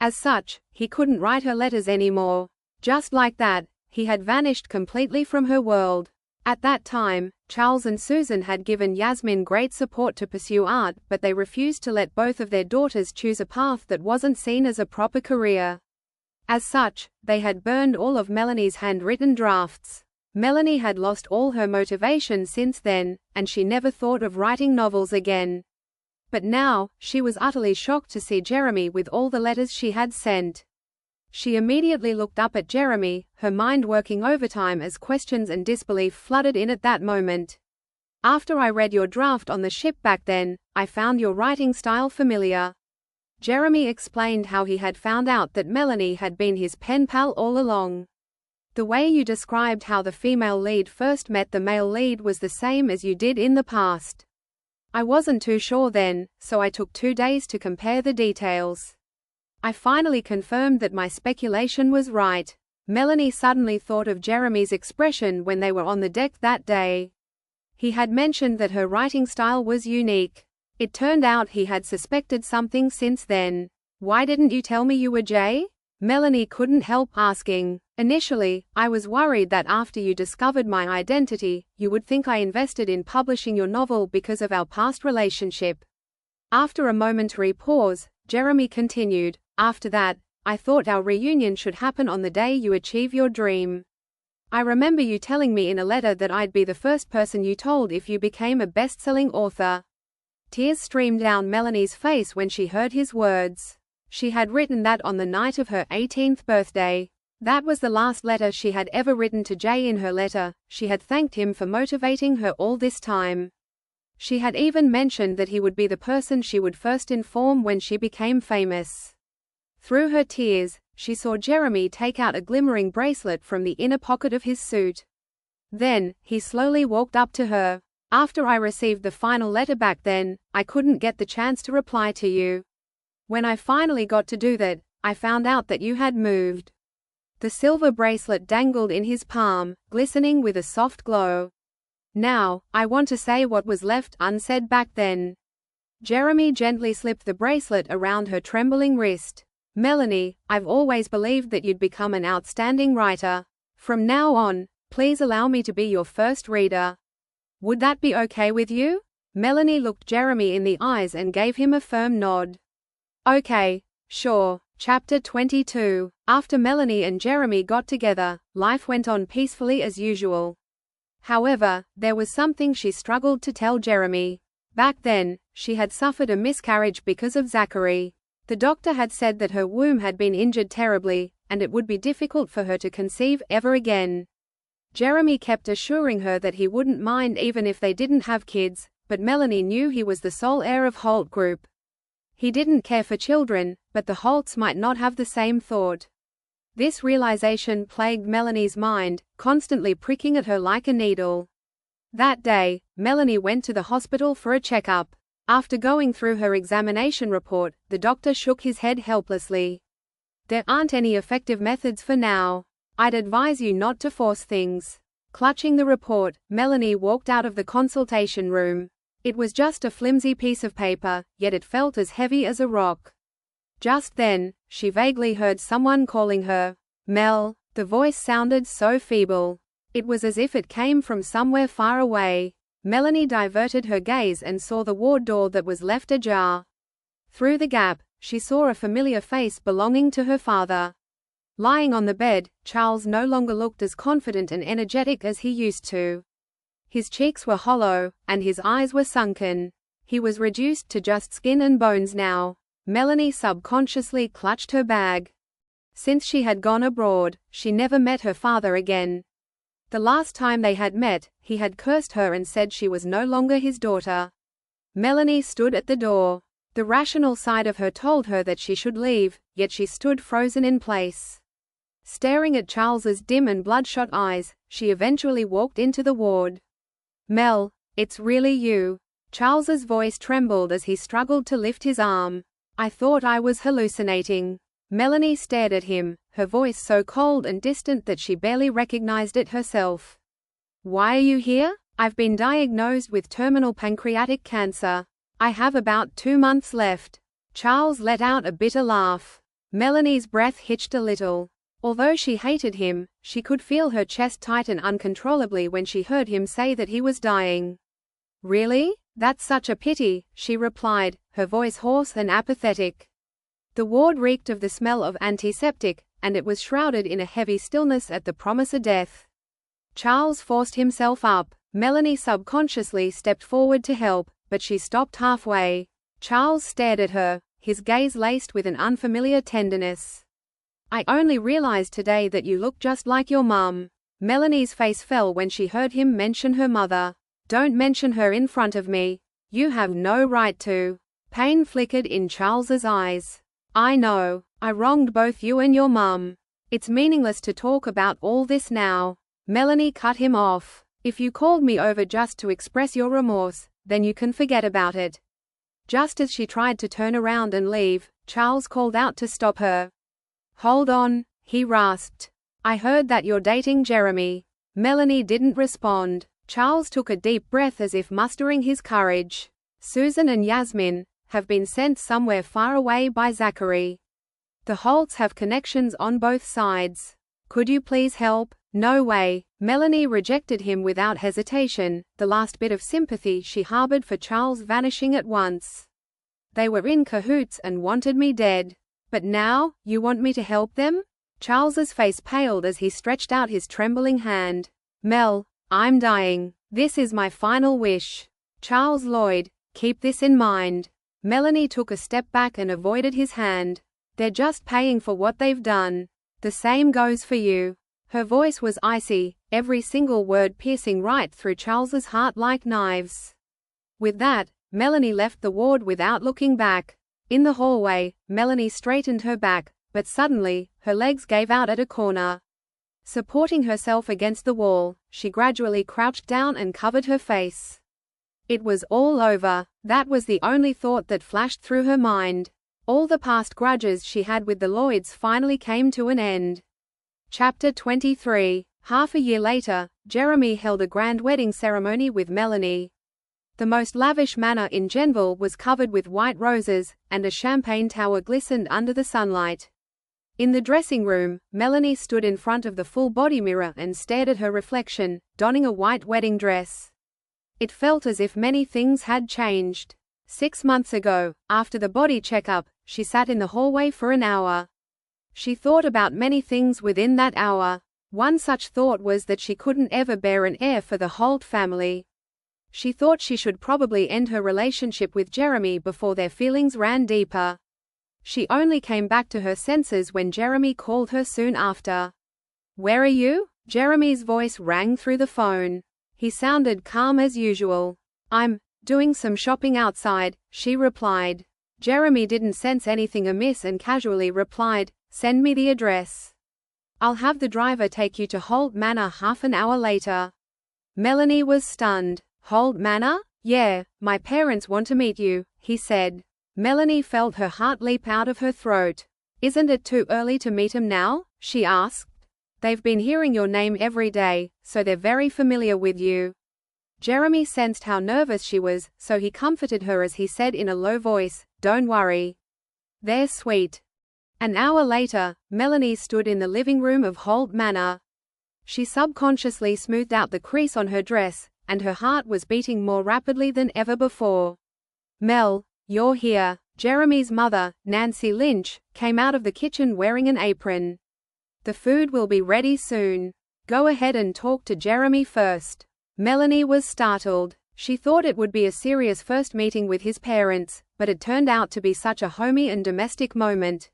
As such, he couldn't write her letters anymore. Just like that, he had vanished completely from her world. At that time, Charles and Susan had given Yasmin great support to pursue art, but they refused to let both of their daughters choose a path that wasn't seen as a proper career. As such, they had burned all of Melanie's handwritten drafts. Melanie had lost all her motivation since then, and she never thought of writing novels again. But now, she was utterly shocked to see Jeremy with all the letters she had sent. She immediately looked up at Jeremy, her mind working overtime as questions and disbelief flooded in at that moment. "After I read your draft on the ship back then, I found your writing style familiar." Jeremy explained how he had found out that Melanie had been his pen pal all along. "The way you described how the female lead first met the male lead was the same as you did in the past. I wasn't too sure then, so I took 2 days to compare the details. I finally confirmed that my speculation was right." Melanie suddenly thought of Jeremy's expression when they were on the deck that day. He had mentioned that her writing style was unique. It turned out he had suspected something since then. "Why didn't you tell me you were Jay?" Melanie couldn't help asking. "Initially, I was worried that after you discovered my identity, you would think I invested in publishing your novel because of our past relationship." After a momentary pause, Jeremy continued, "After that, I thought our reunion should happen on the day you achieve your dream. I remember you telling me in a letter that I'd be the first person you told if you became a best-selling author." Tears streamed down Melanie's face when she heard his words. She had written that on the night of her 18th birthday. That was the last letter she had ever written to Jay. In her letter, she had thanked him for motivating her all this time. She had even mentioned that he would be the person she would first inform when she became famous. Through her tears, she saw Jeremy take out a glimmering bracelet from the inner pocket of his suit. Then, he slowly walked up to her. "After I received the final letter back then, I couldn't get the chance to reply to you. When I finally got to do that, I found out that you had moved." The silver bracelet dangled in his palm, glistening with a soft glow. "Now, I want to say what was left unsaid back then." Jeremy gently slipped the bracelet around her trembling wrist. "Melanie, I've always believed that you'd become an outstanding writer. From now on, please allow me to be your first reader. Would that be okay with you?" Melanie looked Jeremy in the eyes and gave him a firm nod. "Okay, sure." Chapter 22. After Melanie and Jeremy got together, life went on peacefully as usual. However, there was something she struggled to tell Jeremy. Back then, she had suffered a miscarriage because of Zachary. The doctor had said that her womb had been injured terribly, and it would be difficult for her to conceive ever again. Jeremy kept assuring her that he wouldn't mind even if they didn't have kids, but Melanie knew he was the sole heir of Holt Group. He didn't care for children, but the Holts might not have the same thought. This realization plagued Melanie's mind, constantly pricking at her like a needle. That day, Melanie went to the hospital for a checkup. After going through her examination report, the doctor shook his head helplessly. "There aren't any effective methods for now. I'd advise you not to force things." Clutching the report, Melanie walked out of the consultation room. It was just a flimsy piece of paper, yet it felt as heavy as a rock. Just then, she vaguely heard someone calling her. "Mel." The voice sounded so feeble. It was as if it came from somewhere far away. Melanie diverted her gaze and saw the ward door that was left ajar. Through the gap, she saw a familiar face belonging to her father. Lying on the bed, Charles no longer looked as confident and energetic as he used to. His cheeks were hollow, and his eyes were sunken. He was reduced to just skin and bones now. Melanie subconsciously clutched her bag. Since she had gone abroad, she never met her father again. The last time they had met, he had cursed her and said she was no longer his daughter. Melanie stood at the door. The rational side of her told her that she should leave, yet she stood frozen in place. Staring at Charles's dim and bloodshot eyes, she eventually walked into the ward. "Mel, it's really you." Charles's voice trembled as he struggled to lift his arm. "I thought I was hallucinating." Melanie stared at him, her voice so cold and distant that she barely recognized it herself. "Why are you here?" "I've been diagnosed with terminal pancreatic cancer. I have about 2 months left." Charles let out a bitter laugh. Melanie's breath hitched a little. Although she hated him, she could feel her chest tighten uncontrollably when she heard him say that he was dying. "Really? That's such a pity," she replied, her voice hoarse and apathetic. The ward reeked of the smell of antiseptic, and it was shrouded in a heavy stillness at the promise of death. Charles forced himself up. Melanie subconsciously stepped forward to help, but she stopped halfway. Charles stared at her, his gaze laced with an unfamiliar tenderness. "I only realized today that you look just like your mum." Melanie's face fell when she heard him mention her mother. "Don't mention her in front of me. You have no right to." Pain flickered in Charles's eyes. "I know. I wronged both you and your mum. It's meaningless to talk about all this now." Melanie cut him off. "If you called me over just to express your remorse, then you can forget about it." Just as she tried to turn around and leave, Charles called out to stop her. "Hold on," he rasped. "I heard that you're dating Jeremy." Melanie didn't respond. Charles took a deep breath as if mustering his courage. "Susan and Yasmin have been sent somewhere far away by Zachary. The Holts have connections on both sides. Could you please help?" "No way." Melanie rejected him without hesitation, the last bit of sympathy she harbored for Charles vanishing at once. "They were in cahoots and wanted me dead. But now, you want me to help them?" Charles's face paled as he stretched out his trembling hand. "Mel, I'm dying. This is my final wish. Charles Lloyd, keep this in mind." Melanie took a step back and avoided his hand. "They're just paying for what they've done. The same goes for you." Her voice was icy, every single word piercing right through Charles's heart like knives. With that, Melanie left the ward without looking back. In the hallway, Melanie straightened her back, but suddenly, her legs gave out at a corner. Supporting herself against the wall, she gradually crouched down and covered her face. It was all over. That was the only thought that flashed through her mind. All the past grudges she had with the Lloyds finally came to an end. Chapter 23. Half a year later, Jeremy held a grand wedding ceremony with Melanie. The most lavish manor in Genville was covered with white roses, and a champagne tower glistened under the sunlight. In the dressing room, Melanie stood in front of the full-body mirror and stared at her reflection, donning a white wedding dress. It felt as if many things had changed. 6 months ago, after the body checkup, she sat in the hallway for an hour. She thought about many things within that hour. One such thought was that she couldn't ever bear an heir for the Holt family. She thought she should probably end her relationship with Jeremy before their feelings ran deeper. She only came back to her senses when Jeremy called her soon after. "Where are you?" Jeremy's voice rang through the phone. He sounded calm as usual. "I'm doing some shopping outside," she replied. Jeremy didn't sense anything amiss and casually replied, "Send me the address. I'll have the driver take you to Holt Manor half an hour later." Melanie was stunned. "Holt Manor? Yeah, my parents want to meet you," he said. Melanie felt her heart leap out of her throat. "Isn't it too early to meet 'em now?" she asked. "They've been hearing your name every day, so they're very familiar with you." Jeremy sensed how nervous she was, so he comforted her as he said in a low voice, "Don't worry. They're sweet." An hour later, Melanie stood in the living room of Holt Manor. She subconsciously smoothed out the crease on her dress, and her heart was beating more rapidly than ever before. "Mel, you're here." Jeremy's mother, Nancy Lynch, came out of the kitchen wearing an apron. "The food will be ready soon. Go ahead and talk to Jeremy first." Melanie was startled. She thought it would be a serious first meeting with his parents, but it turned out to be such a homey and domestic moment.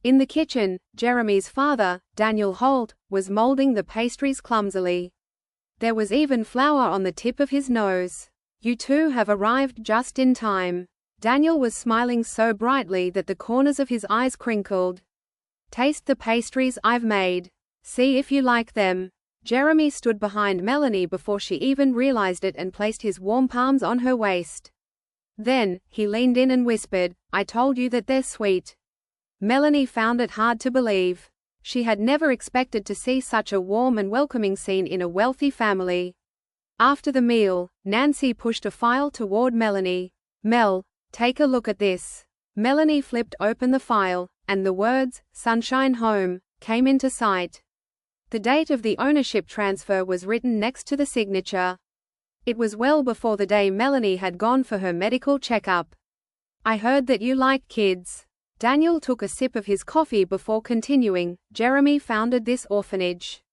In the kitchen, Jeremy's father, Daniel Holt, was molding the pastries clumsily. There was even flour on the tip of his nose. You two have arrived just in time. Daniel was smiling so brightly that the corners of his eyes crinkled. Taste the pastries I've made. See if you like them. Jeremy stood behind Melanie before she even realized it and placed his warm palms on her waist. Then, he leaned in and whispered, I told you that they're sweet. Melanie found it hard to believe. She had never expected to see such a warm and welcoming scene in a wealthy family. After the meal, Nancy pushed a file toward Melanie. Mel, take a look at this. Melanie flipped open the file, and the words, Sunshine Home, came into sight. The date of the ownership transfer was written next to the signature. It was well before the day Melanie had gone for her medical checkup. I heard that you like kids. Daniel took a sip of his coffee before continuing. Jeremy founded this orphanage.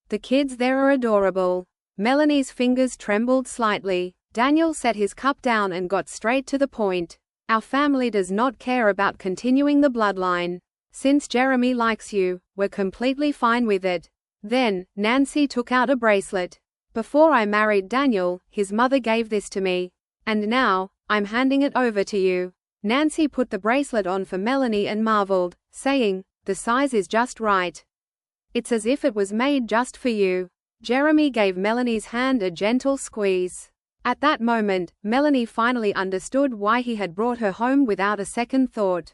The kids there are adorable. Melanie's fingers trembled slightly. Daniel set his cup down and got straight to the point. Our family does not care about continuing the bloodline. Since Jeremy likes you, we're completely fine with it. Then, Nancy took out a bracelet. Before I married Daniel, his mother gave this to me. And now, I'm handing it over to you. Nancy put the bracelet on for Melanie and marveled, saying, the size is just right. It's as if it was made just for you. Jeremy gave Melanie's hand a gentle squeeze. At that moment, Melanie finally understood why he had brought her home without a second thought.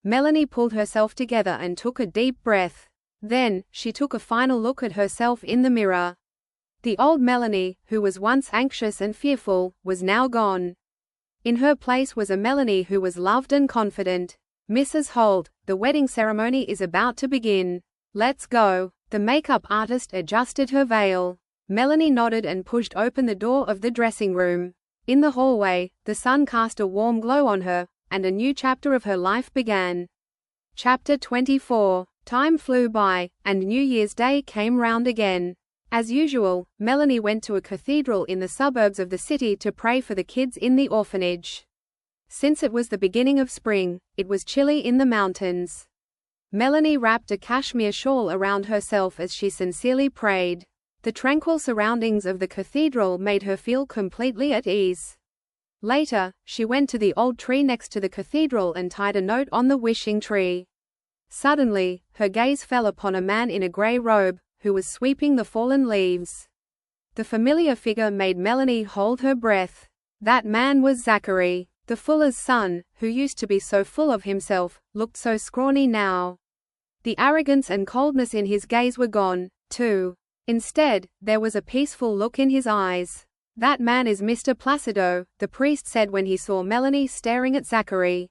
Melanie pulled herself together and took a deep breath. Then, she took a final look at herself in the mirror. The old Melanie, who was once anxious and fearful, was now gone. In her place was a Melanie who was loved and confident. Mrs. Holt, the wedding ceremony is about to begin. Let's go. The makeup artist adjusted her veil. Melanie nodded and pushed open the door of the dressing room. In the hallway, the sun cast a warm glow on her, and a new chapter of her life began. Chapter 24. Time flew by, and New Year's Day came round again. As usual, Melanie went to a cathedral in the suburbs of the city to pray for the kids in the orphanage. Since it was the beginning of spring, it was chilly in the mountains. Melanie wrapped a cashmere shawl around herself as she sincerely prayed. The tranquil surroundings of the cathedral made her feel completely at ease. Later, she went to the old tree next to the cathedral and tied a note on the wishing tree. Suddenly, her gaze fell upon a man in a grey robe, who was sweeping the fallen leaves. The familiar figure made Melanie hold her breath. That man was Zachary. The fuller's son, who used to be so full of himself, looked so scrawny now. The arrogance and coldness in his gaze were gone, too. Instead, there was a peaceful look in his eyes. That man is Mr. Placido, the priest said when he saw Melanie staring at Zachary.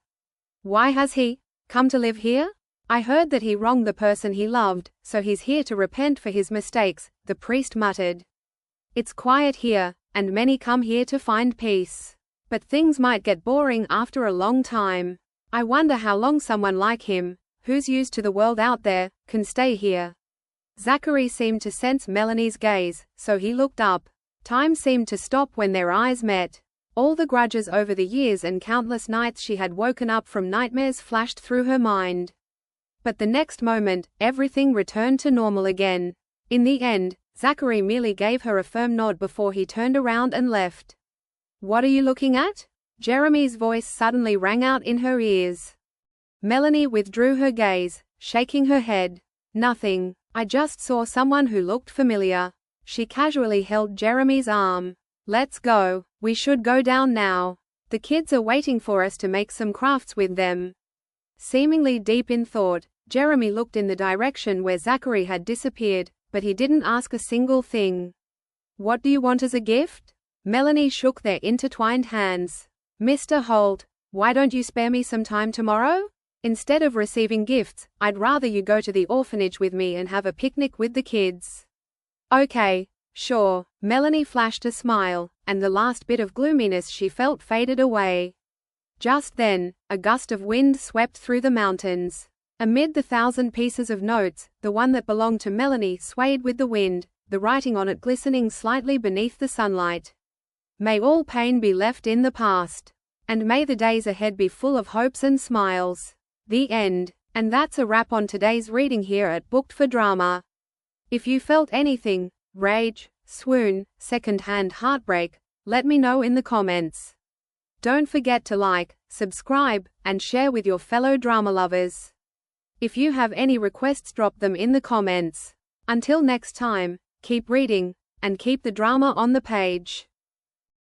Why has he come to live here? I heard that he wronged the person he loved, so he's here to repent for his mistakes, the priest muttered. It's quiet here, and many come here to find peace. But things might get boring after a long time. I wonder how long someone like him, who's used to the world out there, can stay here. Zachary seemed to sense Melanie's gaze, so he looked up. Time seemed to stop when their eyes met. All the grudges over the years and countless nights she had woken up from nightmares flashed through her mind. But the next moment, everything returned to normal again. In the end, Zachary merely gave her a firm nod before he turned around and left. What are you looking at? Jeremy's voice suddenly rang out in her ears. Melanie withdrew her gaze, shaking her head. Nothing. I just saw someone who looked familiar. She casually held Jeremy's arm. Let's go. We should go down now. The kids are waiting for us to make some crafts with them. Seemingly deep in thought, Jeremy looked in the direction where Zachary had disappeared, but he didn't ask a single thing. What do you want as a gift? Melanie shook their intertwined hands. Mr. Holt, why don't you spare me some time tomorrow? Instead of receiving gifts, I'd rather you go to the orphanage with me and have a picnic with the kids. Okay, sure. Melanie flashed a smile, and the last bit of gloominess she felt faded away. Just then, a gust of wind swept through the mountains. Amid the 1,000 pieces of notes, the one that belonged to Melanie swayed with the wind, the writing on it glistening slightly beneath the sunlight. May all pain be left in the past. And may the days ahead be full of hopes and smiles. The end. And that's a wrap on today's reading here at Booked for Drama. If you felt anything, rage, swoon, second-hand heartbreak? Let me know in the comments. Don't forget to like, subscribe, and share with your fellow drama lovers. If you have any requests, drop them in the comments. Until next time, keep reading, and keep the drama on the page.